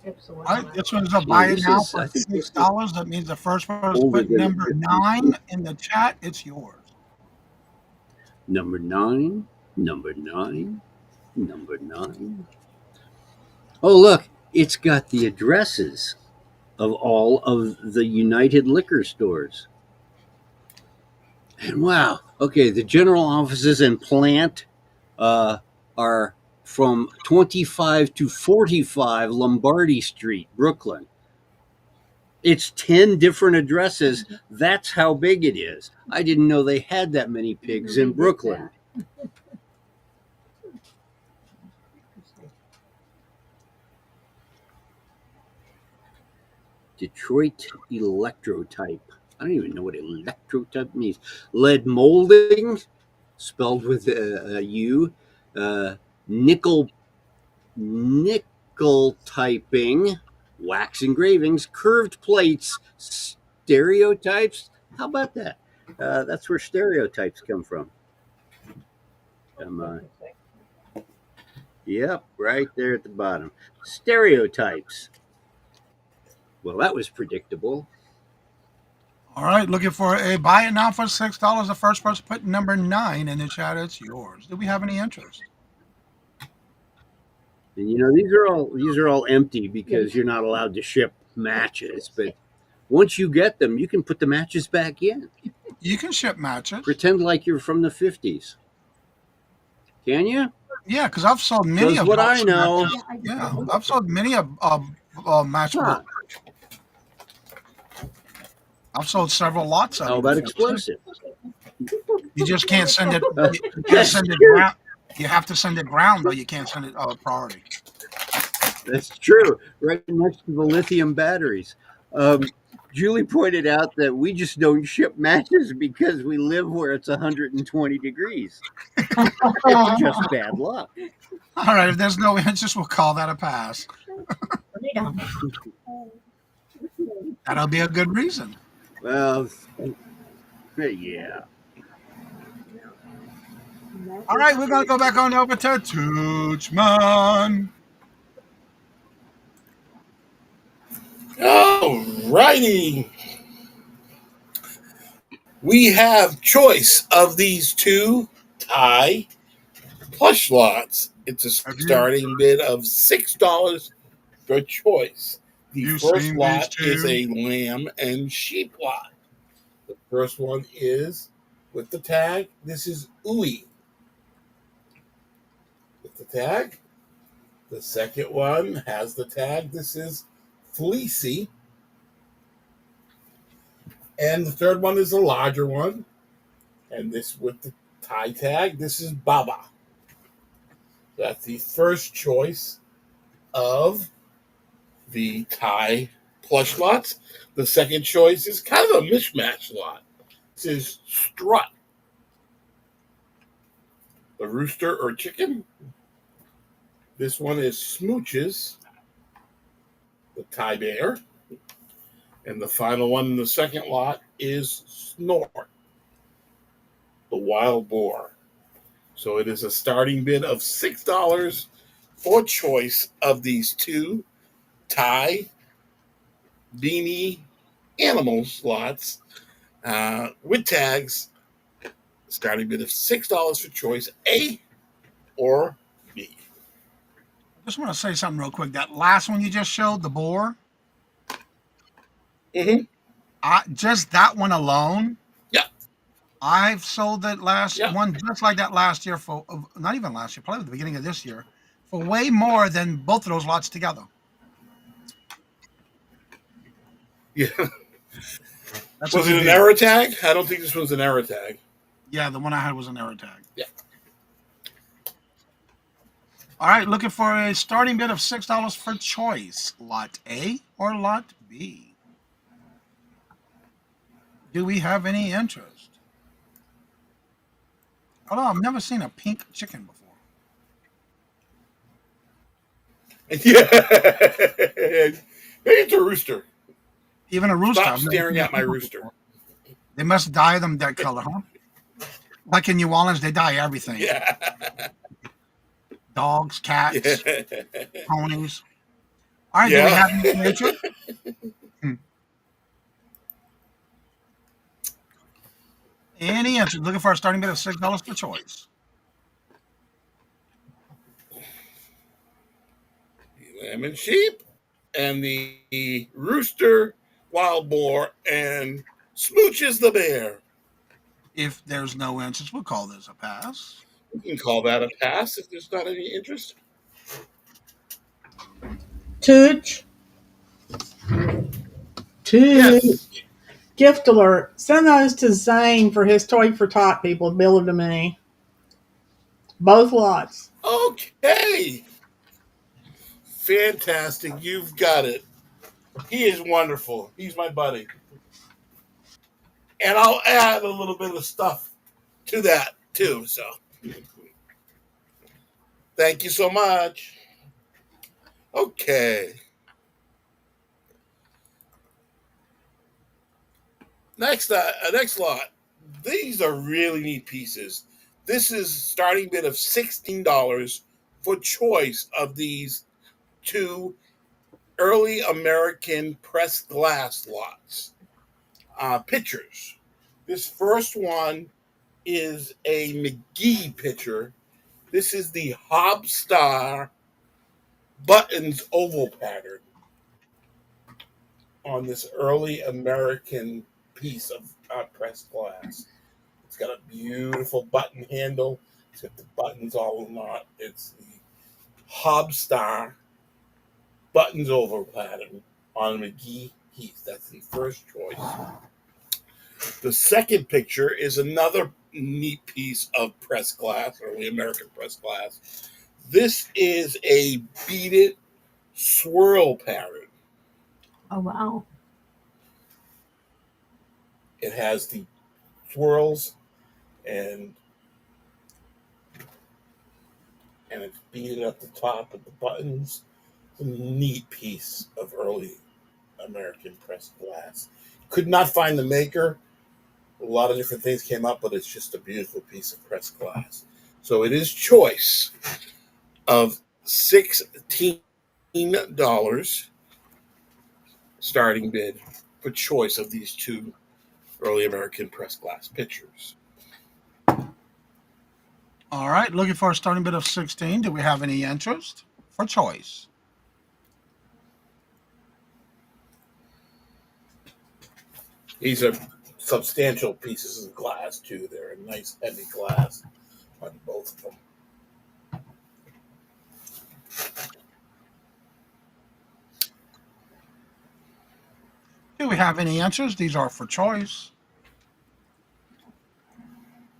Excellent. All right, this one's a buy it now for $6. That means the first person to put number 9 in the chat, it's yours. Number 9, number 9, number 9. Oh, look, it's got the addresses of all of the United Liquor Stores. And wow, okay, the general offices and plant are from 25 to 45 Lombardi Street, Brooklyn. It's 10 different addresses. That's how big it is. I didn't know they had that many pigs in Brooklyn. Detroit Electrotype. I don't even know what electrotype means. Lead molding, spelled with a U. Nickel typing, wax engravings, curved plates, stereotypes. How about that? That's where stereotypes come from. Come on. Yep, right there at the bottom. Stereotypes. Well, that was predictable. All right, looking for a buy it now for $6. The first person put number 9 in the chat, it's yours. Do we have any interest? And these are all empty because you're not allowed to ship matches. But once you get them, you can put the matches back in. You can ship matches. Pretend like you're from the 50s. Can you? Yeah, because I've sold many That's of what those I know. matches. Yeah, I've sold many of match Huh. I've sold several lots of How them. about explosive? You just can't send it. You can't send it ground. You have to send it ground, though. You can't send it priority. That's true. Right next to the lithium batteries. Julie pointed out that we just don't ship matches because we live where it's 120 degrees. It's just bad luck. All right, if there's no interest, we'll call that a pass. That'll be a good reason. Well, yeah. All right, we're going to go back on over to Touchman. All righty. We have choice of these two tie plush lots. It's a starting bid of $6 per choice. The first lot is a lamb and sheep lot. The first one is with the tag. This is Ooey. With the tag. The second one has the tag. This is Fleecy. And the third one is a larger one. And this with the tie tag, this is Baba. That's the first choice of the tie plush lots. The second choice is kind of a mismatch lot. This is Strut. The rooster or chicken. This one is Smooches. the Thai Bear. And the final one in the second lot is Snort, the Wild Boar. So it is a starting bid of $6 for choice of these two Thai beanie animals lots with tags. Starting bid of $6 for choice A or B. I just want to say something real quick. That last one you just showed, the boar. Mm-hmm. Just that one alone. Yeah. I've sold that last one just like that last year for not even last year, probably the beginning of this year, for way more than both of those lots together. Yeah. That's Was it an error tag? I don't think this was an error tag. Yeah, the one I had was an error tag. Yeah. All right, looking for a starting bid of $6 for choice. Lot A or lot B? Do we have any interest? Although I've never seen a pink chicken before. Yeah. Maybe it's a rooster. Even a rooster. Stop staring at my rooster. They must dye them that color, huh? Like in New Orleans, they dye everything. Yeah. Dogs, cats, ponies. All right, do we have any nature? Any answer? Looking for a starting bid of $6 for choice. Lemon sheep and the rooster, wild boar, and Smooches the bear. If there's no interest, we'll call this a pass. We can call that a pass if there's not any interest. Tooch. Yes. Gift alert. Send those to Zane for his Toy for Tot people. Bill them to me. Both lots. Okay. Fantastic. You've got it. He is wonderful. He's my buddy. And I'll add a little bit of stuff to that too. So thank you so much. Okay. Next lot. These are really neat pieces. This is starting bid of $16 for choice of these two early American pressed glass lots. Pictures. This first one is a McGee picture. This is the Hobstar buttons oval pattern on this early American piece of pressed glass. It's got a beautiful button handle. It's got the buttons all in it. It's the Hobstar buttons oval pattern on McGee Heath. That's the first choice. The second picture is another neat piece of pressed glass, early American pressed glass. This is a beaded swirl pattern. Oh, wow. It has the swirls and it's beaded at the top of the buttons. It's a neat piece of early American pressed glass. Could not find the maker. A lot of different things came up, but it's just a beautiful piece of pressed glass. So it is choice of $16 starting bid for choice of these two early American pressed glass pictures. All right, looking for a starting bid of 16. Do we have any interest for choice? These are substantial pieces of glass, too. They're a nice, heavy glass on both of them. Do we have any answers? These are for choice.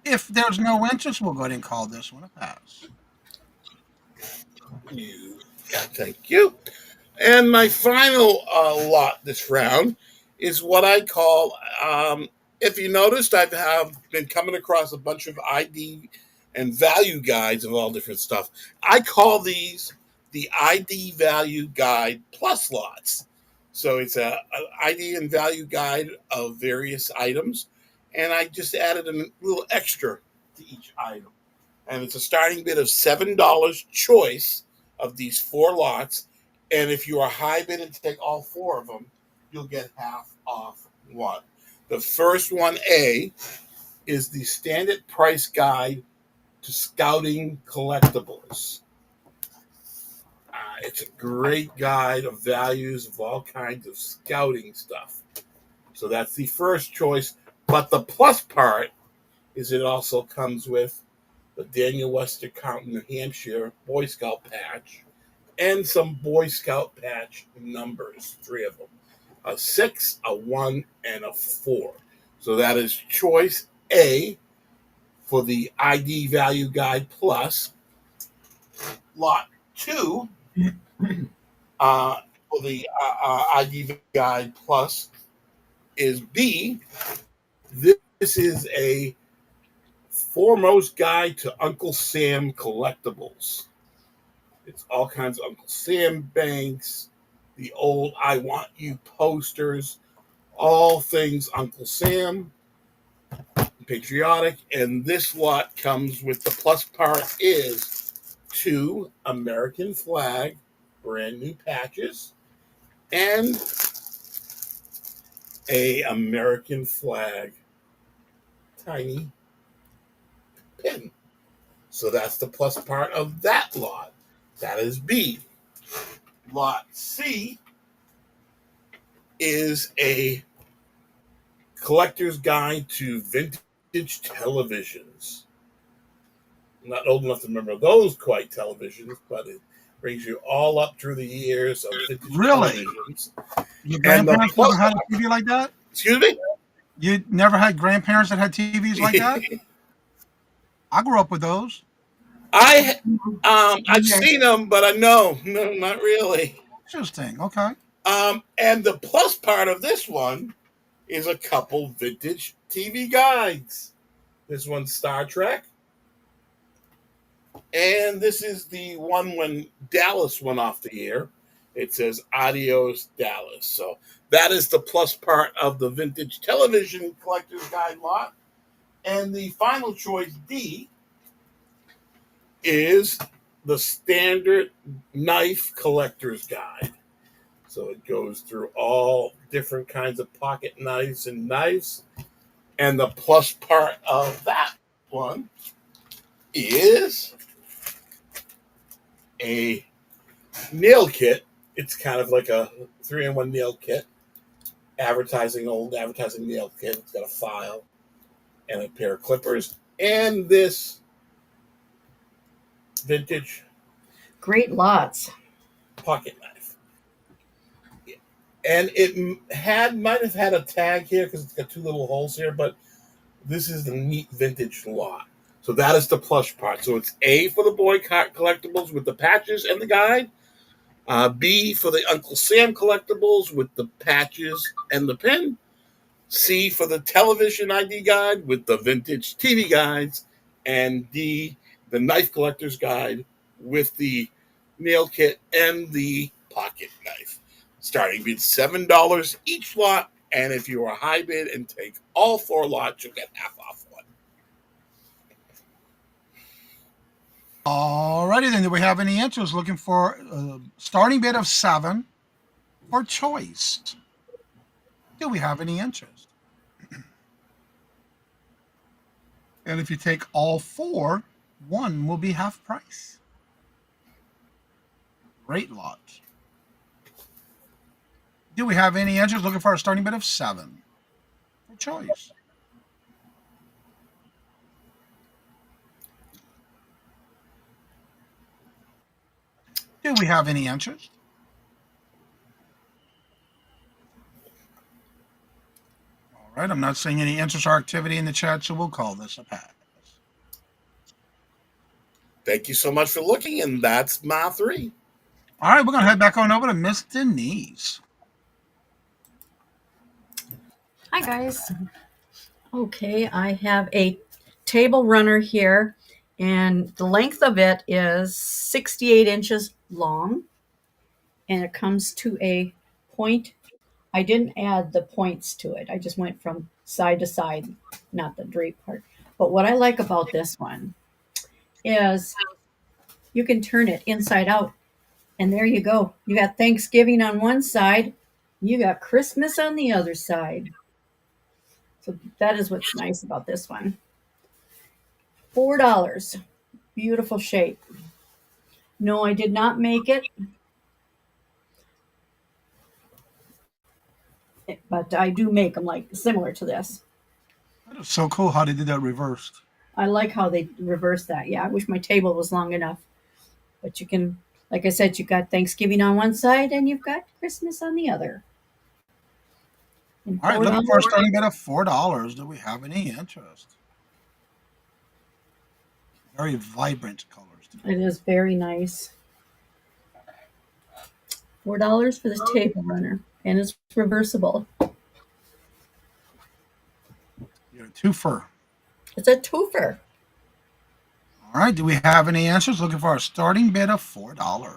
If there's no interest, we'll go ahead and call this one a pass. Thank you. And my final lot this round is what I call, if you noticed, I have been coming across a bunch of ID and value guides of all different stuff. I call these the ID value guide plus lots. So it's an ID and value guide of various items. And I just added a little extra to each item. And it's a starting bid of $7 choice of these 4 lots. And if you are high bid and take all 4 of them, you'll get half off one. The first one, A, is the standard price guide to scouting collectibles. It's a great guide of values of all kinds of scouting stuff. So that's the first choice. But the plus part is it also comes with the Daniel Webster County, New Hampshire Boy Scout patch and some Boy Scout patch numbers, 3 of them. A 6, a 1, and a 4. So that is choice A for the ID Value Guide Plus. Lot 2 for the ID Guide Plus is B. This is a foremost guide to Uncle Sam collectibles. It's all kinds of Uncle Sam banks, the old I Want You posters, all things Uncle Sam, patriotic. And this lot comes with the plus part is 2 American flag brand new patches and a American flag tiny pin. So that's the plus part of that lot. That is B. Lot C is a collector's guide to vintage televisions. I'm not old enough to remember those quite televisions, but it brings you all up through the years of vintage televisions. Your grandparents never had a TV like that? Excuse me? You never had grandparents that had TVs like that? I grew up with those. I've seen them, but no, not really. Interesting. Okay. And the plus part of this one is a couple vintage TV guides. This one's Star Trek. And this is the one when Dallas went off the air. It says Adios Dallas. So that is the plus part of the vintage television collector's guide lot. And the final choice, D, is the standard knife collector's guide. So it goes through all different kinds of pocket knives and knives. And the plus part of that one is a nail kit. It's kind of like a 3-in-1 nail kit. Old advertising nail kit. It's got a file and a pair of clippers. And this vintage Great lots. pocket knife. And it might have had a tag here because it's got 2 little holes here, but this is the neat vintage lot. So that is the plus part. So it's A for the boy collectibles with the patches and the guide. B for the Uncle Sam collectibles with the patches and the pin. C for the television ID guide with the vintage TV guides. And D, the knife collector's guide with the nail kit and the pocket knife. Starting bid $7 each lot. And if you are high bid and take all 4 lots, you'll get half off one. Alrighty then, do we have any answers looking for a starting bid of 7 or choice? Do we have any interest? And if you take all 4, 1 will be half price. Great lot. Do we have any answers looking for a starting bid of 7 for choice? Do we have any interest? All right, I'm not seeing any interest or activity in the chat, so we'll call this a pass. Thank you so much for looking, and that's my 3. All right, we're going to head back on over to Miss Denise. Hi, guys. Okay, I have a table runner here, and the length of it is 68 inches long, and it comes to a point. I didn't add the points to it. I just went from side to side, not the drape part. But what I like about this one is you can turn it inside out, and there you go. You got Thanksgiving on one side, you got Christmas on the other side. So that is what's nice about this one. $4. Beautiful shape. No, I did not make it, but I do make them like similar to this. That is so cool how they did that reversed. I like how they reverse that. Yeah, I wish my table was long enough. But you can, like I said, you got Thanksgiving on one side and you've got Christmas on the other. And All right, looking for a $4. starting bid of $4. Do we have any interest? Very vibrant colors. It is very nice. $4 for this table runner, and it's reversible. You're a twofer. It's a twofer. All right, do we have any answers? Looking for a starting bid of $4.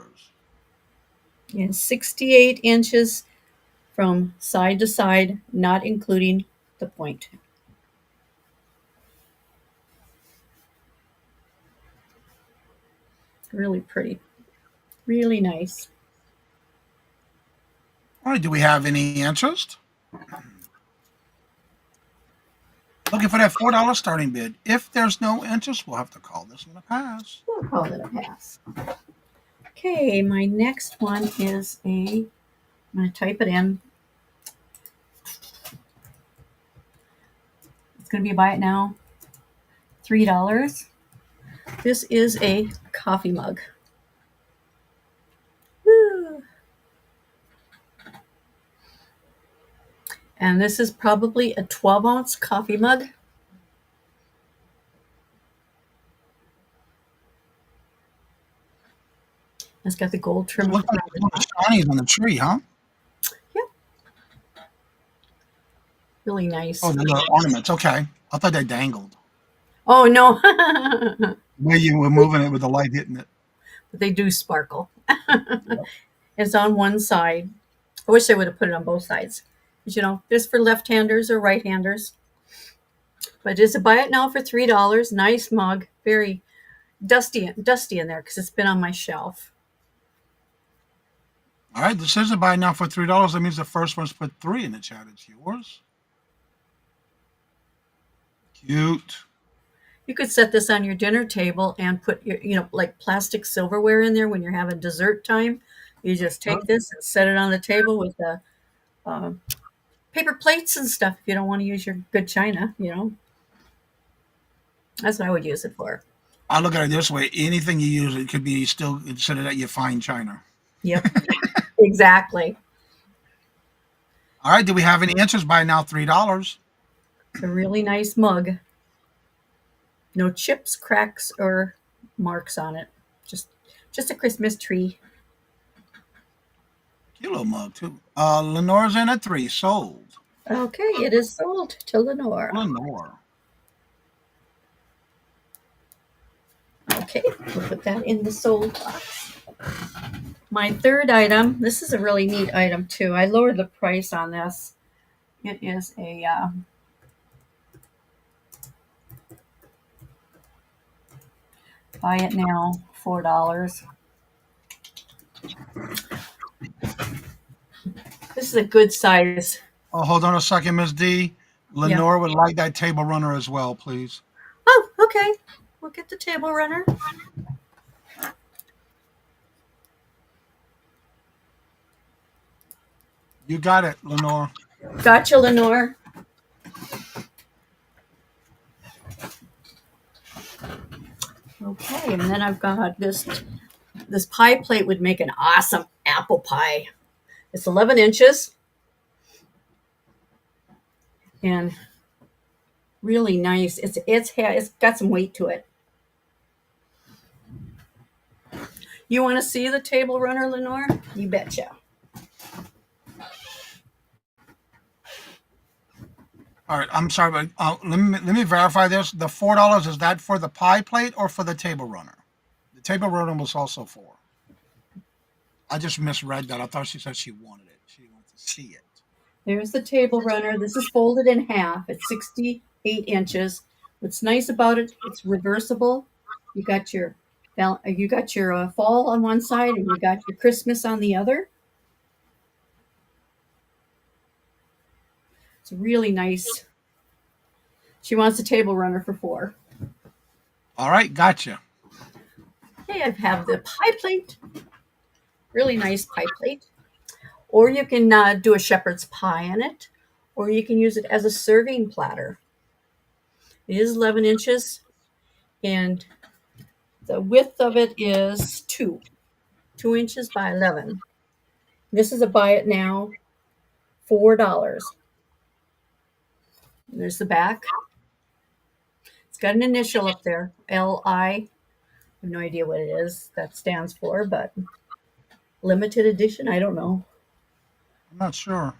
And 68 inches from side to side, not including the point. Really pretty. Really nice. All right, do we have any interest? Looking for that $4 starting bid. If there's no interest, we'll have to call this one a pass. We'll call it a pass. Okay, my next one is I'm going to type it in. It's going to be buy it now. $3. This is a coffee mug. Woo. And this is probably a 12-ounce coffee mug. It's got the gold trim. It looks like the shinies on the tree, huh? Yep. Really nice. Oh, the little ornaments. Okay. I thought they dangled. Oh, no. Where you were moving it with the light hitting it. But they do sparkle. It's on one side. I wish they would have put it on both sides. But, you know, just for left-handers or right-handers. But it's a buy it now for $3. Nice mug. Very dusty in there because it's been on my shelf. All right, this is a buy now for $3. That means the first one's put 3 in the chat. It's yours. Cute. You could set this on your dinner table and put your, like plastic silverware in there when you're having dessert time. You just take this and set it on the table with the paper plates and stuff if you don't want to use your good china, That's what I would use it for. I look at it this way. Anything you use, it could be still considered that your fine china. Yep, exactly. All right, do we have any answers? Buy now $3. It's a really nice mug. No chips, cracks, or marks on it. Just a Christmas tree. Cute little mug, too. Lenore's in at 3. Sold. Okay, it is sold to Lenore. Lenore. Okay, we'll put that in the sold box. My third item, this is a really neat item too. I lowered the price on this. It is a buy it now, $4. This is a good size. Oh, hold on a second, Miss D. Lenore would like that table runner as well, please. Oh, okay. We'll get the table runner. You got it, Lenore. Gotcha, Lenore. Okay, and then I've got this pie plate would make an awesome apple pie. It's 11 inches. And really nice. It's got some weight to it. You want to see the table runner, Lenore? You betcha. All right, I'm sorry, but let me verify this. The $4, is that for the pie plate or for the table runner? The table runner was also $4. I just misread that. I thought she said she wanted it. She wants see it. There's the table runner. This is folded in half. It's 68 inches. What's nice about it, it's reversible. You got your fall on one side and you got your Christmas on the other. It's really nice. She wants a table runner for 4. All right, gotcha. Okay, I have the pie plate. Really nice pie plate. Or you can do a shepherd's pie in it, or you can use it as a serving platter. It is 11 inches, and the width of it is 2 inches by 11. This is a buy it now, $4. There's the back. It's got an initial up there, L-I. I have no idea what it is that stands for, but limited edition, I don't know. I'm not sure.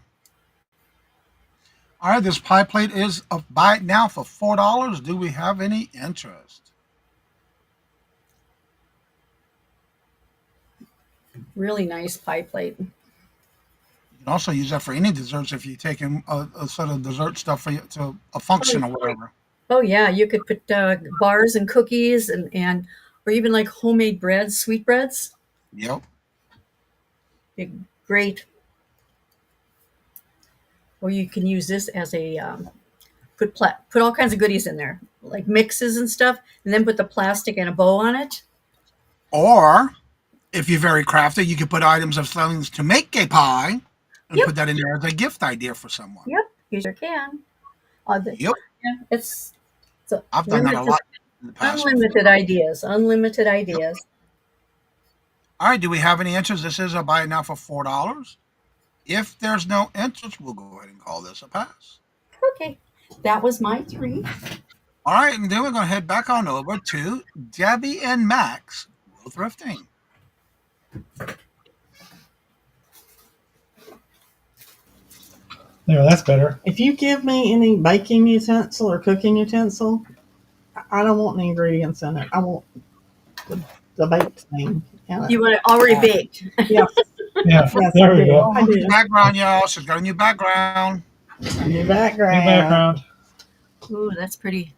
All right, this pie plate is a buy it now for $4. Do we have any interest? Really nice pie plate. You can also use that for any desserts if you're taking a sort of dessert stuff for to a function or whatever. Oh yeah, you could put bars and cookies and or even like homemade breads, sweetbreads. Yep. Great. Or you can use this as a put all kinds of goodies in there, like mixes and stuff, and then put the plastic and a bow on it. Or if you're very crafty, you can put items of things to make a pie and put that in there as a gift idea for someone. Yep, you sure can. Yep. Yeah, it's I've done that a lot in the past. Unlimited ideas. Unlimited ideas. Yep. All right, do we have any interest? This is a buy it now for $4. If there's no interest, we'll go ahead and call this a pass. Okay, that was my 3. All right, and then we're going to head back on over to Debbie and Max, Real Thrifting. There, that's better. If you give me any baking utensil or cooking utensil, I don't want any ingredients in it. I want the baked thing. You want it already baked. Yeah. Yeah, Yes, there I we do. go. I do. Background, y'all. She's got a new background. New background. New background. Ooh, that's pretty.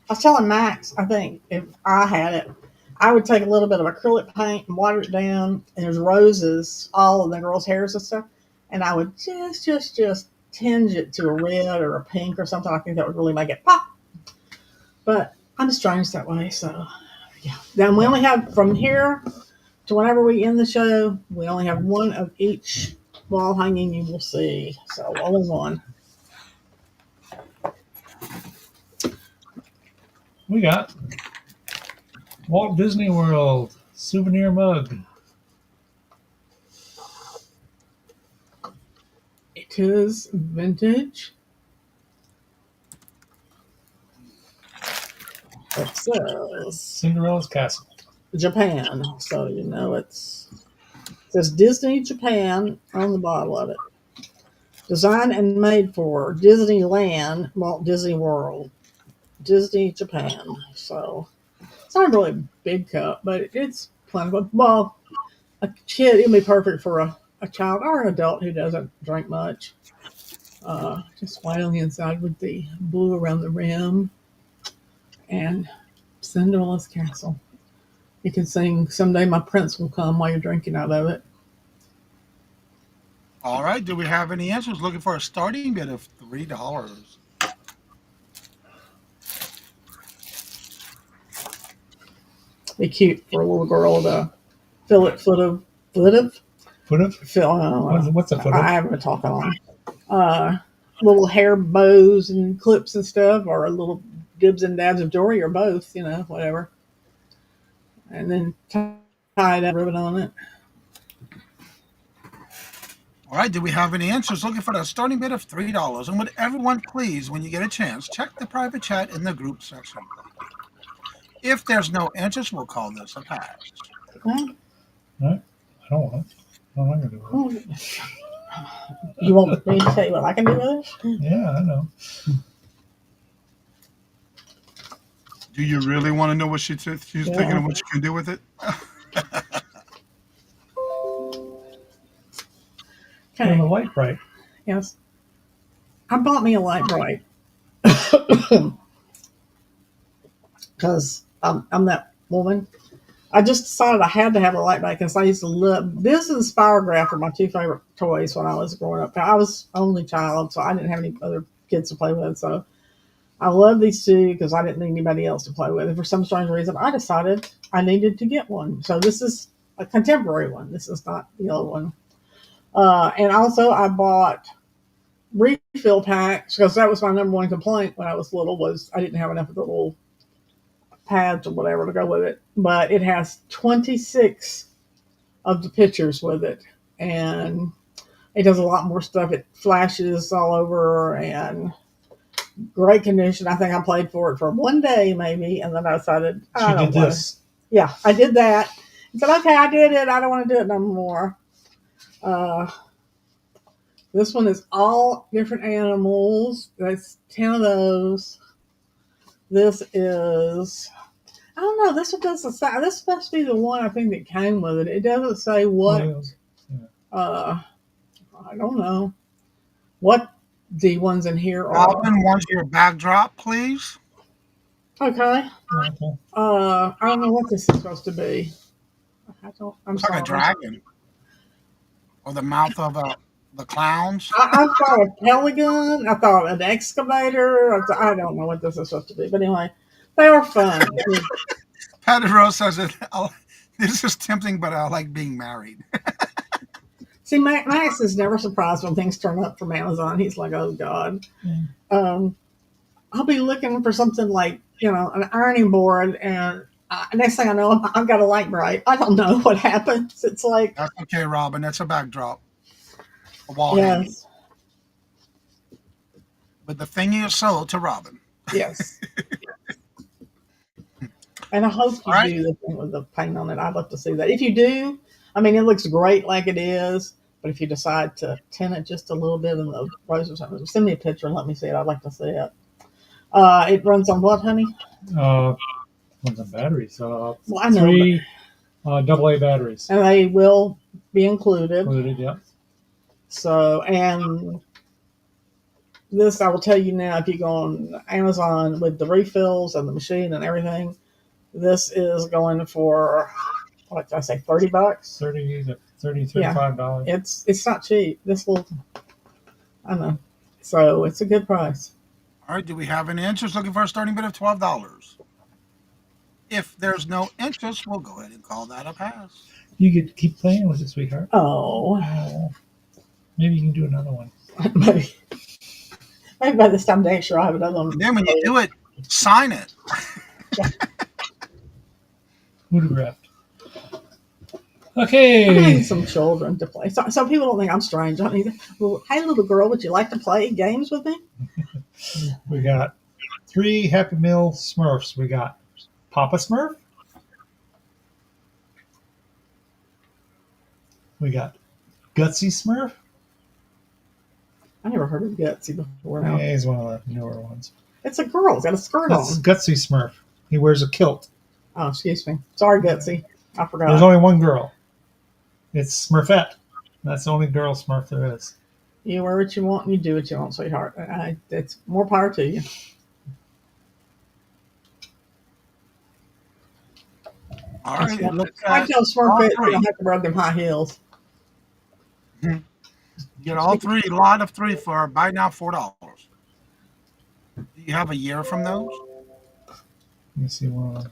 I was telling Max, I think if I had it, I would take a little bit of acrylic paint and water it down, and there's roses, all of the girls' hairs and stuff, and I would just tinge it to a red or a pink or something. I think that would really make it pop. But I'm strange that way, so yeah. Then we only have from here to whenever we end the show, we only have one of each wall hanging you will see. So only one. We got Walt Disney World souvenir mug. It is vintage. It says Cinderella's Castle. Japan. So you know it says Disney Japan on the bottle of it. Designed and made for Disneyland, Walt Disney World, Disney Japan. So it's not really a big cup, but it's plenty of, well, a kid, it'd be perfect for a child or an adult who doesn't drink much. Just white on the inside with the blue around the rim. And Cinderella's Castle. You can sing Someday My Prince Will Come while you're drinking out of it. All right, do we have any answers? Looking for a starting bid of $3. Be cute for a little girl to fill it foot of. What's a foot of? I haven't been talking on. Little hair bows and clips and stuff, or a little dibs and dabs of jewelry, or both, whatever. And then tie that ribbon on it. All right, do we have any answers? Looking for the starting bid of $3. And would everyone please, when you get a chance, check the private chat in the group section. If there's no interest, we'll call this a pass. Well, Right? I don't want it. I'm not going to do it. you want me to tell you what I can do with it? Yeah, I know. Do you really want to know what she's thinking of what you can do with it? And Okay. the light bright. Yes. I bought me a light bright because I'm that woman. I just decided I had to have a light bright because I used to love this and Spirograph were my two favorite toys when I was growing up. I was only child, so I didn't have any other kids to play with. So I love these two because I didn't need anybody else to play with. And for some strange reason, I decided I needed to get one. So this is a contemporary one. This is not the old one. And also, I bought refill packs because that was my number one complaint when I was little was I didn't have enough of the little pads or whatever to go with it. But it has 26 of the pictures with it, and it does a lot more stuff. It flashes all over and great condition. I think I played for it for one day maybe, and then I decided I She don't did want this. Yeah, I did that. I said, okay, I did it. I don't want to do it no more. This one is all different animals. That's 10 of those. This is, I don't know. This one doesn't say. This is supposed to be the one I think that came with it. It doesn't say what. I don't know what the ones in here are. Robin wants your backdrop, please. Okay. Okay. I don't know what this is supposed to be. I don't. I'm Looks sorry. like a dragon. Or the mouth of the clowns. I thought a pelican. I thought an excavator. I don't know what this is supposed to be, but anyway, they are fun. Patty Rose says it. This is tempting, but I like being married. See, Max is never surprised when things turn up from Amazon. He's like, "Oh God." I'll be looking for something like an ironing board, and next thing I know, I've got a light bright. I don't know what happens. It's like That's okay, Robin. That's a backdrop. A wall yes, hanging. But the thing is sold to Robin. yes. And I hope you All right. do the thing with the paint on it. I'd love to see that. If you do, I mean, it looks great like it is. But if you decide to tint it just a little bit in the rose or something, send me a picture and let me see it. I'd like to see it. It runs on what, honey? Runs on batteries. Well, I know, 3 AA batteries. and they will be included. Included, yeah. So, and this I will tell you now. If you go on Amazon with the refills and the machine and everything, this is going for what did I say, $30? $30, $35. It's not cheap. This will, I know. So it's a good price. All right. Do we have any interest looking for a starting bid of $12? If there's no interest, we'll go ahead and call that a pass. You get to keep playing with it, sweetheart. Oh, Maybe you can do another one. maybe by this time next year I'll have another one. And then when you do it, sign it. Photographed. I Okay. need some children to play. So people don't think I'm strange. I mean, well, hey, little girl, would you like to play games with me? We got 3 Happy Meal Smurfs. We got Papa Smurf. We got Gutsy Smurf. I never heard of Gutsy before. Yeah, Now. he's one of the newer ones. It's a girl. It's got a skirt on. That's Gutsy Smurf. He wears a kilt. Oh, excuse me. Sorry, Gutsy. I forgot. There's only one girl. It's Smurfette. That's the only girl Smurf there is. You wear what you want and you do what you want, sweetheart. It's more power to you. All right. Look I at tell all Smurfette you three. don't have to wear them high heels. Get all 3, lot of 3 for buy now $4. Do you have a year from those? Let me see one.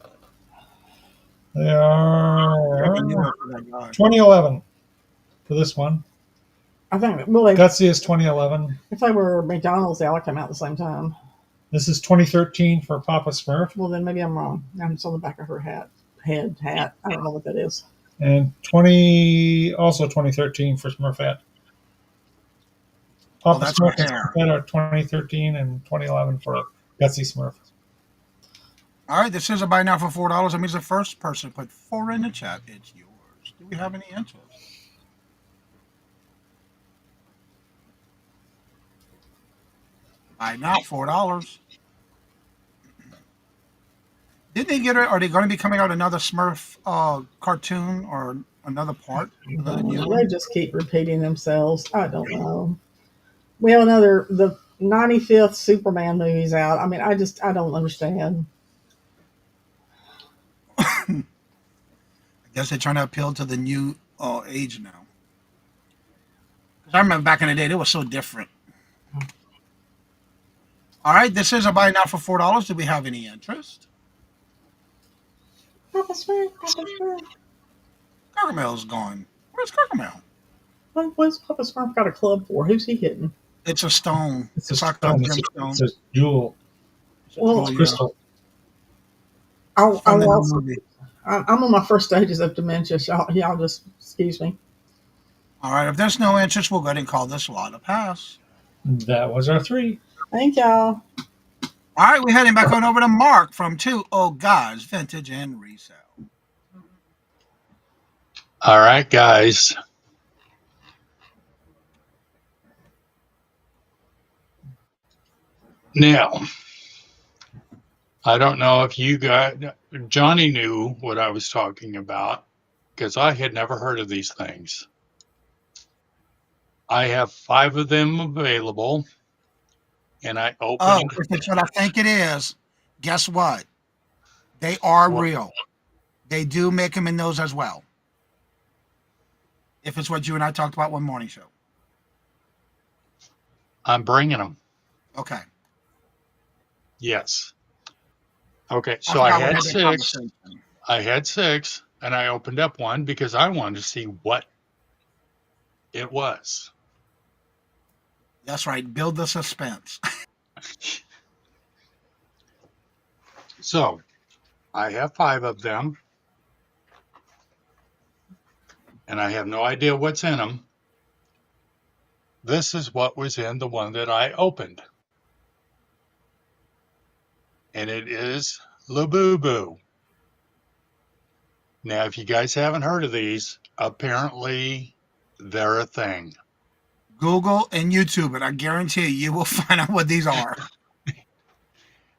They You have are a year for that guy. 2011 for this one. I think, well, Gutsy is 2011. if they were McDonald's, they all came out at the same time. This is 2013 for Papa Smurf. Well, then maybe I'm wrong. It's on the back of her hat. I don't know what that is. And also 2013 for Smurfette. Oh, Papa that's her Smurf and hair. Smurfette are 2013 and 2011 for Gutsy Smurf. All right. This is a buy now for $4. That means the first person put 4 in the chat. It's yours. Do we have any interest? Buy now $4. Did they get it? Are they going to be coming out another Smurf cartoon or another part, another new They one. just keep repeating themselves. I don't know. We have another the 95th Superman movie's out. I mean, I don't understand. I guess they're trying to appeal to the new age now. Because I remember back in the day, it was so different. All right, this is a buy now for $4. Do we have any interest? Papa Smurf, Papa Smurf. Gargamel's gone. Where's Gargamel? What's Papa Smurf got a club for? Who's he hitting? It's a stone. It's It's a like a stone. gemstone. It's a jewel. Well, It's yeah. crystal. I From the new lost. movie. I'm on my first stages of dementia. So y'all just excuse me. All right, if there's no interest, we'll go ahead and call this lot a pass. That was our 3. Thank y'all. All right, we're heading back on over to Mark from Two Old Guys, Vintage and Resale. All right, guys. Now, I don't know if you guys, Johnny knew what I was talking about because I had never heard of these things. I have 5 of them available, and I Oh, opened. if it's what I think it is, guess what? They are What? real. They do make them in those as well. If it's what you and I talked about one morning show. I'm bringing them. Okay. Yes. Okay, I so I forgot we had had that 6. conversation. I had 6, and I opened up one because I wanted to see what it was. That's right. Build the suspense. So I have 5 of them, and I have no idea what's in them. This is what was in the one that I opened. And it is Labubu. Now, if you guys haven't heard of these, apparently they're a thing. Google and YouTube it. I guarantee you will find out what these are.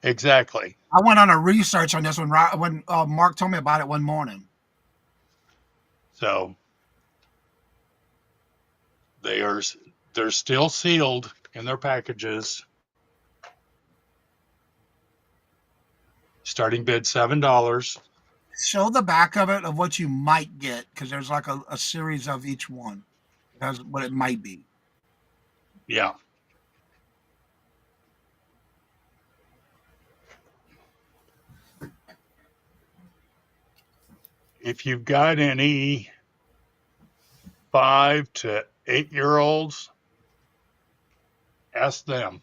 Exactly. I went on a research on this one right when Mark told me about it one morning. So they're still sealed in their packages. Starting bid $7. Show the back of it of what you might get because there's like a series of each one. That's what it might be. Yeah. If you've got any 5 to 8-year-olds, ask them.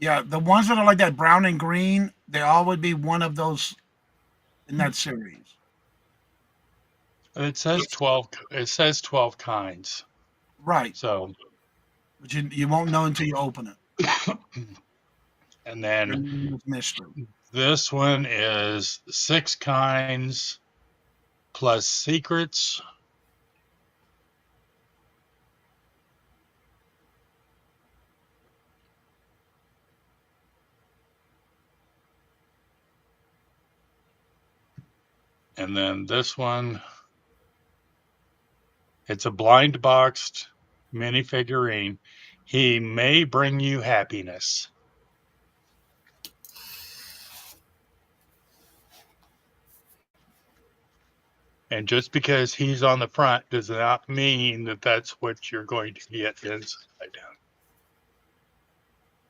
Yeah, the ones that are like that brown and green, they all would be one of those in that series. It says 12. It says 12 kinds. Right. So, But you won't know until you open it. and then It's mystery. this one is 6 kinds plus secrets. And then this one, it's a blind boxed mini figurine. He may bring you happiness. And just because he's on the front does not mean that that's what you're going to get inside.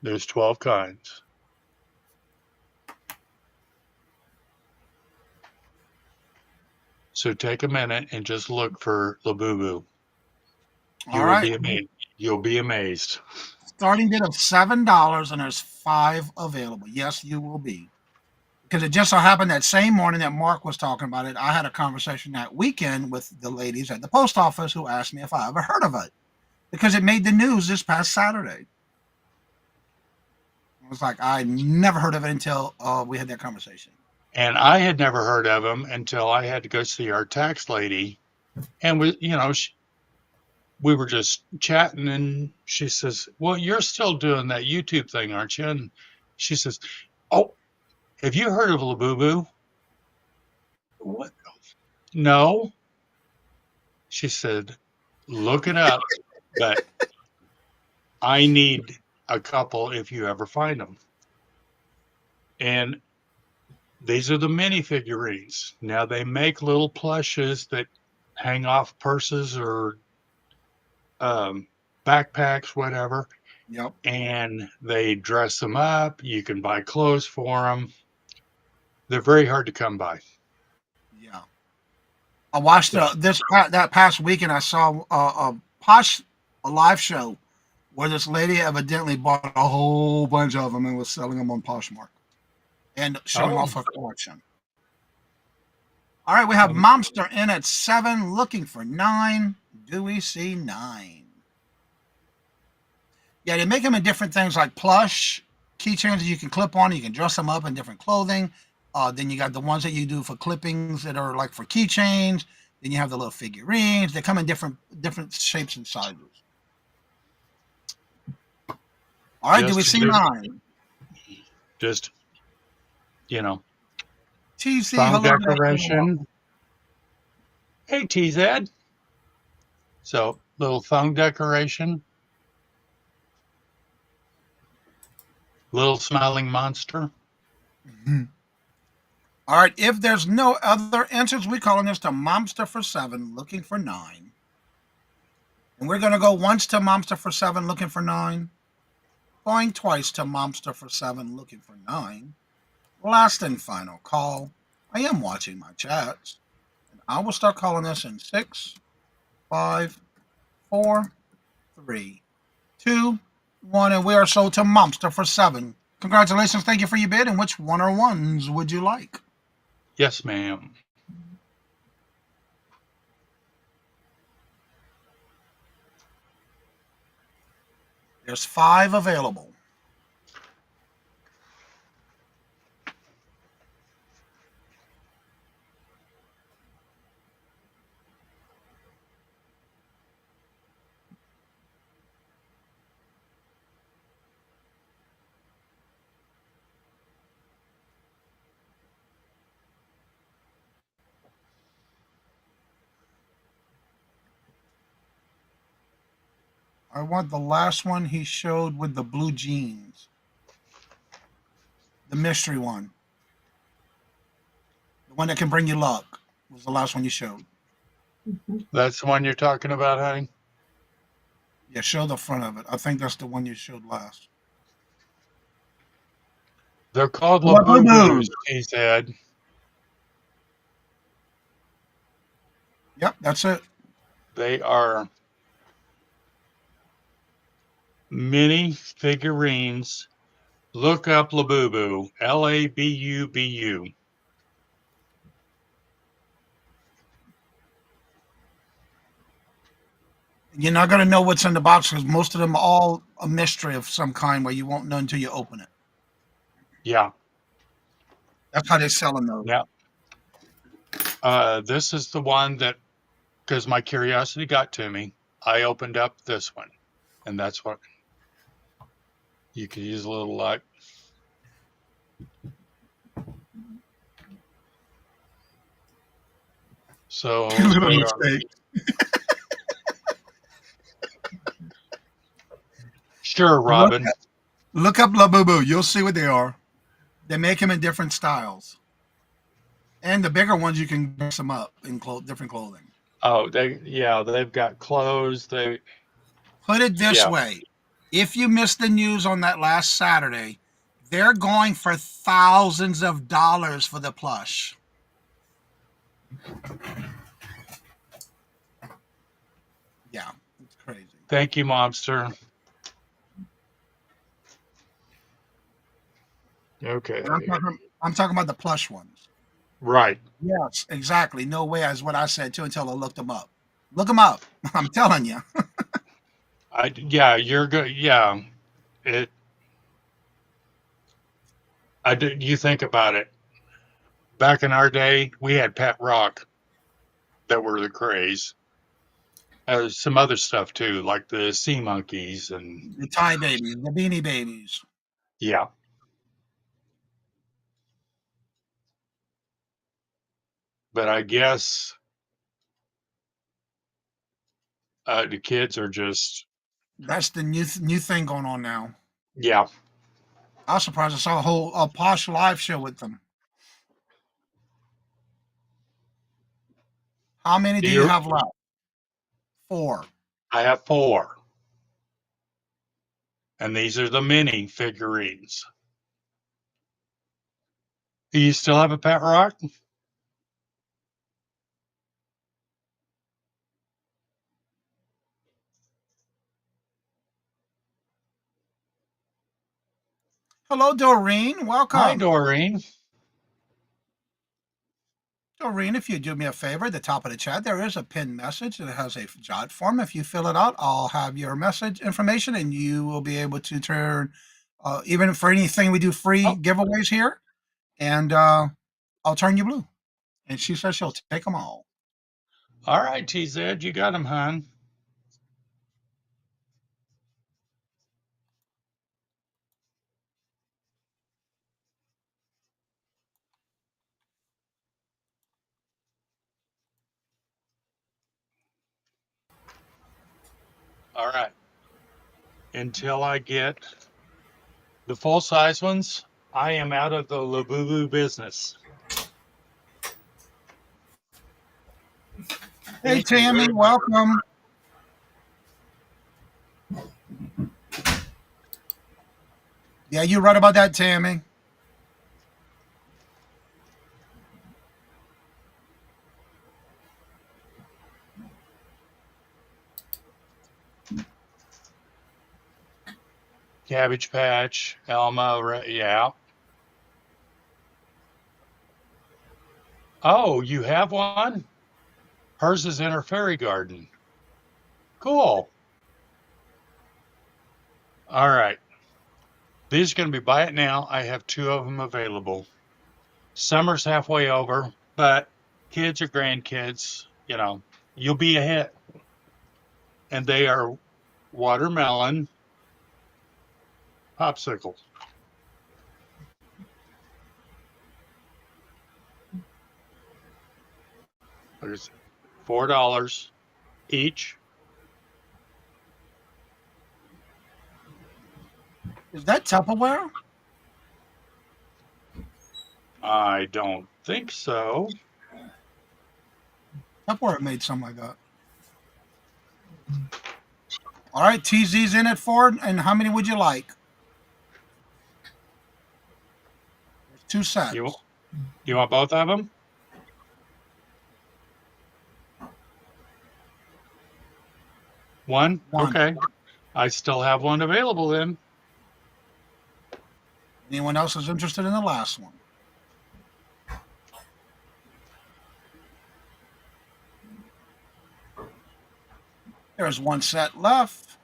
There's 12 kinds. So take a minute and just look for Labubu. All right. You'll be amazed. Starting bid of $7, and there's 5 available. Yes, you will be. Because it just so happened that same morning that Mark was talking about it, I had a conversation that weekend with the ladies at the post office who asked me if I ever heard of it. Because it made the news this past Saturday. I was like, I never heard of it until we had that conversation. And I had never heard of him until I had to go see our tax lady. And we were just chatting, and she says, "Well, you're still doing that YouTube thing, aren't you?" And she says, "Oh, have you heard of Labubu?" What? No. She said, "Look it up, but I need a couple if you ever find them." And these are the mini figurines. Now they make little plushes that hang off purses or um, backpacks, whatever, Yep. and they dress them up. You can buy clothes for them. They're very hard to come by. Yeah. I watched So, that past weekend. I saw a live show where this lady evidently bought a whole bunch of them and was selling them on Poshmark and showing oh, off her collection. All right, we have um, Momster in at 7, looking for 9. Do we see 9? Yeah, they make them in different things like plush keychains that you can clip on. You can dress them up in different clothing. Then you got the ones that you do for clippings that are like for keychains. Then you have the little figurines. They come in different shapes and sizes. All right, do we just, see 9? just, you know, TC, phone hello, good afternoon. decoration. Hey, TZ. So, little phone decoration, little smiling monster. Mhm. All right, if there's no other answers, we're calling this to Momster for 7, looking for 9. And we're going to go once to Momster for 7, looking for 9. Going twice to Momster for 7, looking for 9. Last and final call. I am watching my chats. And I will start calling this in 6, 5, 4, 3, 2, 1. And we are sold to Momster for 7. Congratulations. Thank you for your bid. And which one or ones would you like? Yes, ma'am. There's 5 available. I want the last one he showed with the blue jeans. The mystery one. The one that can bring you luck was the last one you showed. That's the one you're talking about, honey? Yeah, show the front of it. I think that's the one you showed last. They're called Labubu. Labubus, he said. Yep, that's it. They are mini figurines. Look up Labubu, Labubu. You're not going to know what's in the box because most of them are all a mystery of some kind where you won't know until you open it. Yeah. That's how they sell them, though. Now, this is the one that, because my curiosity got to me, I opened up this one, and that's what you could use a little luck. So Little they are, mistake. sure, Robin. Look up Labubu. You'll see what they are. They make them in different styles. And the bigger ones, you can dress them up in different clothing. Oh, they've got clothes. Put it this Yeah. way. If you missed the news on that last Saturday, they're going for thousands of dollars for the plush. Yeah, it's crazy. Thank you, Monster. Okay. I'm talking about the plush ones. Right. Yes, exactly. No way is what I said too until I looked them up. Look them up. I'm telling you. You're good. Yeah. You think about it. Back in our day, we had pet rock that were the craze. Some other stuff too, like the sea monkeys and The tie babies, the beanie babies. yeah. But I guess the kids are just That's the new thing going on now. yeah. I was surprised I saw a Posh live show with them. How many do you You, have left? 4. I have 4, and these are the mini figurines. Do you still have a pet rock? Hello, Doreen. Hi, Welcome. Doreen. Doreen, if you do me a favor, at the top of the chat, there is a pinned message that has a jot form. If you fill it out, I'll have your message information and you will be able to turn, even for anything we do free Oh, giveaways here, and I'll turn you blue. And she says she'll take them all. all right, TZ, you got them, hon. All right. Until I get the full size ones, I am out of the Labubu business. Hey, Thank you Tammy, very much. welcome. Yeah, you're right about that, Tammy. Cabbage Patch, Elma, yeah. Oh, you have one? Hers is in her fairy garden. Cool. All right. These are going to be buy it now. I have 2 of them available. Summer's halfway over, but kids or grandkids, you'll be a hit. And they are watermelon popsicles. There's $4 each. Is that Tupperware? I don't think so. Tupperware made something like that. All right, TZ's in at 4. And how many would you like? There's 2 You sets. you want both of them? One? 1. Okay. I still have one available then. Anyone else is interested in the last one? There's 1 set left.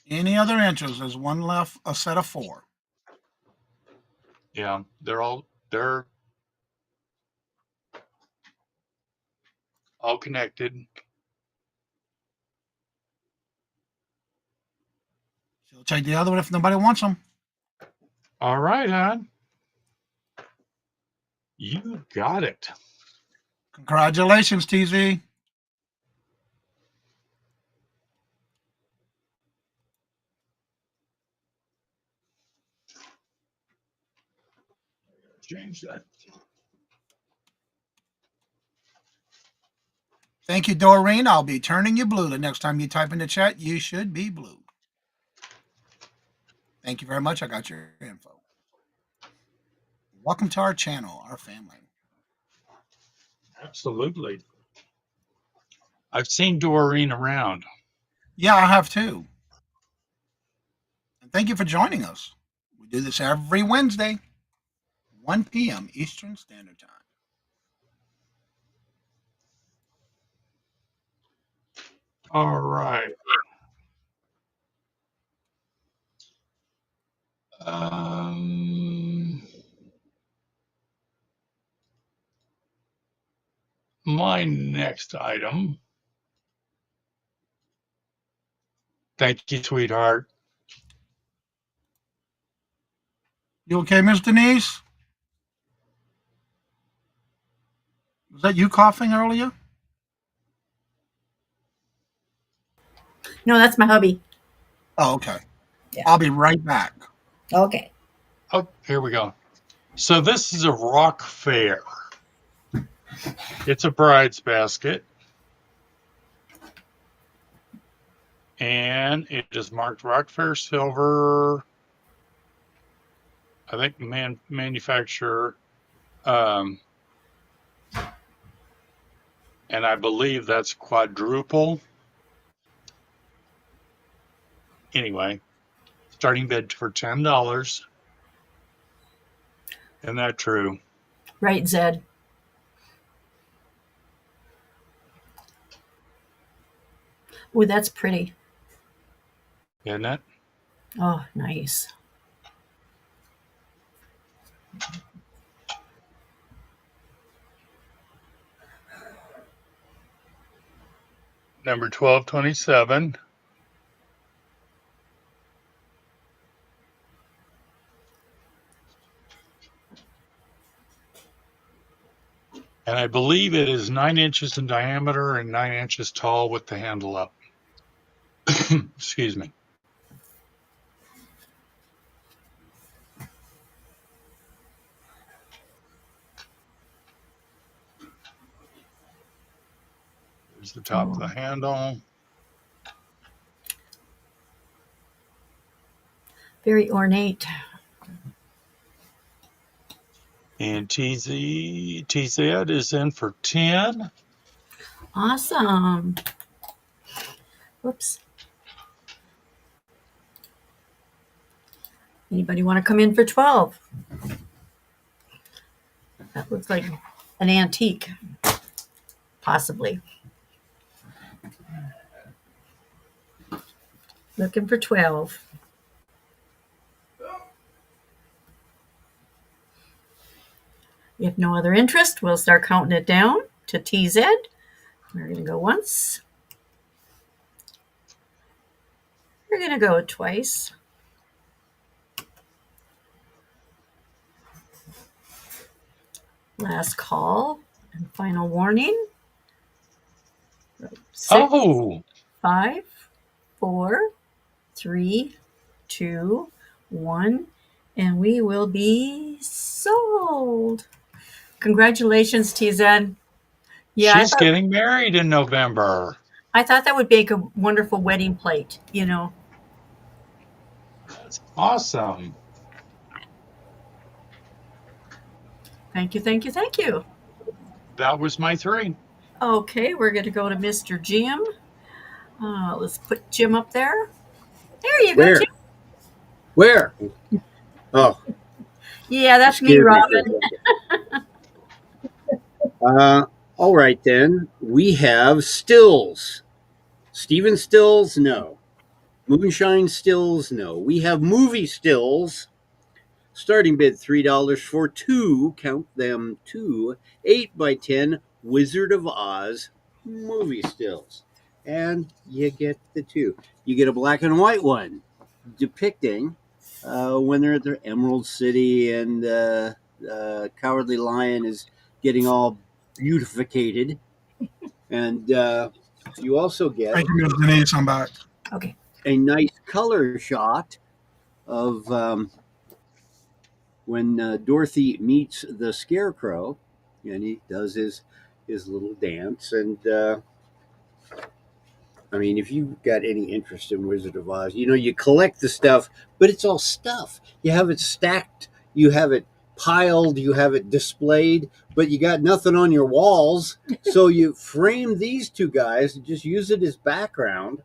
Any other interest? There's 1 left, a set of 4. Yeah, they're all connected. She'll take the other one if nobody wants them. All right, hon. You got it. Congratulations, TZ. Change that. Thank you, Doreen. I'll be turning you blue. The next time you type in the chat, you should be blue. Thank you very much. I got your info. Welcome to our channel, our family. Absolutely. I've seen Doreen around. Yeah, I have too. And thank you for joining us. We do this every Wednesday, 1 p.m. Eastern Standard Time. All right. next item. Thank you, sweetheart. You okay, Miss Denise? Was that you coughing earlier? No, that's my hubby. Oh, okay. Yeah. I'll be right back. Okay. Oh, here we go. So this is a rock fair. It's a bride's basket. And it is marked Rock Fair Silver. I think manufacturer. And I believe that's quadruple. Anyway, starting bid for $10. Isn't that true? Right, Zed. Ooh, that's pretty. Isn't it? Oh, nice. Number 1227. And I believe it is 9 inches in diameter and 9 inches tall with the handle up. Excuse me. There's the top of the handle. Very ornate. And TZ is in for 10. Awesome. Whoops. Anybody want to come in for 12? That looks like an antique, possibly. Looking for 12. If no other interest, we'll start counting it down to TZ. We're going to go once. We're going to go twice. Last call and final warning. 6, 5, 4, 3, 2, 1, and we will be sold. Congratulations, TZ. Yeah, She's getting married in November. I thought that would make a wonderful wedding plate, you know. That's awesome. Thank you, thank you, thank you. That was my 3. Okay, we're going to go to Mr. Jim. Let's put Jim up there. There you go, Jim. Where? Oh. Yeah, that's me, Robin. All right, then. We have stills. Stephen stills? No. Moonshine stills? No. We have movie stills. Starting bid $3 for 2, count them 2, 8x10 Wizard of Oz movie stills. And you get the 2. You get a black and white one depicting when they're at their Emerald City and Cowardly Lion is getting all beautificated. And you also get Thank you, Miss Denise. I'm back. Okay. A nice color shot of when Dorothy meets the Scarecrow, and he does his little dance. And I mean, if you've got any interest in Wizard of Oz, you know, you collect the stuff, but it's all stuff. You have it stacked, you have it piled, you have it displayed, but you got nothing on your walls. So you frame these two guys and just use it as background,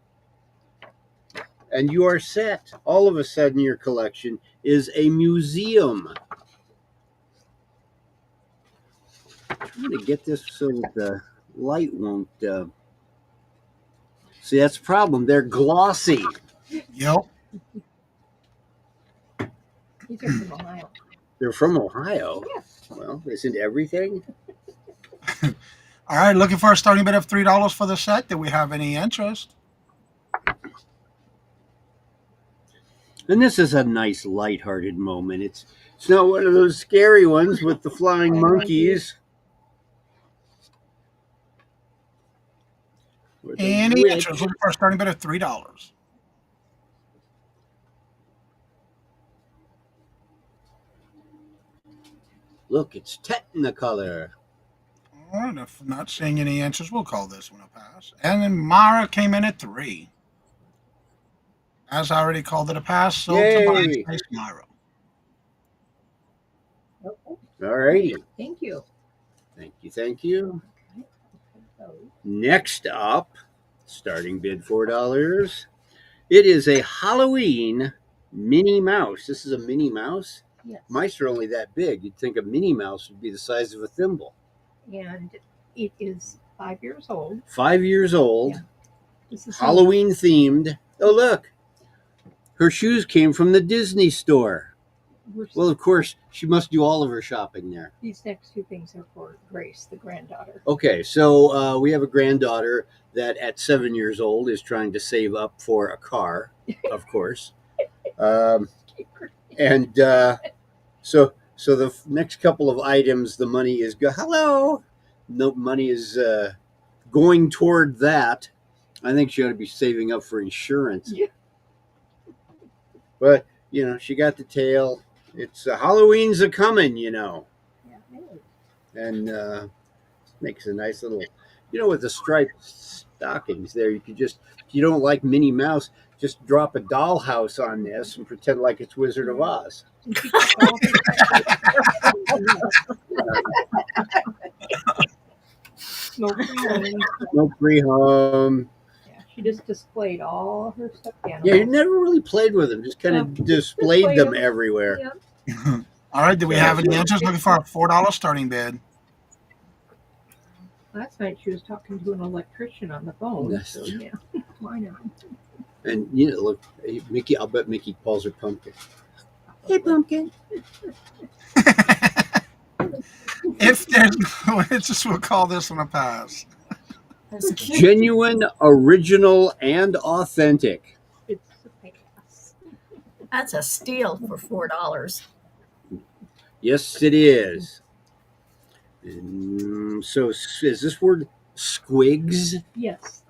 and you are set. All of a sudden, your collection is a museum. I'm trying to get this so that the light won't. See, that's the problem. They're glossy. Yep. These are from Ohio. They're from Ohio. Yeah. Well, isn't everything? All right, looking for a starting bid of $3 for the set. Do we have any interest? And this is a nice, lighthearted moment. It's not one of those scary ones with the flying monkeys. Or the Any witch. interest? Looking for a starting bid of $3. Look, it's Technicolor. All right, if not seeing any interest, we'll call this one a pass. And then Mara came in at 3. As I already called it a pass, so to buy Yay. space Mara. Okay. All righty. Thank you. Thank you, thank you. Next up, starting bid $4. It is a Halloween Minnie Mouse. This is a Minnie Mouse. Yes. Mice are only that big. You'd think a Minnie Mouse would be the size of a thimble. And it is 5 years old. 5 years old. Yeah. This is Halloween themed. Oh, look. Her shoes came from the Disney store. Well, of course, she must do all of her shopping there. These next two things are for Grace, the granddaughter. Okay, so we have a granddaughter that at 7 years old is trying to save up for a car, of course. And so the next couple of items, the money is hello. No money is going toward that. I think she ought to be saving up for insurance. Yeah. But you know, she got the tail. It's Halloween's a coming, you know. Yeah, it is. And makes a nice little, with the striped stockings there. You could just, if you don't like Minnie Mouse, just drop a dollhouse on this and pretend like it's Wizard of Oz. No free home. Yeah, she just displayed all her stuffed animals. Yeah, you never really played with them. Just kind of displayed them everywhere. Yeah. All right, do we have any interest? Looking for a $4 starting bid. Last night she was talking to an electrician on the phone. Yes. So yeah, why not? And look, Mickey. I'll bet Mickey calls her Pumpkin. Hey, Pumpkin. If there's no interest, we'll call this one a pass. Genuine, original, and authentic. It's a pass. That's a steal for $4. Yes, it is. So is this word squigs? Yes,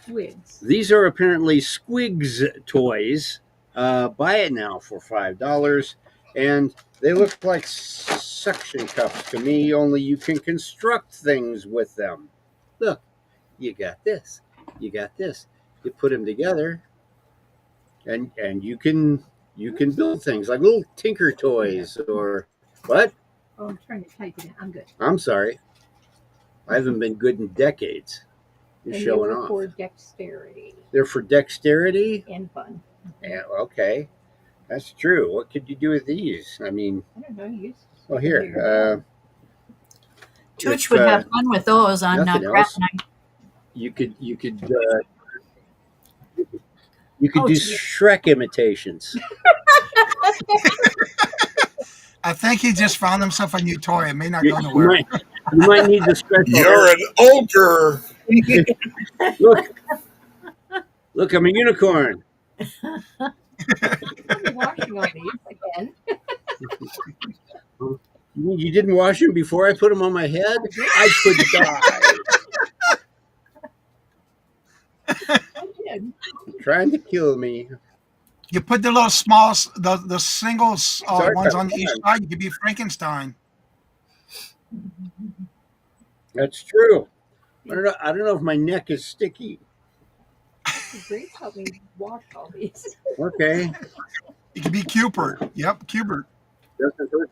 squigs. These are apparently squigs toys. Buy it now for $5. And they look like suction cups to me, only you can construct things with them. Look, you got this. You got this. You put them together, and you can build things like little tinker toys or what? Oh, I'm trying to type it in. I'm good. I'm sorry. I haven't been good in decades. You're And showing they were off. for dexterity They're for dexterity? and fun. Yeah, okay. That's true. What could you do with these? I mean, I don't know. You well, here. Tooch would have fun with those on nothing Crap else, Night. You could Oh, do gee. Shrek imitations. I think he just found himself a new toy. It may not go You nowhere. might need the special. You're an ogre. Look, I'm a unicorn. I'm washing all these again. You didn't wash them before I put them on my head? I could die. I did. Trying to kill me. You put the little small, the singles Sorry ones about on each that. side. You could be Frankenstein. That's true. I don't know if my neck is sticky. Grace helped me wash all these. Okay. You could be Cupid. Yep, Cupid. Doesn't hurt.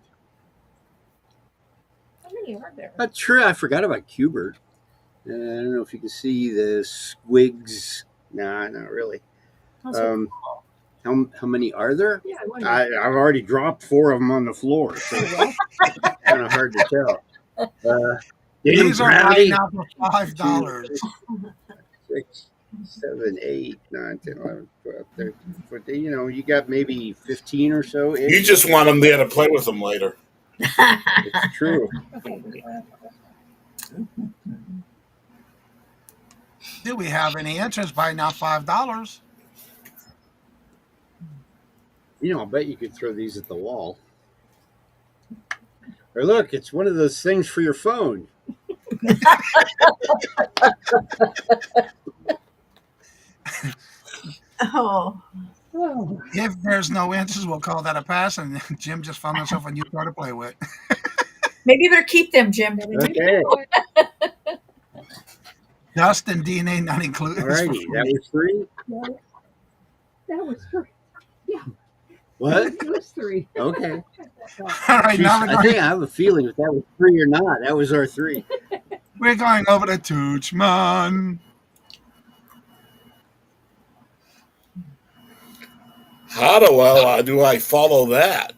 How many are there? That's true. I forgot about Cubert. I don't know if you can see the squigs. Nah, not really. How many are there? Yeah, I wonder. I've already dropped 4 of them on the floor, so it's kind of hard to tell. These are right gravity. now for $5. 6, 7, 8, 9, 10, 11, 12, 13, 14. You got maybe 15 or so. You just want them there to play with them later. It's true. Okay. Do we have any interest? Buy now $5. You know, I'll bet you could throw these at the wall. Or look, it's one of those things for your phone. Oh, Oh, If there's no interest, we'll call that a pass. And Jim just found himself a new toy to play with. maybe you better keep them, Jim. Okay. Dust and DNA not included. Alrighty, that was 3. no, that was 3. Yeah, What? it was 3. Okay. All right, now I think I have a feeling if that was 3 or not. That was our 3. we're going over to Touchman. How do I follow that?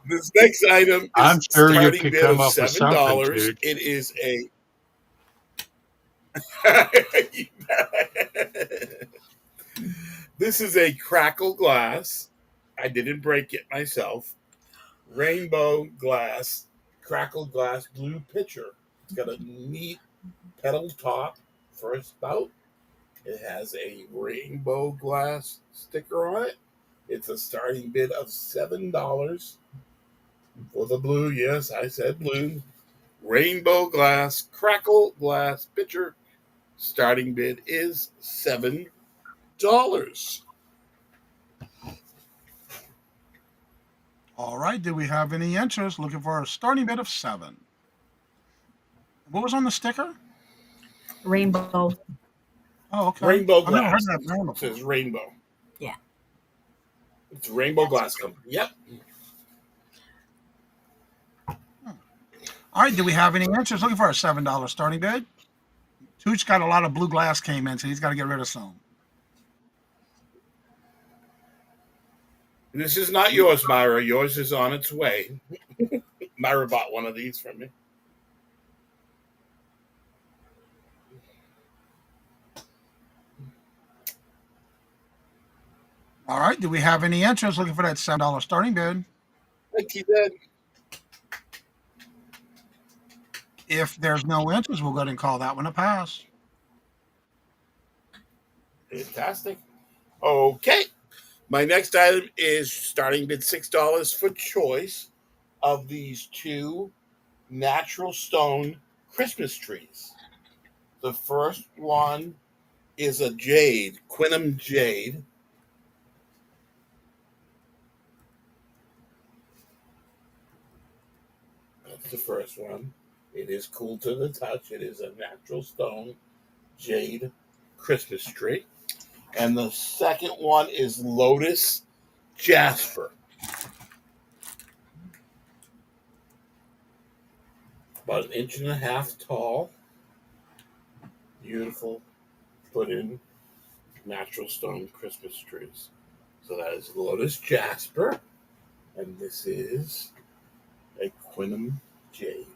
This next item is I'm sure you starting could bid come of up with $7. something, dude. It is a This is a crackle glass. I didn't break it myself. Rainbow glass, crackle glass blue pitcher. It's got a neat pedal top for a spout. It has a rainbow glass sticker on it. It's a starting bid of $7 for the blue. Yes, I said blue. Rainbow glass, crackle glass pitcher. Starting bid is $7. All right, do we have any interest? Looking for a starting bid of 7. What was on the sticker? Rainbow. Oh, okay. Rainbow I've never heard glass. that brand It before. says rainbow. Yeah. It's a rainbow glass company. Yep. All right, do we have any interest? Looking for a $7 starting bid. Tooch got a lot of blue glass came in, so he's got to get rid of some. This is not yours, Myra. Yours is on its way. Myra bought one of these from me. All right, do we have any interest? Looking for that $7 starting bid. Thank you, Dad. If there's no interest, we'll go ahead and call that one a pass. Fantastic. Okay. My next item is starting bid $6 for choice of these 2 natural stone Christmas trees. The first one is a jade, Quinum jade. That's the first one. It is cool to the touch. It is a natural stone jade Christmas tree. And the second one is Lotus Jasper. About 1.5 inches tall. Beautiful. Put in natural stone Christmas trees. So that is Lotus Jasper. And this is a Quinum jade.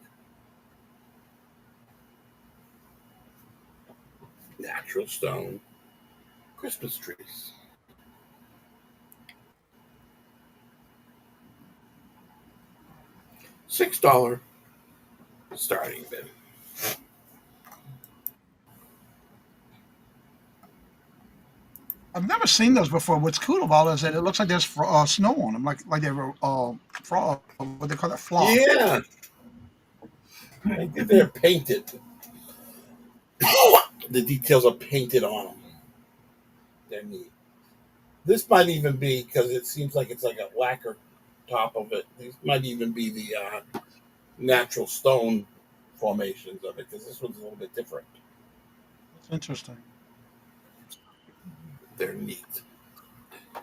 Natural stone Christmas trees. $6 starting bid. I've never seen those before. What's cool of all is that it looks like there's snow on them, like they were what they call that, flock. Yeah. I think they're painted. The details are painted on them. They're neat. This might even be, because it seems like it's like a lacquer top of it. These might even be the natural stone formations of it, because this one's a little bit different. That's interesting. They're neat.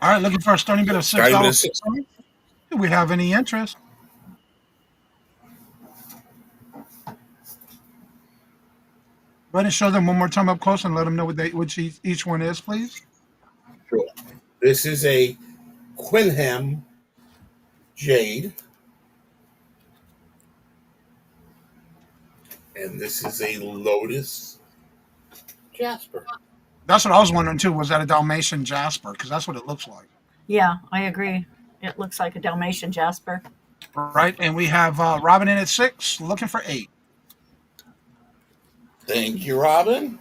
All right, looking for a starting bid of $6. Do we have any interest? Go ahead and show them one more time up close and let them know which each one is, please. Sure. This is a Quinham jade. And this is a Lotus Jasper. That's what I was wondering too. Was that a Dalmatian Jasper? Because that's what it looks like. Yeah, I agree. It looks like a Dalmatian Jasper. Right, and we have Robin in at 6, looking for 8. Thank you, Robin.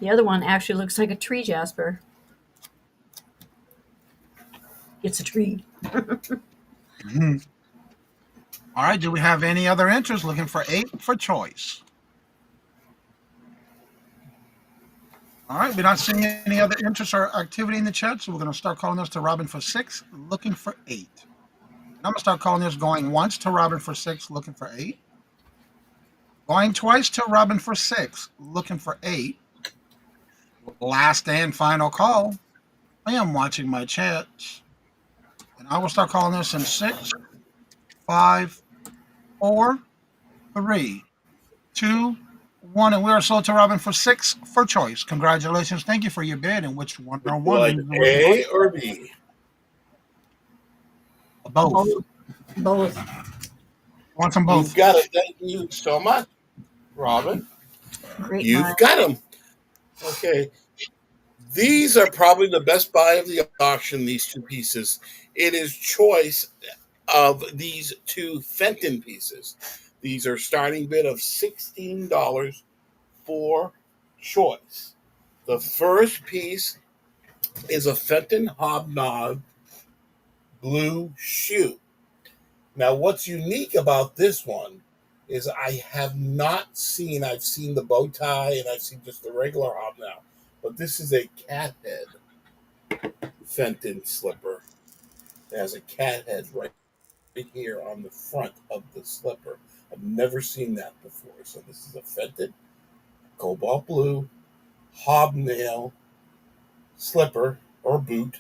The other one actually looks like a tree, Jasper. It's a tree. Mhm. All right. Do we have any other interest looking for 8 for choice? All right. We're not seeing any other interest or activity in the chat, so we're going to start calling this to Robin for 6, looking for 8. And I'm going to start calling this going once to Robin for 6, looking for 8. Going twice to Robin for 6, looking for 8. Last and final call. I am watching my chats. And I will start calling this in 6, 5, 4, 3, 2, 1. And we are sold to Robin for 6 for choice. Congratulations. Thank you for your bid. And which one Would or you one like would you A like? or B? Both. Both. Want them You've both. got it. Thank you so much, Robin. Great You've buy. got them. Okay. These are probably the best buy of the auction, these two pieces. It is choice of these two Fenton pieces. These are starting bid of $16 for choice. The first piece is a Fenton Hobnob blue shoe. Now, what's unique about this one is I have not seen, I've seen the bow tie and I've seen just the regular hobnob, but this is a cat head Fenton slipper. It has a cat head right here on the front of the slipper. I've never seen that before. So this is a Fenton cobalt blue hobnail slipper or boot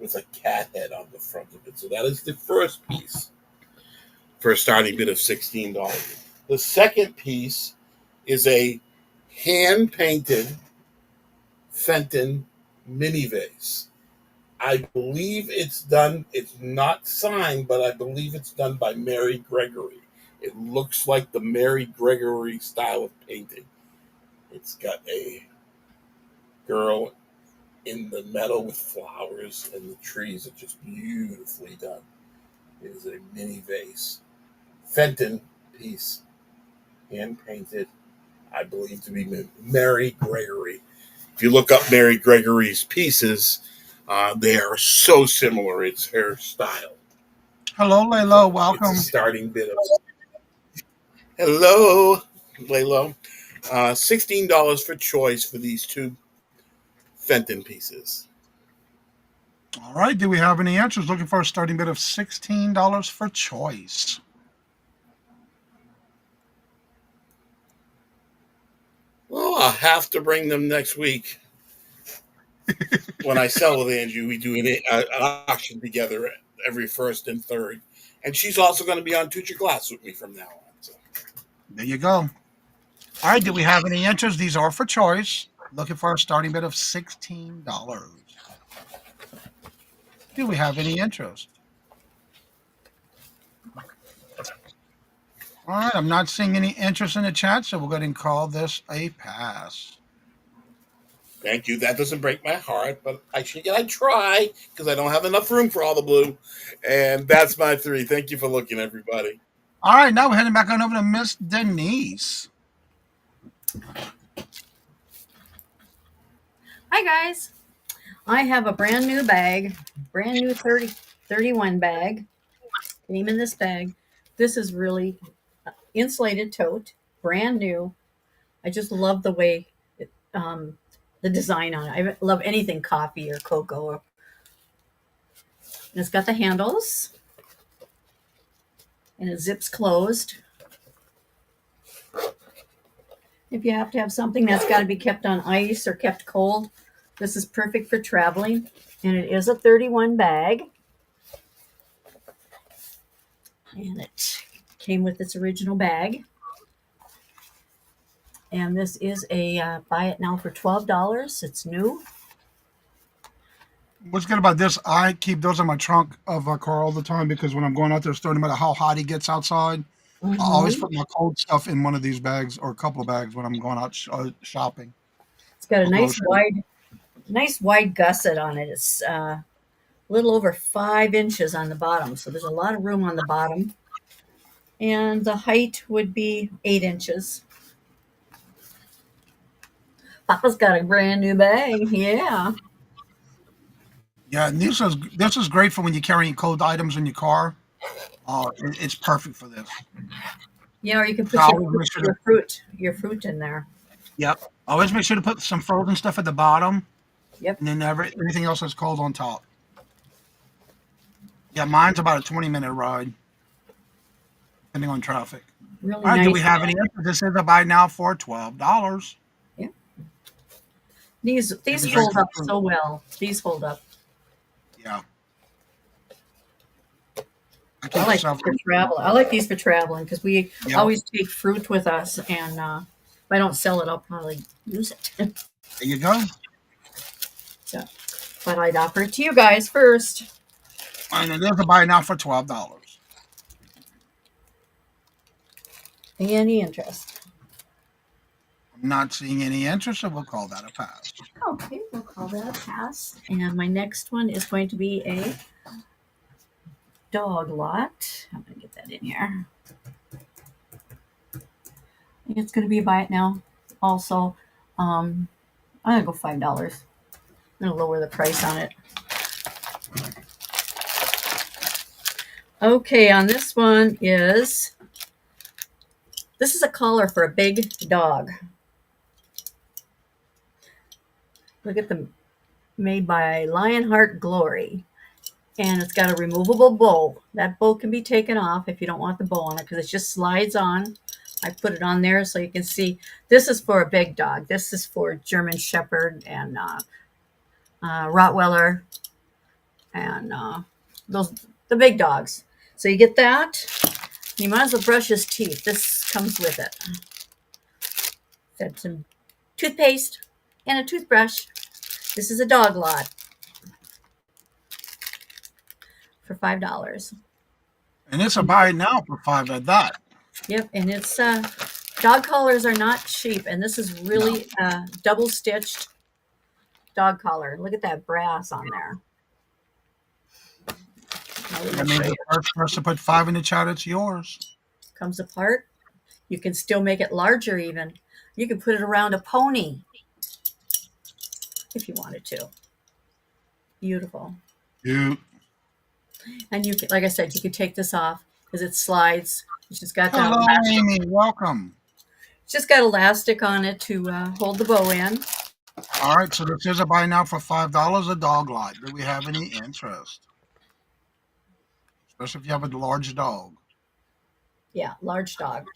with a cat head on the front of it. So that is the first piece for a starting bid of $16. The second piece is a hand painted Fenton mini vase. I believe it's done, it's not signed, but I believe it's done by Mary Gregory. It looks like the Mary Gregory style of painting. It's got a girl in the meadow with flowers, and the trees are just beautifully done. It is a mini vase. Fenton piece, hand painted, I believe to be Mary Gregory. If you look up Mary Gregory's pieces, they are so similar. It's her style. Hello, Layla. So Welcome. it's a starting bid of. Hello, Layla. $16 for choice for these two Fenton pieces. All right. Do we have any answers looking for a starting bid of $16 for choice? Well, I'll have to bring them next week. When I sell with Angie, we do an auction together every first and third. And she's also going to be on Tutor Glass with me from now on. So. There you go. All right. Do we have any answers? These are for choice. Looking for a starting bid of $16. Do we have any interest? All right. I'm not seeing any interest in the chat, so we'll go ahead and call this a pass. Thank you. That doesn't break my heart, but I try because I don't have enough room for all the blue. And that's my 3. Thank you for looking, everybody. All right, now we're heading back on over to Miss Denise. Hi, guys. I have a brand new bag, brand new 31 bag. Came in this bag. This is really insulated tote, brand new. I just love the way the design on it. I love anything coffee or cocoa. And it's got the handles, and it zips closed. If you have to have something that's got to be kept on ice or kept cold, this is perfect for traveling. And it is a 31 bag. And it came with its original bag. And this is a buy it now for $12. It's new. What's good about this? I keep those in my trunk of a car all the time because when I'm going out there, no matter how hot it gets outside, I always put my cold stuff in one of these bags or a couple of bags when I'm going out shopping. It's got a nice wide gusset on it. It's a little over 5 inches on the bottom, so there's a lot of room on the bottom. And the height would be 8 inches. Papa's got a brand new bag. Yeah. Yeah, and this is great for when you're carrying cold items in your car. It's perfect for this. Yeah, or you can So put I your always make sure to, your fruit in there. yep. Always make sure to put some frozen stuff at the bottom, Yep. and then everything else is cold on top. Yeah, mine's about a 20-minute ride, depending on traffic. Really All right, do nice. we have any? This is a buy now for $12. Yeah. These It'd be great hold for up food. so well. These hold up. Yeah, I I keep like these for several. travel. I like these for traveling because we Yep, always take fruit with us, and if I don't sell it, I'll probably use it. there you go. So, but I'd offer it to you guys first. And it is a buy now for $12. Any interest? I'm not seeing any interest, so we'll call that a pass. Okay, we'll call that a pass. And my next one is going to be a dog lot. I'm gonna get that in here. I think it's gonna be a buy it now. Also, I'm gonna go $5. I'm gonna lower the price on it. Okay, on this one this is a collar for a big dog. Look at the made by Lionheart Glory. And it's got a removable bow. That bow can be taken off if you don't want the bow on it because it just slides on. I put it on there so you can see. This is for a big dog. This is for German Shepherd and Rottweiler and the big dogs. So you get that. You might as well brush his teeth. This comes with it. Got some toothpaste and a toothbrush. This is a dog lot for $5. And it's a buy now for $5 at that. Yep, and it's dog collars are not cheap, and this is really double stitched dog collar. Look at that brass on there. That means the first person to put 5 in the chat, it's yours. Comes apart. You can still make it larger even. You can put it around a pony if you wanted to. Beautiful. You. And you can, like I said, you can take this off because it slides. It's just got that Hello, elastic. Amy. Welcome. It's just got elastic on it to hold the bow in. All right, so this is a buy now for $5, a dog lot. Do we have any interest? Especially if you have a large dog. Yeah, large dog.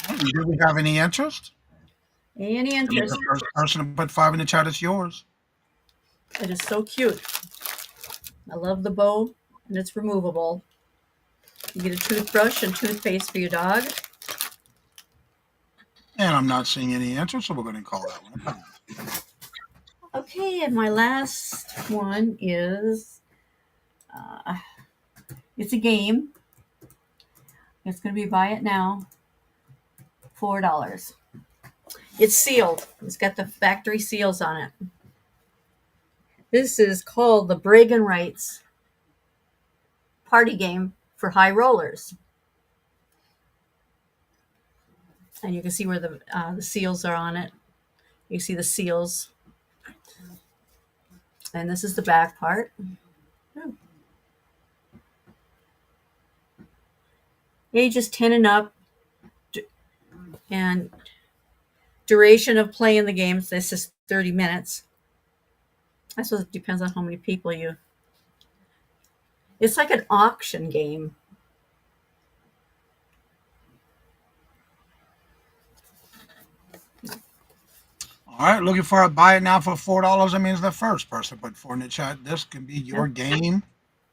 Do we have any interest? Any interest? The first person to put 5 in the chat, it's yours. It is so cute. I love the bow, and it's removable. You get a toothbrush and toothpaste for your dog. And I'm not seeing any interest, so we're going to call that one a pass. Okay, and my last one is it's a game. It's going to be buy it now, $4. It's sealed. It's got the factory seals on it. This is called the Braggin' Rights party game for high rollers. And you can see where the seals are on it. You see the seals. And this is the back part. Ages 10 and up. And duration of playing the games, this is 30 minutes. I suppose it depends on how many people you... It's like an auction game. All right, looking for a buy it now for $4. That means the first person put 4 in the chat. This can be your game.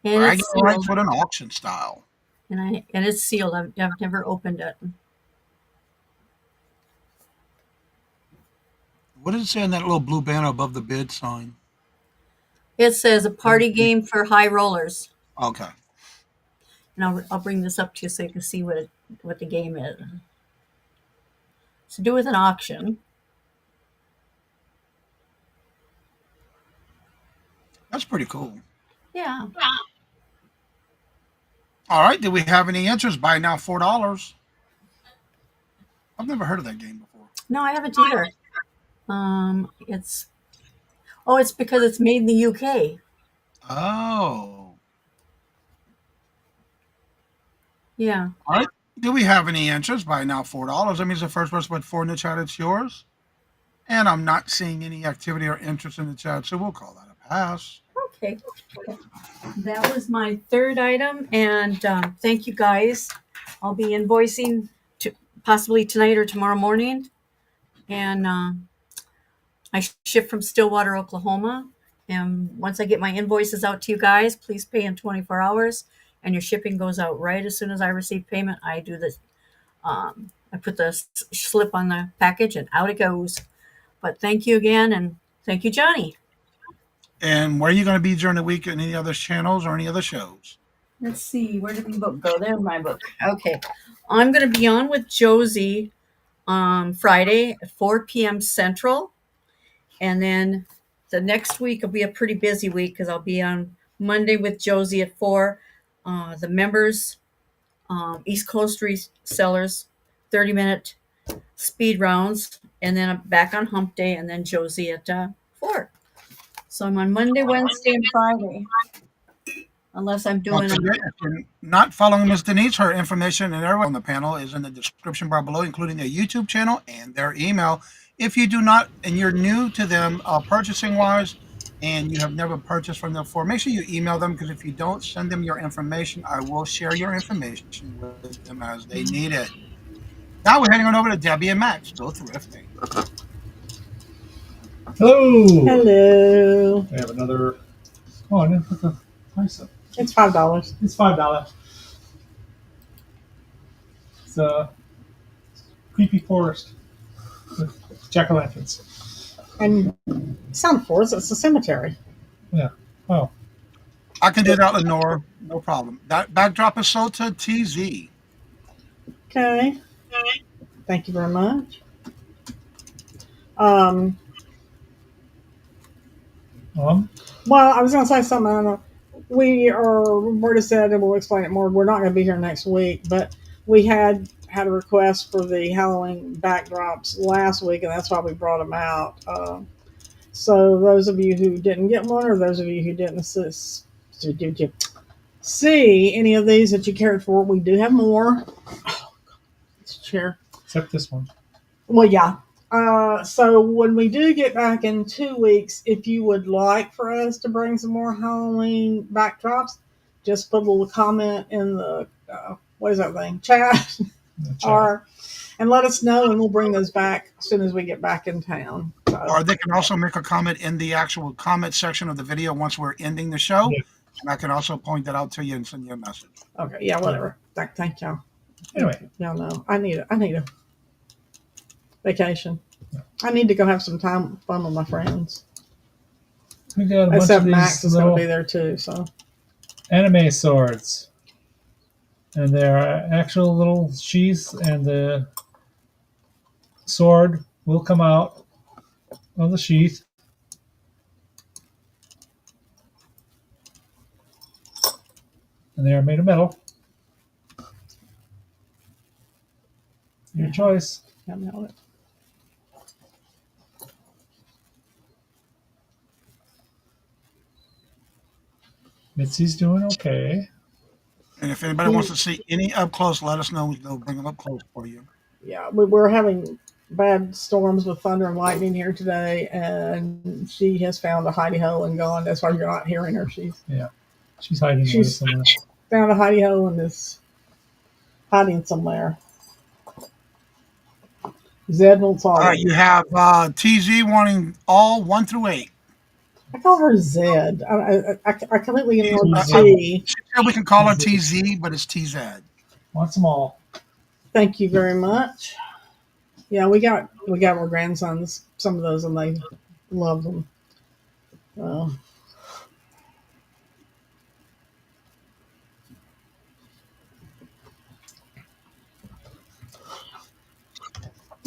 And Bragging it's rights sealed. with an auction style. And it's sealed. I've never opened it. What does it say on that little blue banner above the bid sign? It says a party game for high rollers. Okay. And I'll bring this up to you so you can see what the game is. It's to do with an auction. That's pretty cool. Yeah. All right, do we have any interest? Buy now $4. I've never heard of that game before. No, I haven't either. It's because it's made in the UK. Oh. Yeah. All right. Do we have any answers? By now $4. That means the first person put 4 in the chat, it's yours. And I'm not seeing any activity or interest in the chat, so we'll call that a pass. Okay. That was my third item, and thank you guys. I'll be invoicing possibly tonight or tomorrow morning, and I ship from Stillwater, Oklahoma. And once I get my invoices out to you guys, please pay in 24 hours, and your shipping goes out right as soon as I receive payment. I do this. I put the slip on the package, and out it goes. But thank you again, and thank you, Johnny. And where are you going to be during the week in any other channels or any other shows? Let's see, where did the book go? There's my book. Okay. I'm going to be on with Josie on Friday at 4 p.m. Central. And then the next week will be a pretty busy week because I'll be on Monday with Josie at 4. The members, East Coast resellers, 30-minute speed rounds. And then I'm back on Hump Day, and then Josie at 4. So I'm on Monday, Wednesday, and Friday. Unless I'm doing If you're not following Miss Denise, her information and everyone on the panel is in the description bar below, including their YouTube channel and their email. If you do not, and you're new to them purchasing wise, and you have never purchased from them before, make sure you email them, because if you don't send them your information, I will share your information with them as they need it. Now we're heading on over to Debbie and Maxx. Go thrifting. Hello. Hello. We have another. Oh, I didn't put the price up. It's $5. It's $5. It's a creepy forest with jack-o'-lanterns. And it's not a forest, it's a cemetery. Yeah. Oh. I can do that, Lenore. No problem. That backdrop is sold to TZ. Okay. Thank you very much. Well, I was going to say something. I don't know. We already said, and we'll explain it more. We're not going to be here next week, but we had a request for the Halloween backdrops last week, and that's why we brought them out. So those of you who didn't get one, or those of you who didn't see any of these that you cared for, we do have more. Oh, this chair. Except this one. Well, yeah. So when we do get back in 2 weeks, if you would like for us to bring some more Halloween backdrops, just put a little comment in the what is that thing? Chat. And let us know, and we'll bring those back as soon as we get back in town. So. Or they can also make a comment in the actual comment section of the video once we're ending the show. Yeah. And I can also point that out to you and send you a message. Okay, yeah, whatever. Thank y'all. Anyway. Y'all know. I need a vacation. Yeah. I need to go have some fun with my friends. We got a Except bunch of Maxx is going to be there too. So anime swords. And they're actual little sheaths, and the sword will come out of the sheath. And they are made of metal. Your choice. Yeah, nailed it. Mitzi's doing okay. And if anybody wants to see any up close, let us know. They'll bring them up close for you. Yeah, we're having bad storms with thunder and lightning here today, and she has found a hidey hole and gone. That's why you're not hearing her. She's hiding. She's found a hidey hole and is hiding somewhere. Zed won't solve it. All right, you have TZ wanting all 1 through 8. I call her Zed. I completely ignored T. She said we can call her TZ, but it's TZ. Wants them all. Thank you very much. Yeah, we got our grandsons some of those, and they love them.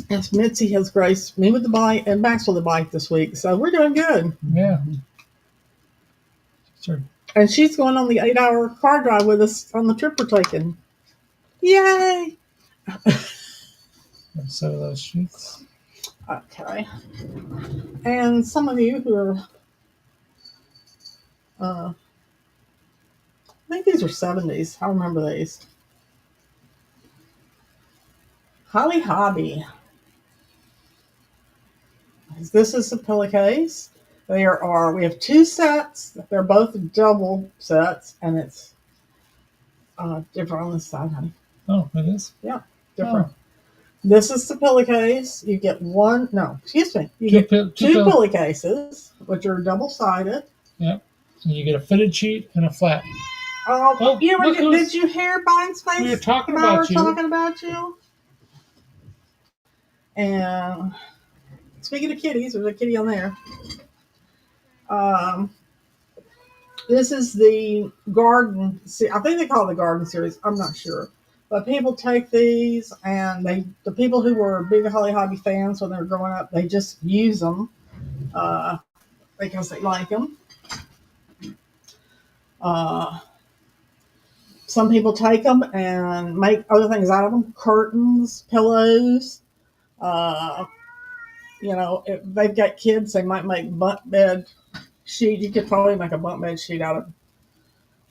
Yes, Mitzi has graced me with the bike and Max with the bike this week, so we're doing good. Yeah. Sure. And she's going on the 8-hour car drive with us on the trip we're taking. Yay! a set of those sheets. Okay. And some of you who are, I think these are 70s. I remember these. Holly Hobby. This is a pillowcase. We have 2 sets. They're both double sets, and it's different on this side, honey. Oh, it is? Yeah, different. Oh. This is the pillowcase. You get You get two pillowcases, which are double-sided. Yep. And you get a fitted sheet and a flat. Oh, did you hear Buying Space? We were talking about you. And speaking of kitties, there's a kitty on there. This is the garden. I think they call it the garden series. I'm not sure. But people take these, and the people who were big Holly Hobby fans when they were growing up, they just use them because they like them. Some people take them and make other things out of them: curtains, pillows. If they've got kids, they might make bunk bed sheet. You could probably make a bunk bed sheet out of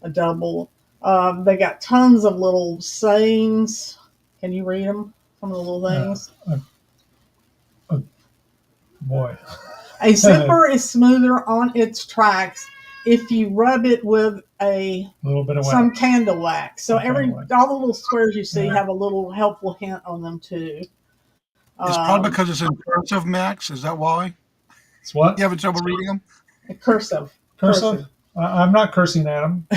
a double. They got tons of little sayings. Can you read them? Some of the little things. Boy. A zipper is smoother on its tracks if you rub it with a little bit of some candle wax. So all the little squares you see have a little helpful hint on them too. It's probably because it's in cursive, Maxx. Is that why? It's what? You having trouble reading them? Cursive. I'm not cursing at them.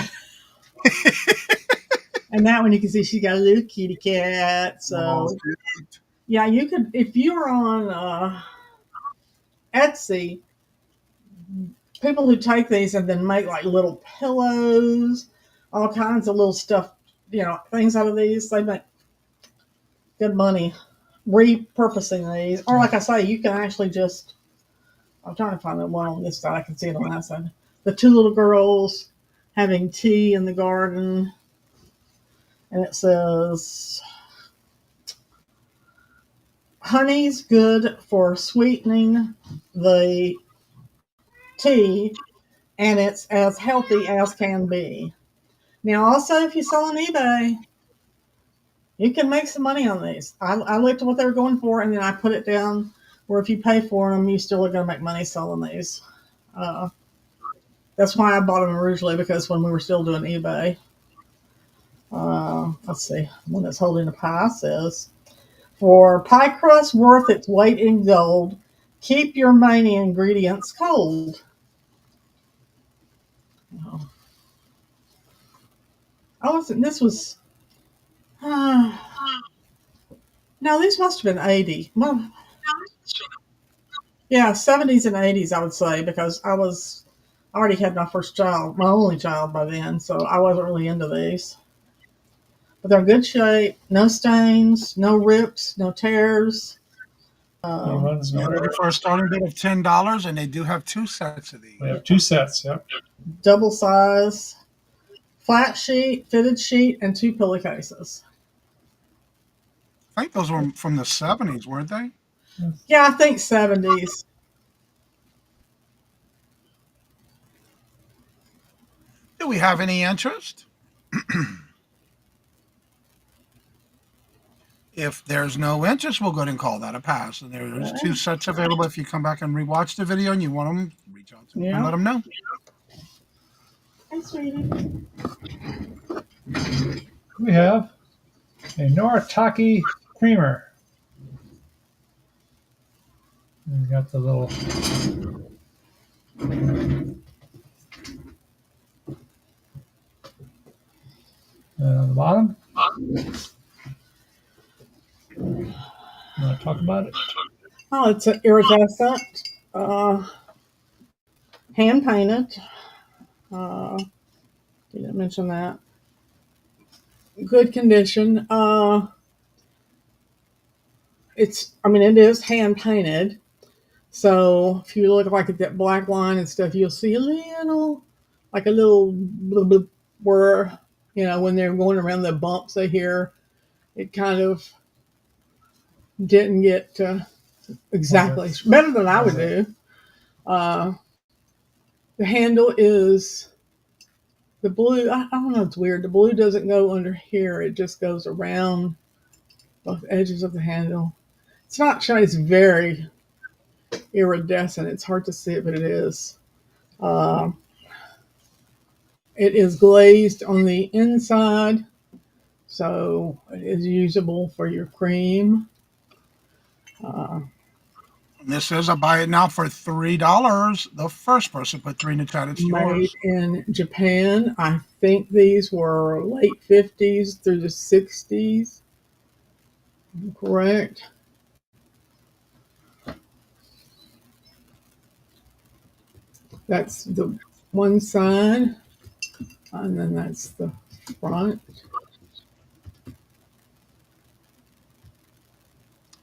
And that one you can see she's got a little kitty cat. So yeah, you could, if you're on Etsy, people who take these and then make like little pillows, all kinds of little stuff, things out of these, they make good money repurposing these. Or like I say, you can actually I'm trying to find the one on this side. I can see it on that side. The 2 little girls having tea in the garden. And it says, honey's good for sweetening the tea, and it's as healthy as can be. Now, also, if you sell on eBay, you can make some money on these. I looked at what they were going for, and then I put it down where if you pay for them, you still are going to make money selling these. That's why I bought them originally, because when we were still doing eBay. Let's see. One that's holding a pie says, for pie crust worth its weight in gold, keep your main ingredients cold. This was, no, these must have been 80. Well, yeah, 70s and 80s, I would say, because I already had my first child, my only child by then, so I wasn't really into these. But they're in good shape, no stains, no rips, no tears. You're ready for a starting bid of $10, and they do have 2 sets of these. We have 2 sets, yep. Double size, flat sheet, fitted sheet, and 2 pillowcases. I think those were from the 70s, weren't they? Yeah, I think 70s. Do we have any interest? If there's no interest, we'll go ahead and call that a pass. And there's 2 sets available. If you come back and rewatch the video and you want them, reach out to them and let them know. Hey, sweetie. We have a Noritake creamer. We got the little on the bottom. You want to talk about it? Oh, it's an iridescent, hand painted. Didn't mention that. Good condition. It is hand painted. So if you look like at that black line and stuff, you'll see a little where, when they're going around the bumps they hear, it kind of didn't get exactly better than I would Okay. do. The handle is the blue. I don't know. It's weird. The blue doesn't go under here. It just goes around both edges of the handle. It's not shiny. It's very iridescent. It's hard to see it, but it is. Uh, it is glazed on the inside, so it is usable for your cream. This says I buy it now for $3. The first person put 3 in the chat. It's Made yours. in Japan. I think these were late 50s through the 60s. Correct. That's the one side, and then that's the front.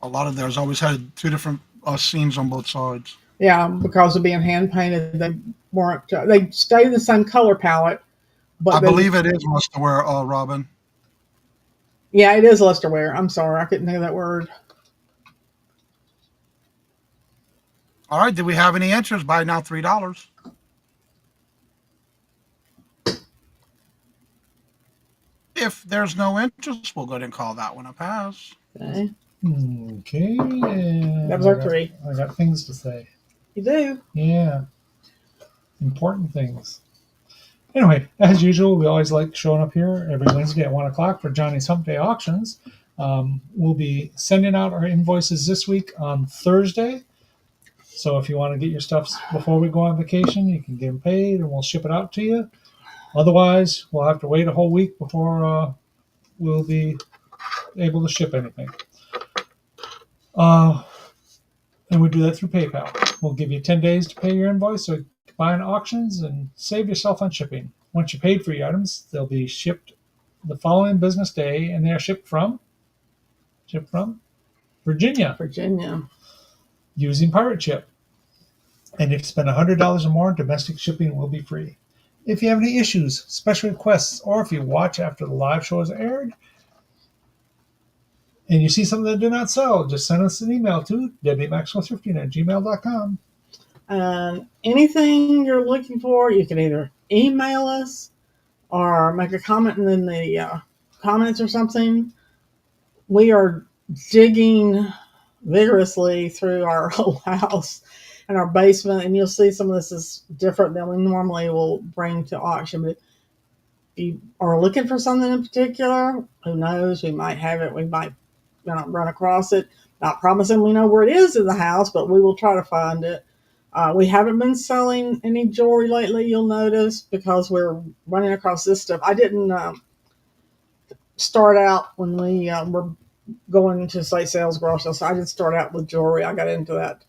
A lot of theirs always had 2 different seams on both sides. Yeah, because of being hand painted, they weren't. They stay the same color palette, but I believe it is lusterware, Robin. Yeah, it is lusterware. I'm sorry, I couldn't think of that word. All right, do we have any answers? Buy now $3. If there's no interest, we'll go ahead and call that one a pass. Okay. Okay. And That was our 3. I got things to say. You do? Yeah. Important things. Anyway, as usual, we always like showing up here every Wednesday at 1 o'clock for Johnny's Hump-Day Auctions. We'll be sending out our invoices this week on Thursday. So if you want to get your stuff before we go on vacation, you can get them paid and we'll ship it out to you. Otherwise, we'll have to wait a whole week before we'll be able to ship anything. And we do that through PayPal. We'll give you 10 days to pay your invoice so you can buy in auctions and save yourself on shipping. Once you paid for your items, they'll be shipped the following business day, and they're shipped from Virginia Virginia. using Pirate Ship. And if you spend $100 or more, domestic shipping will be free. If you have any issues, special requests, or if you watch after the live show is aired and you see something that did not sell, just send us an email to debbie.maxwellthrifting@gmail.com. Anything you're looking for, you can either email us or make a comment in the comments or something. We are digging vigorously through our whole house and our basement, and you'll see some of this is different than we normally will bring to auction. But if you are looking for something in particular, who knows? We might have it. We might run across it. Not promising we know where it is in the house, but we will try to find it. We haven't been selling any jewelry lately, you'll notice, because we're running across this stuff. I didn't start out when we were going to say sales garage sales. I didn't start out with jewelry. I got into that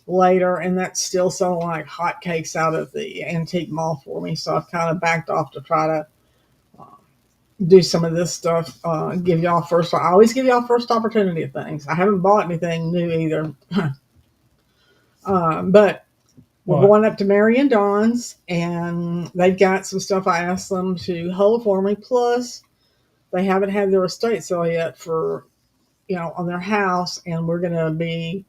later, and that's still selling like hotcakes out of the antique mall for me. So I've kind of backed off to try to do some of this stuff. Give y'all first. I always give y'all first opportunity of things. I haven't bought anything new either, but we're going up to Mary and Dawn's, and they've got some stuff I asked them to hold for me. Plus, they haven't had their estate sale yet for, on their house, and we're going to be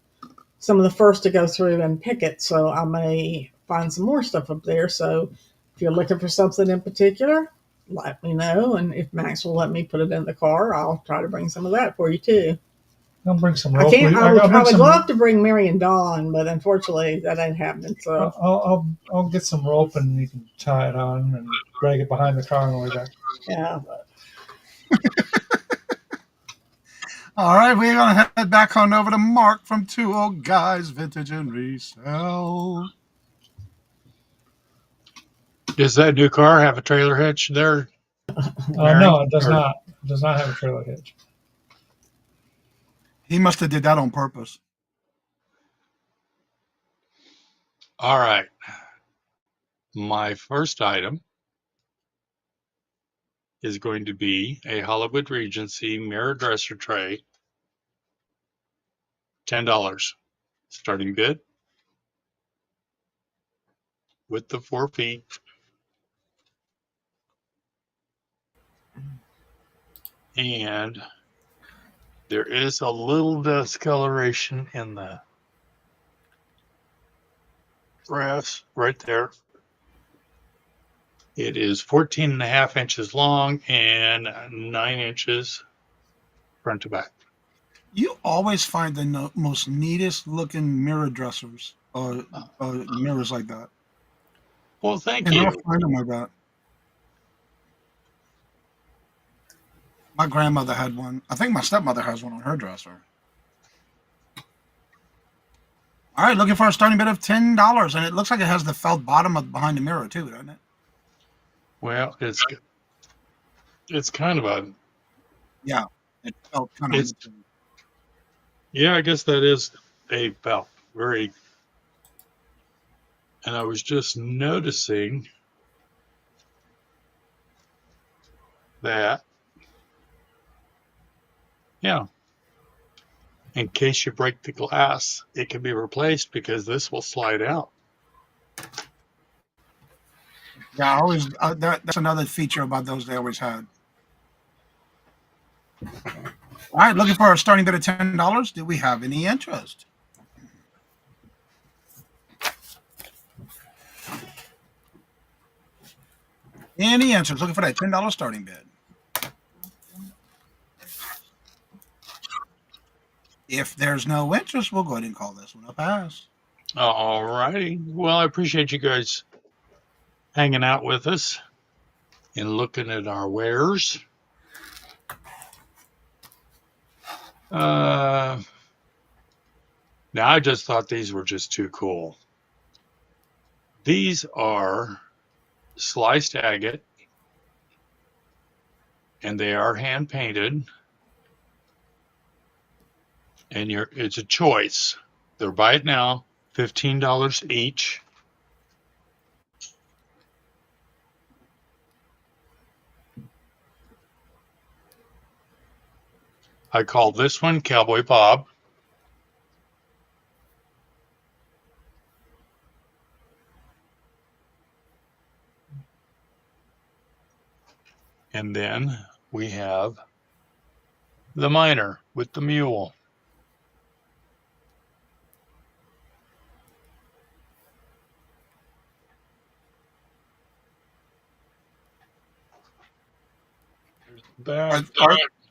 some of the first to go through and pick it. So I may find some more stuff up there. So if you're looking for something in particular, let me know. And if Max will let me put it in the car, I'll try to bring some of that for you too. I'll bring some rope. I would love to bring Mary and Dawn, but unfortunately that ain't happening. So I'll get some rope and you can tie it on and drag it behind the car on the way back. Yeah. All right, we're going to head back on over to Mark from Two Old Guys Vintage and Resell. Does that new car have a trailer hitch there? No, it does not. It does not have a trailer hitch. He must have did that on purpose. All right. My first item is going to be a Hollywood Regency mirror dresser tray. $10. Starting bid with the 4 feet. And There is a little discoloration in the brass right there. It is 14 and a half inches long and 9 inches front to back. You always find the most neatest looking mirror dressers or mirrors like that. Well, thank You you. never find them like that. My grandmother had one. I think my stepmother has one on her dresser. All right, looking for a starting bid of $10, and it looks like it has the felt bottom behind the mirror too, doesn't it? Well, it's kind of a Yeah, it felt kind of. yeah. I guess that is a belt. Very. And I was just noticing that, yeah, in case you break the glass, it can be replaced because this will slide out. Yeah, I always that's another feature about those they always had. All right, looking for a starting bid of $10. Do we have any interest? Any interest? Looking for that $10 starting bid. If there's no interest, we'll go ahead and call this one a pass. All righty. Well, I appreciate you guys hanging out with us and looking at our wares. Now, I just thought these were just too cool. These are sliced agate, and they are hand painted. And it's a choice. They're buy it now, $15 each. I call this one Cowboy Bob. And then we have the miner with the mule.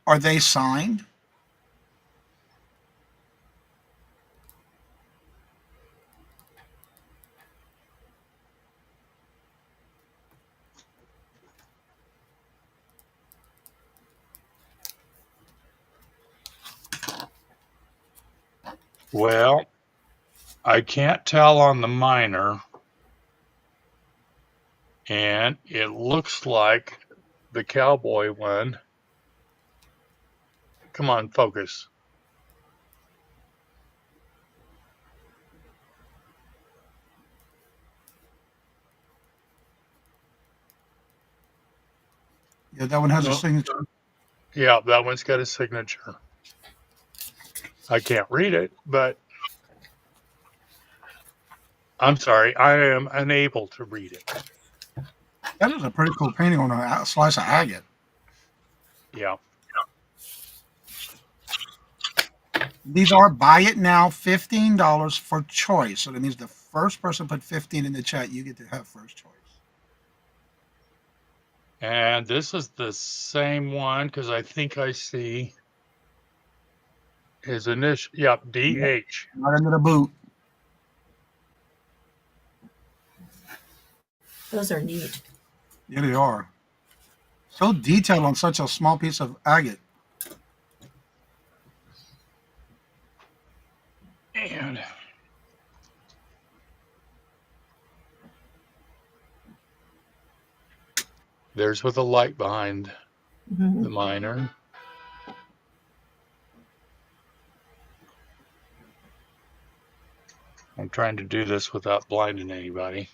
Are they signed? Well, I can't tell on the miner, and it looks like the cowboy one. Come on, focus. Yeah, that one has a signature. Yeah, that one's got a signature. I can't read it, but I'm sorry, I am unable to read it. That is a pretty cool painting on a slice of agate. Yeah. These are buy it now, $15 for choice. So that means the first person put 15 in the chat, you get to have first choice. And this is the same one because I think I see his initial. Yep, DH. Right under the boot. Those are neat. Yeah, they are. So detailed on such a small piece of agate. And there's with a light behind the miner. I'm trying to do this without blinding anybody.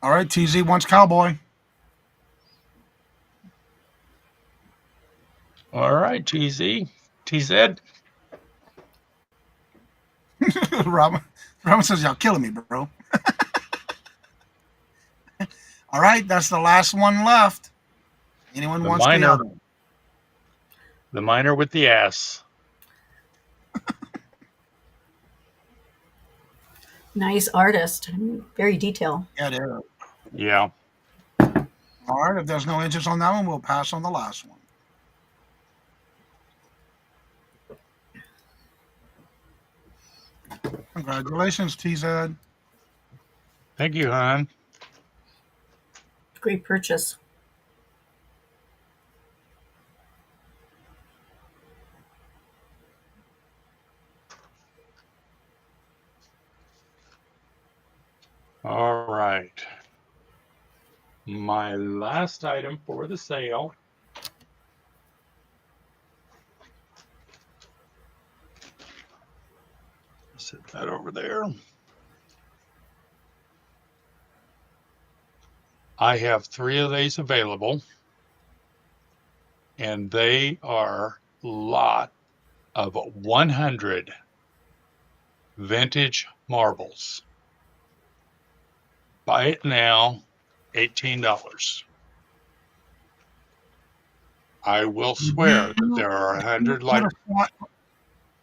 All right, TZ wants cowboy. All right, TZ. TZ. Robin says, y'all killing me, bro. All right, that's the last one left. Anyone The wants miner. the other? The miner with the ass. Nice artist. Very detailed. Yeah, it is. Yeah. All right, if there's no interest on that one, we'll pass on the last one. Congratulations, TZ. Thank you, hon. Great purchase. All right. My last item for the sale. Set that over there. I have 3 of these available, and they are a lot of 100 vintage marbles. Buy it now, $18. I will swear that there are 100 like.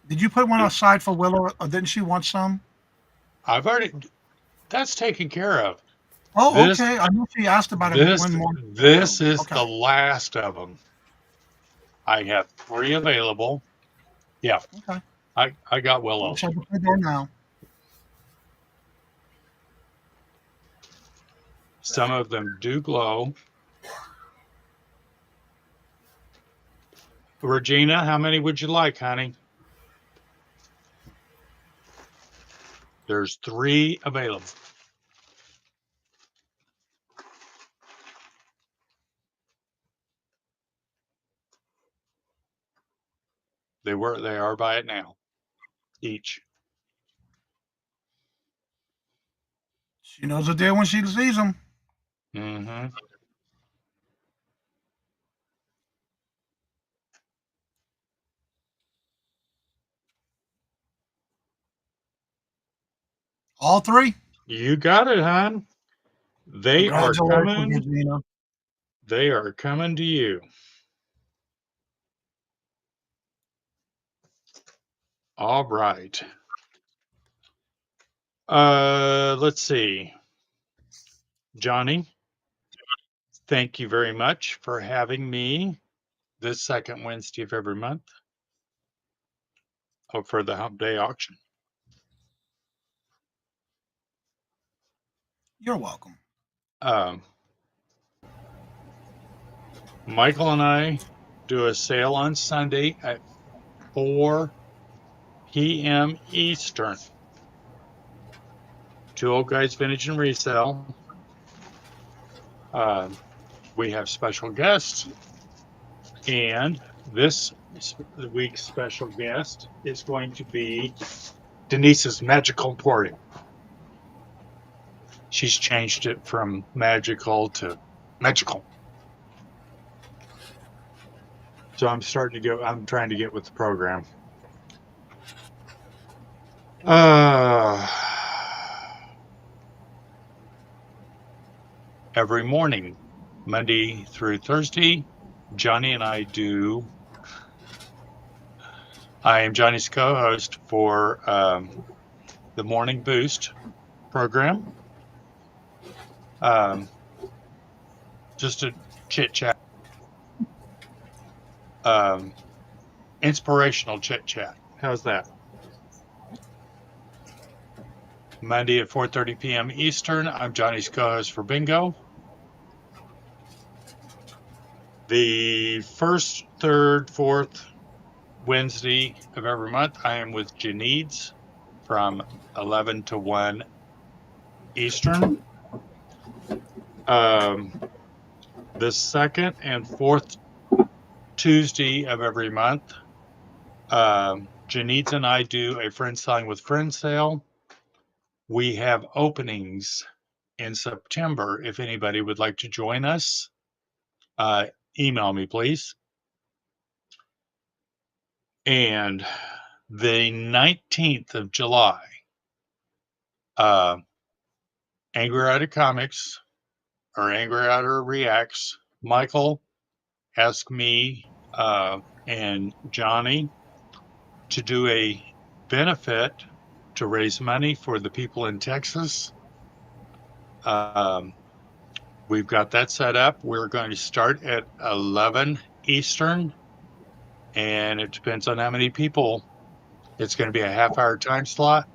Did you put one aside for Willow, or didn't she want some? I've already. That's taken care of. Oh, This, okay. I know she asked about it this, one more. this is Okay. the last of them. I have 3 available. Yeah. Okay. I got Willow. I'll shut the door now. Some of them do glow. Regina, how many would you like, honey? There's 3 available. They are by it now. Each. She knows a deal when she sees them. Mm-hmm. All 3? You got it, hon. They are coming. Regina. They are coming to you. All right. Let's see. Johnny, thank you very much for having me this second Wednesday of every month for the Hump-Day Auction. You're welcome. Michael and I do a sale on Sunday at 4 p.m. Eastern. 2 Old Guys Vintage and Resell. We have special guests, and this week's special guest is going to be Denise's Magical Emporium. She's changed it from magical to magical. So I'm trying to get with the program. Every morning, Monday through Thursday, Johnny and I am Johnny's co-host for the Morning Boost program. Just a chit chat, inspirational chit chat. How's that? Monday at 4:30 p.m. Eastern. I'm Johnny's co-host for Bingo. The first, third, fourth Wednesday of every month, I am with Janides from 11 to 1 Eastern. The second and fourth Tuesday of every month, Janides and I do a Friends Selling with Friends sale. We have openings in September. If anybody would like to join us, email me, please. And the 19th of July, Angry Rider Comics or Angry Rider Reacts, Michael asked me and Johnny to do a benefit to raise money for the people in Texas. We've got that set up. We're going to start at 11 Eastern, and it depends on how many people. It's going to be a half-hour time slot.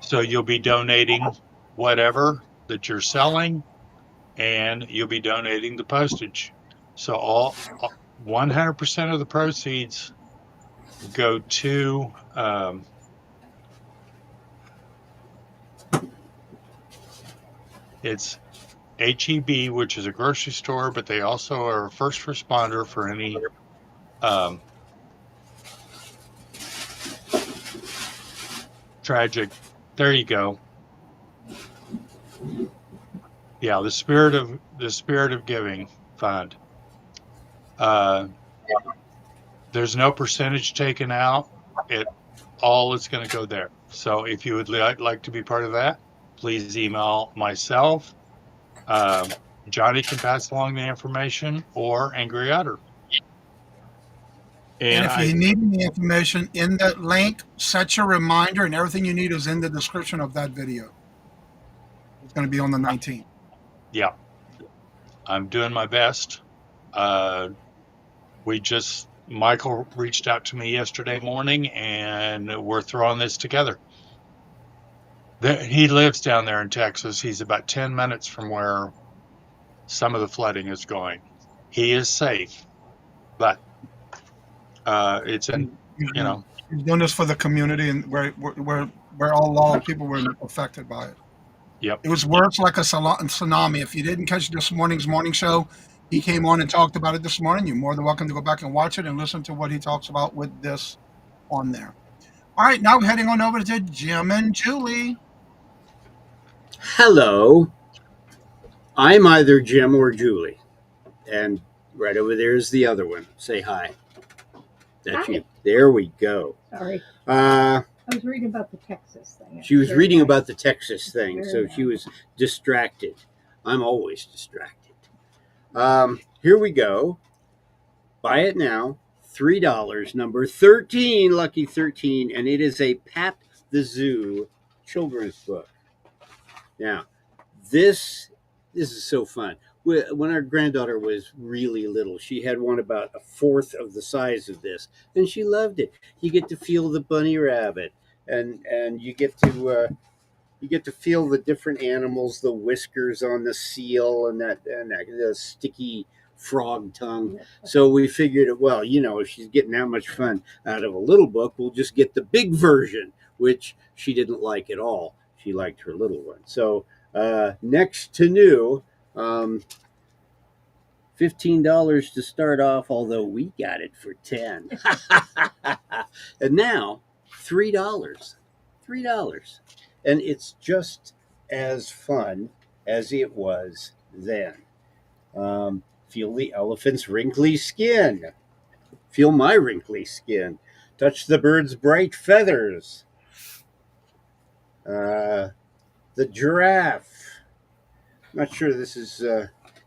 So you'll be donating whatever that you're selling, and you'll be donating the postage. So all 100% of the proceeds go to it's HEB, which is a grocery store, but they also are a first responder for any tragic. There you go. Yeah, the spirit of giving fund. There's no percentage taken out. It all is going to go there. So if you would like to be part of that, please email myself. Johnny can pass along the information, or Angry Otter. And if you need any information in that link, set your reminder, and everything you need is in the description of that video. It's going to be on the 19th. Yeah, I'm doing my best. Michael reached out to me yesterday morning, and we're throwing this together. He lives down there in Texas. He's about 10 minutes from where some of the flooding is going. He is safe, but it's in, He's doing this for the community, and where a lot of people were affected by it. Yep. It was worse like a tsunami. If you didn't catch this morning's morning show, he came on and talked about it this morning. You're more than welcome to go back and watch it and listen to what he talks about with this on there. All right, now we're heading on over to Jim and Julie. Hello. I'm either Jim or Julie. And right over there is the other one. Say hi. That's Hi. you. There we go. Sorry. I was reading about the Texas thing. She was reading about the Texas thing, so she was distracted. I'm always distracted. Here we go. Buy it now. $3, number 13, lucky 13, and it is a Pat the Zoo children's book. Now, this is so fun. When our granddaughter was really little, she had one about a fourth of the size of this, and she loved it. You get to feel the bunny rabbit, and you get to feel the different animals, the whiskers on the seal, and that the sticky frog tongue. So we figured, well, if she's getting that much fun out of a little book, we'll just get the big version, which she didn't like at all. She liked her little one. So next to new, $15 to start off, although we got it for $10. And now $3. And it's just as fun as it was then. Feel the elephant's wrinkly skin. Feel my wrinkly skin. Touch the bird's bright feathers. The giraffe. I'm not sure this is,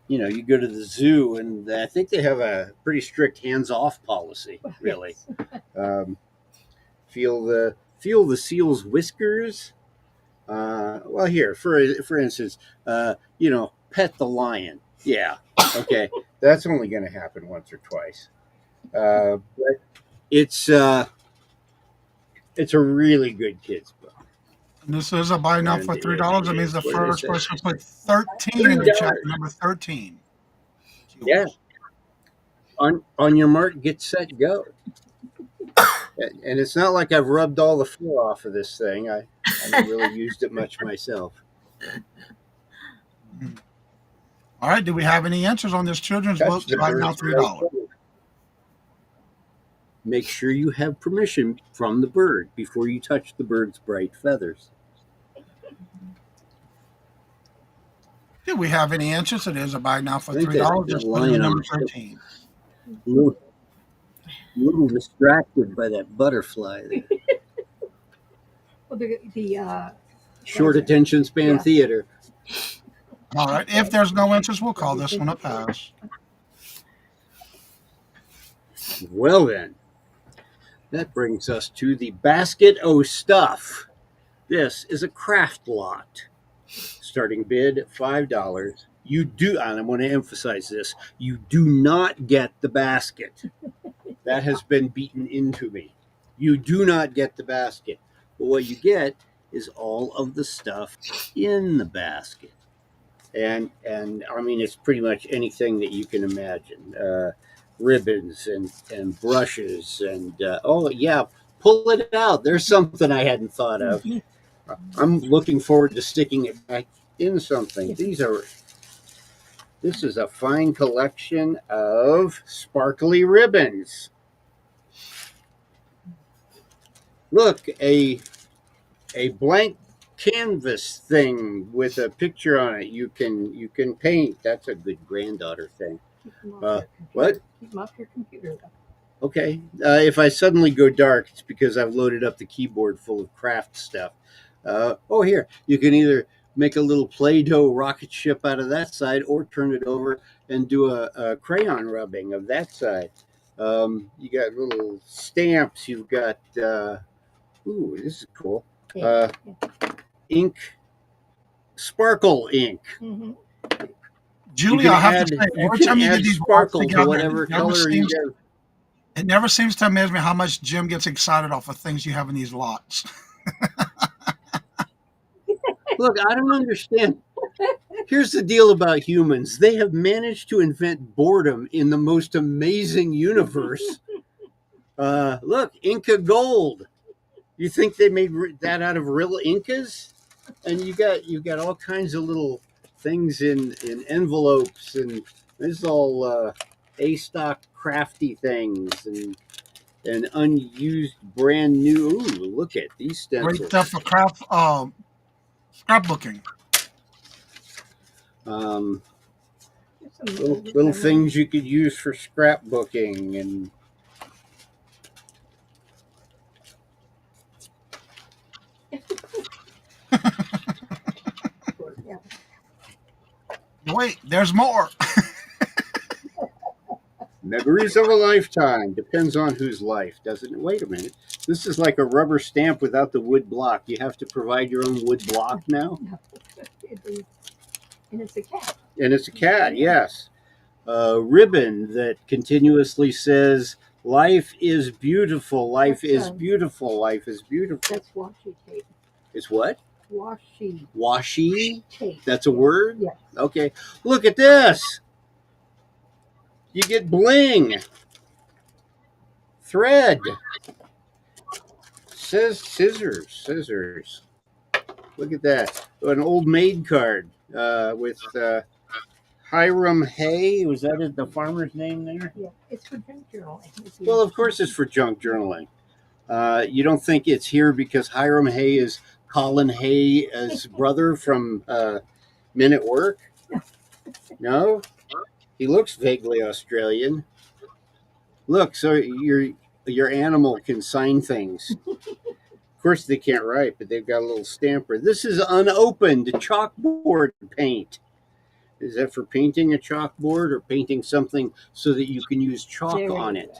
you go to the zoo, and I think they have a pretty strict hands-off policy, really. Feel the seal's whiskers. Well, here, for instance, pet the lion. Yeah, okay, that's only going to happen once or twice. But it's a really good kids book. This is a buy now for $3. It means the first person put 13 in the chat, number 13. Yeah. On your mark, get set, go. And it's not like I've rubbed all the fur off of this thing. I haven't really used it much myself. All right. Do we have any answers on this children's book? Buy now $3. Make sure you have permission from the bird before you touch the bird's bright feathers. Do we have any answers? It is a buy now for $3. Just put in number 13. A little distracted by that butterfly there. Well, the short attention span theater. All right. If there's no answers, we'll call this one a pass. Well then, that brings us to the basket o' stuff. This is a craft lot. Starting bid $5. You do, and I want to emphasize this, you do not get the basket. That has been beaten into me. You do not get the basket. But what you get is all of the stuff in the basket. And I mean, it's pretty much anything that you can imagine. Ribbons and brushes and, oh, yeah, pull it out. There's something I hadn't thought of. I'm looking forward to sticking it back in something. This is a fine collection of sparkly ribbons. Look, a blank canvas thing with a picture on it. You can paint. That's a good granddaughter thing. What? Keep them off your computer. Okay. If I suddenly go dark, it's because I've loaded up the keyboard full of craft stuff. Oh, here. You can either make a little Play-Doh rocket ship out of that side or turn it over and do a crayon rubbing of that side. You got little stamps. You've got, ooh, this is cool. Ink, sparkle ink. Mm-hmm. Julie, I have to say, every time you get these sparkle lots to together, whatever color you get. it never seems to amaze me how much Jim gets excited off of things you have in these lots. Look, I don't understand. Here's the deal about humans. They have managed to invent boredom in the most amazing universe. Look, Inca gold. You think they made that out of real Incas? And you got all kinds of little things in envelopes, and this is all A-stock crafty things and unused brand new. Ooh, look at these stencils. Great stuff for craft scrapbooking. Little things you could use for scrapbooking and Wait, there's more. memories of a lifetime. Depends on whose life, doesn't it? Wait a minute. This is like a rubber stamp without the wood block. You have to provide your own wood block now? And it's a cat. And it's a cat, yes. A ribbon that continuously says, life is beautiful, life is beautiful, life is beautiful. That's washi tape. It's what? Washi. Washi? Tape. That's a word? Yes. Okay. Look at this. You get bling. Thread. Says scissors. Look at that. An old maid card with Hiram Hay. Was that the farmer's name there? Yeah, it's for junk journaling. Well, of course it's for junk journaling. You don't think it's here because Hiram Hay is Colin Hay's brother from Men at Work? No? He looks vaguely Australian. Look, so your animal can sign things. Of course they can't write, but they've got a little stamper. This is unopened chalkboard paint. Is that for painting a chalkboard or painting something so that you can use chalk on it?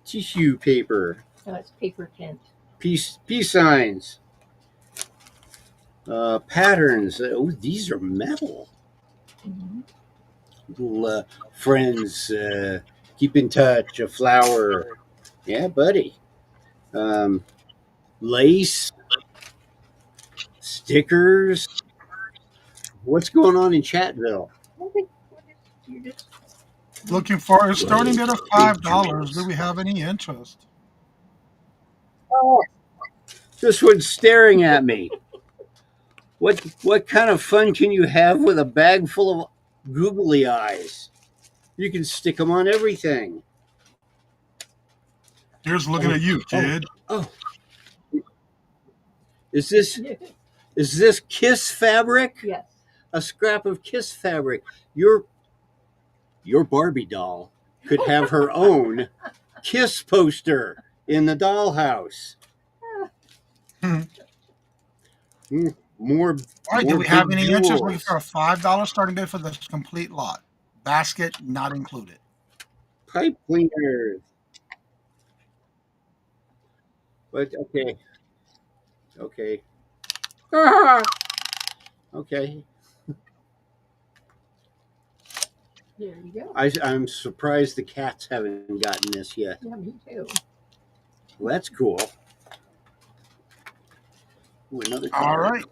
Tissue paper. No, it's paper tint. Peace signs. Patterns. Oh, these are metal. Mm-hmm. Little friends. Keep in touch. A flower. Yeah, buddy. Lace. Stickers. What's going on in Chatville? Looking for a starting bid of $5. Do we have any interest? Oh, this one's staring at me. What kind of fun can you have with a bag full of googly eyes? You can stick them on everything. Here's looking at you, kid. Oh. Is this Kiss fabric? Yes. A scrap of Kiss fabric. Your Barbie doll could have her own Kiss poster in the dollhouse. More. All right, do we have any interest? Looking for a $5 starting bid for this complete lot. Basket not included. Pipe cleaners. But okay, okay, ah, okay. There you go. I'm surprised the cats haven't gotten this yet. Yeah, me too. Well, that's cool. Ooh, another All card. right.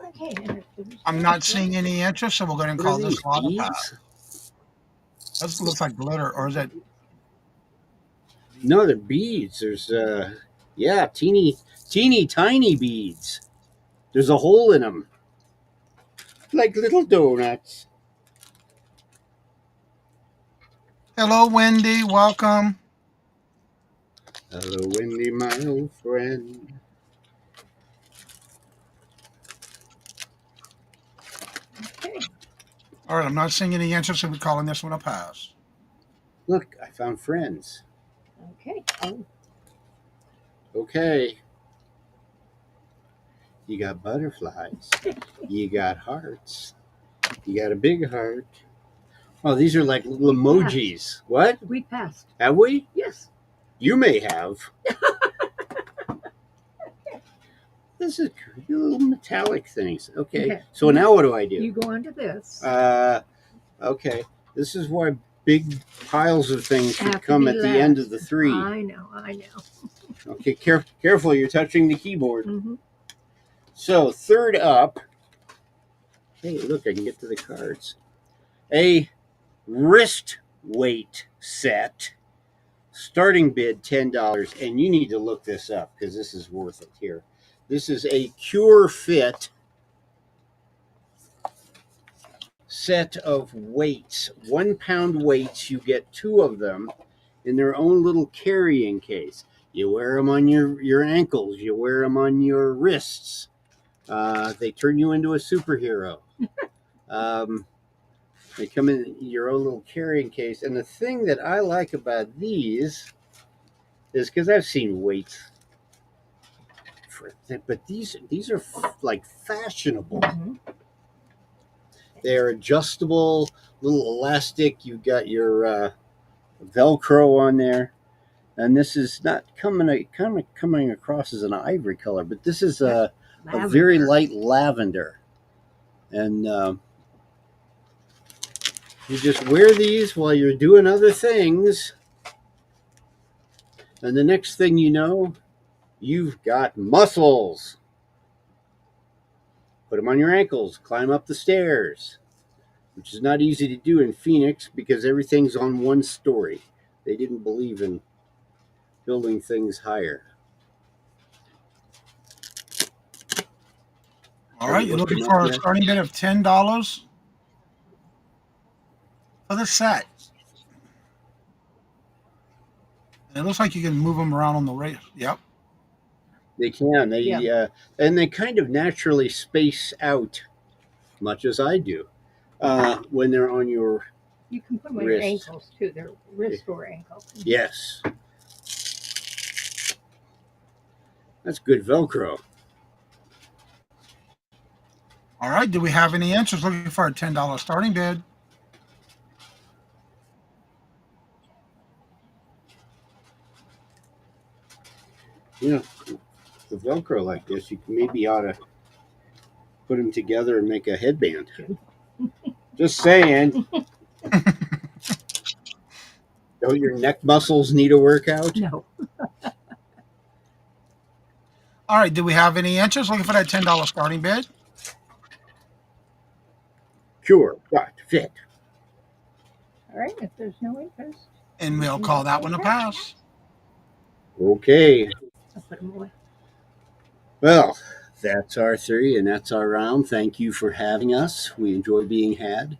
Okay. And there's I'm not seeing any interest, so we'll go ahead and What are call this these, lot a beads? pass. That looks like glitter, or is that? No, they're beads. There's yeah, teeny tiny beads. There's a hole in them, like little donuts. Hello, Wendy. Welcome. Hello, Wendy, my old friend. okay. All right, I'm not seeing any interest, so we're calling this one a pass. Look, I found friends. Okay. Oh, Okay. You got butterflies. You got hearts. You got a big heart. Oh, these are like little emojis. What? we passed. Have we? Yes. You may have. This is little metallic things. Okay. Okay. So now what do I do? You go onto this. Okay. This is why big piles of things should Have to come be at the end of last. the three. I know. Okay, careful, you're touching the keyboard. Mm-hmm. So, third up, hey, look, I can get to the cards. A wrist weight set, starting bid $10, and you need to look this up because this is worth it here. This is a Cure Fit set of weights, 1 pound weights. You get 2 of them in their own little carrying case. You wear them on your ankles. You wear them on your wrists. They turn you into a superhero. They come in your own little carrying case. And the thing that I like about these is because I've seen weights, but these are like fashionable. Mm-hmm. They're adjustable, little elastic. You got your Velcro on there. And this is not coming across as an ivory color, but this is a very light lavender. And you just wear these while you're doing other things. And the next thing you know, you've got muscles. Put them on your ankles, climb up the stairs, which is not easy to do in Phoenix because everything's on one story. They didn't believe in building things higher. All right, you're looking for a starting bid of $10 for the set. And it looks like you can move them around on the race. Yep. They can. And they kind of naturally space out, much as I do, when they're on your You can put them on wrist. your ankles too. They're wrist or ankle. Yes. That's good Velcro. All right, do we have any interest looking for a $10 starting bid? You know, the Velcro like this, you maybe ought to put them together and make a headband. Just saying. Don't your neck muscles need a workout? No. All right, do we have any interest looking for that $10 starting bid? Cure, fit. All right. If there's no interest, And we'll call that one a pass. Okay. I'll put them away. Well, that's our three, and that's our round. Thank you for having us. We enjoy being had.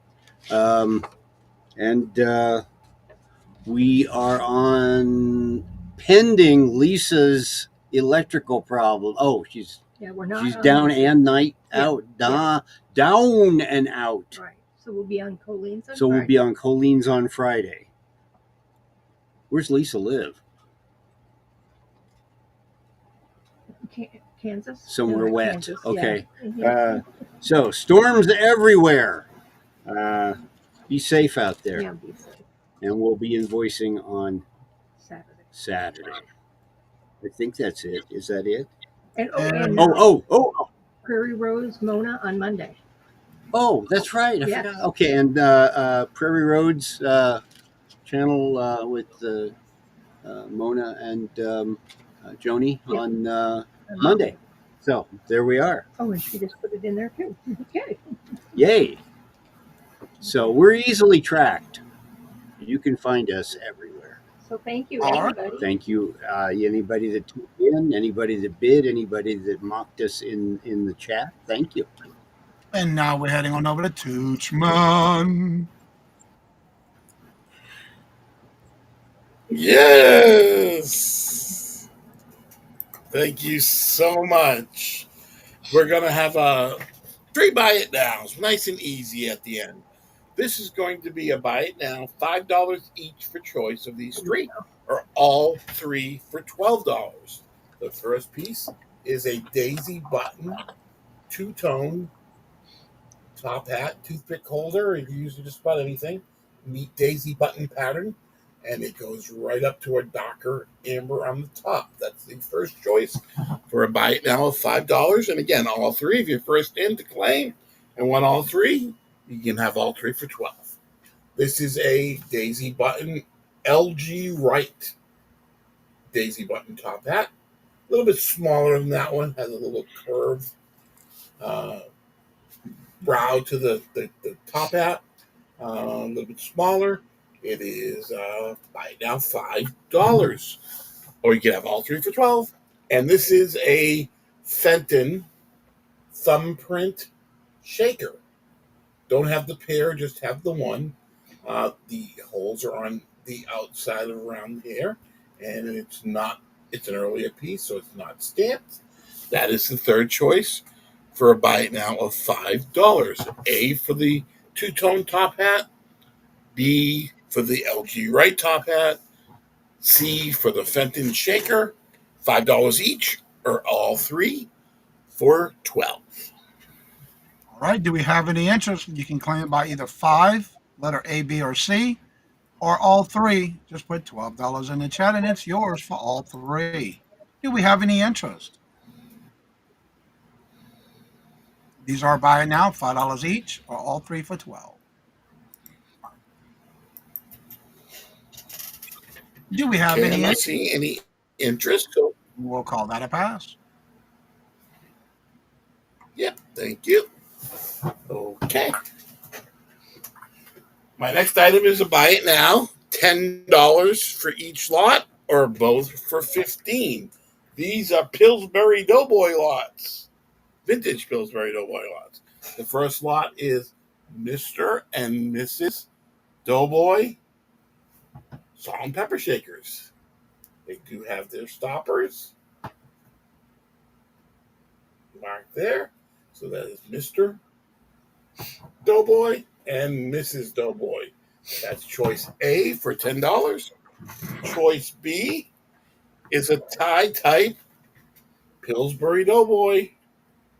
We are on pending Lisa's electrical problem. Oh, she's we're not. she's down and night out. Down and out. Right. So we'll be on Colleen's on So Friday. we'll be on Colleen's on Friday. Where's Lisa live? Kansas. Somewhere wet. Kansas, Okay. Yeah. So storms everywhere. Be safe out there. Yeah, be safe. And we'll be invoicing on Saturday. Saturday. I think that's it. Is that it? And And Prairie Rose Mona on Monday. Oh, that's right. I Yes. forgot. Okay, and Prairie Roads channel with Mona and Joni Yeah. on On Monday. So there we are. Oh, and she just put it in there too. Okay. Yay. So we're easily tracked. You can find us everywhere. So thank you, All right. everybody. Thank you. Anybody that tuned in, anybody that bid, anybody that mocked us in the chat, thank you. And now we're heading on over to Touchman. Yes. Thank you so much. We're going to have a 3 buy it nows, nice and easy at the end. This is going to be a buy it now, $5 each for choice of these 3, or all 3 for $12. The first piece is a daisy button, two-tone top hat, toothpick holder. You can use it just about anything. Neat daisy button pattern, and it goes right up to a darker amber on the top. That's the first choice for a buy it now of $5. And again, all 3, if you're first in to claim and want all 3, you can have all 3 for $12. This is a daisy button LG Right daisy button top hat. A little bit smaller than that one. Has a little curved brow to the top hat. A little bit smaller. It is buy it now $5. Or you can have all 3 for $12. And this is a Fenton thumbprint shaker. Don't have the pair, just have the one. The holes are on the outside of around here, and it's an earlier piece, so it's not stamped. That is the third choice for a buy it now of $5. A for the two-tone top hat, B for the LG Right top hat, C for the Fenton shaker, $5 each, or all 3 for $12. All right. Do we have any interest? You can claim it by either 5, letter A, B, or C, or all 3. Just put $12 in the chat and it's yours for all 3. Do we have any interest? These are buy now, $5 each, or all 3 for $12. Do we have Okay, any I'm not interest? seeing any interest. So, we'll call that a pass. yep, thank you. Okay. My next item is a buy it now, $10 for each lot, or both for $15. These are Pillsbury Doughboy lots, vintage Pillsbury Doughboy lots. The first lot is Mr. and Mrs. Doughboy salt and pepper shakers. They do have their stoppers marked there. So that is Mr. Doughboy and Mrs. Doughboy. That's choice A for $10. Choice B is a tie type Pillsbury Doughboy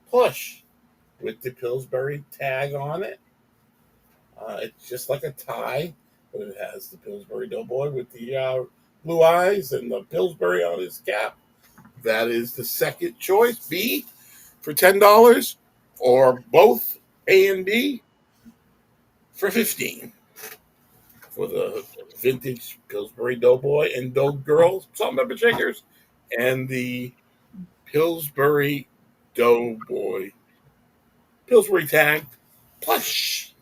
plush with the Pillsbury tag on it. It's just like a tie, but it has the Pillsbury Doughboy with the blue eyes and the Pillsbury on his cap. That is the second choice, B, for $10, or both A and B for $15. For the vintage Pillsbury Doughboy and Dough Girl salt and pepper shakers, and the Pillsbury Doughboy Pillsbury tag plush.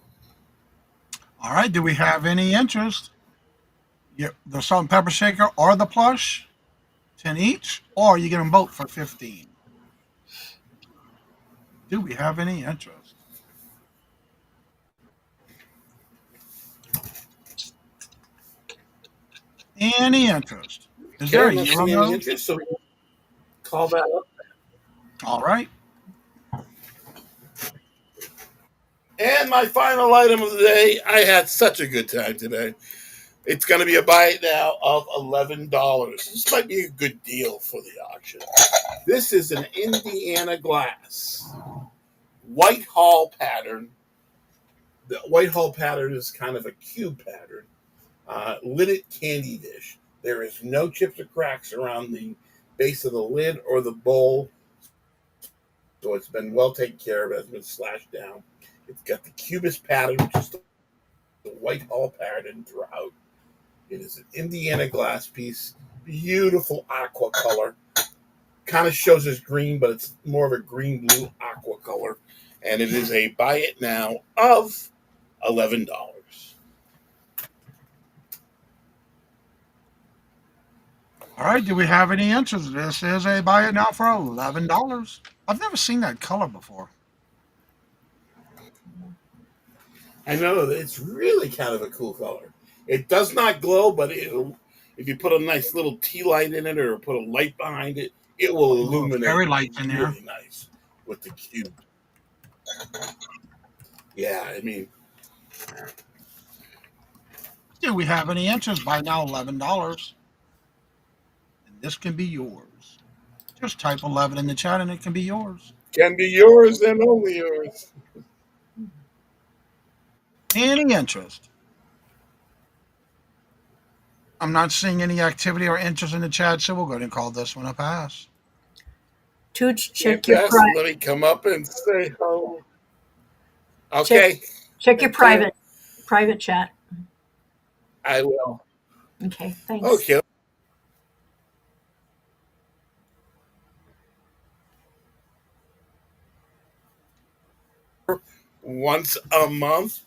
All right. Do we have any interest? The salt and pepper shaker or the plush, 10 each, or you get them both for 15. Do we have any interest? Any interest? Is there a yellow any nose? interest? So call that up. All right. And my final item of the day, I had such a good time today. It's going to be a buy it now of $11. This might be a good deal for the auction. This is an Indiana glass Whitehall pattern. The Whitehall pattern is kind of a cube pattern. lidded candy dish. There is no chips or cracks around the base of the lid or the bowl, so it's been well taken care of. It has been slashed down. It's got the cubist pattern, which is the white hall pattern throughout. It is an Indiana glass piece, beautiful aqua color. Kind of shows as green, but it's more of a green blue aqua color. And it is a buy it now of $11. All right, do we have any answers? This is a buy it now for $11. I've never seen that color before. I know that it's really kind of a cool color. It does not glow, but it'll, if you put a nice little tea light in it or put a light behind it, it will illuminate. Fairy lights in there. Really nice with the cube. Yeah, I mean, Do we have any answers? Buy now $11. And this can be yours. Just type 11 in the chat and it can be yours. can be yours and only yours. Any interest? I'm not seeing any activity or interest in the chat, so we'll go ahead and call this one a pass. Tooch, check your Yes, private. let me come up and say hello. Okay, Check your Okay. private chat. I will. Okay, thanks. Okay. Once a month.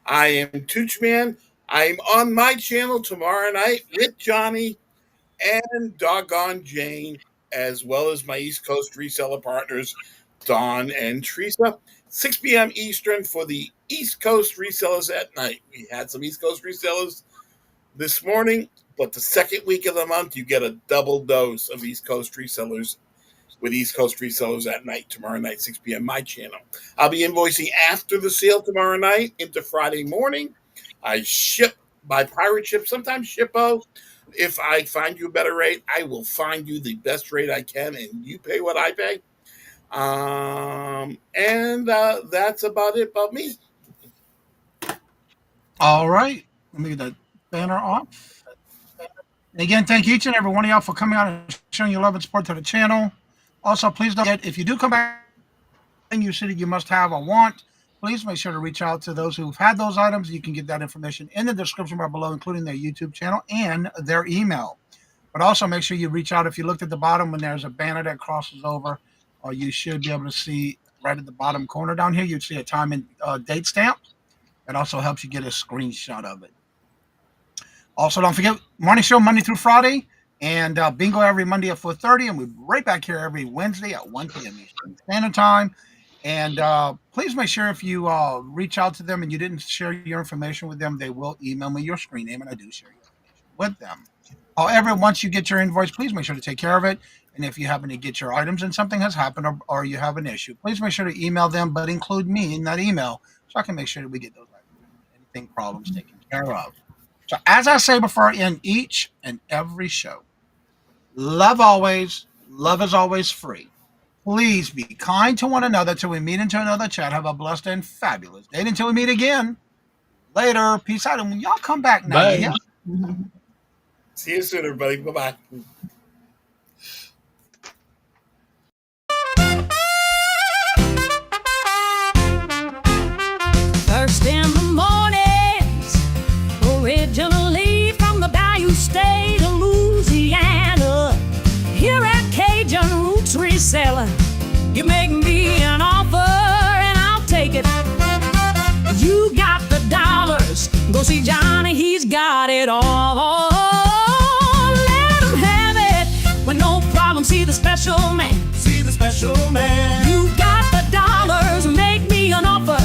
I am Touchman. I'm on my channel tomorrow night with Johnny and Doggone Jane, as well as my East Coast reseller partners, Don and Teresa. 6 p.m. Eastern for the East Coast resellers at night. We had some East Coast resellers this morning, but the second week of the month, you get a double dose of East Coast resellers with East Coast resellers at night, tomorrow night, 6 p.m., my channel. I'll be invoicing after the sale tomorrow night into Friday morning. I ship by pirate ship, sometimes shippo. If I find you a better rate, I will find you the best rate I can, and you pay what I pay. That's about it about me. All right. Let me get that banner off. And again, thank each and every one of y'all for coming out and showing your love and support to the channel. Also, please don't forget, if you do come back and you see that you must have or want, please make sure to reach out to those who've had those items. You can get that information in the description bar below, including their YouTube channel and their email. But also make sure you reach out. If you looked at the bottom when there's a banner that crosses over, or you should be able to see right at the bottom corner down here, you'd see a time and date stamp. It also helps you get a screenshot of it. Also, don't forget, morning show Monday through Friday, and bingo every Monday at 4:30, and we're right back here every Wednesday at 1 p.m. Eastern Standard Time. And please make sure if you reach out to them and you didn't share your information with them, they will email me your screen name, and I do share your information with them. However, once you get your invoice, please make sure to take care of it. And if you happen to get your items and something has happened or you have an issue, please make sure to email them, but include me in that email so I can make sure that we get those anything problems taken care of. So as I say before I end each and every show, love always, love is always free. Please be kind to one another till we meet into another chat. Have a blessed and fabulous day until we meet again. Later. Peace out. And when y'all come back now, Bye. yeah? See you soon, everybody. Bye-bye. First in the mornings, originally from the Bayou State of Louisiana. Here at Cajun Roots Reseller, you make me an offer and I'll take it. You got the dollars, go see Johnny, he's got it all. Let him have it with no problem, see the special man. See the special man. You got the dollars, make me an offer.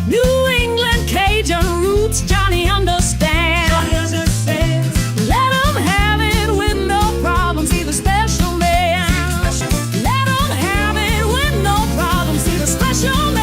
New England Cajun roots, Johnny understands. Johnny understands. Let him have it with no problem, see the special man. Let him have it with no problem, see the special man.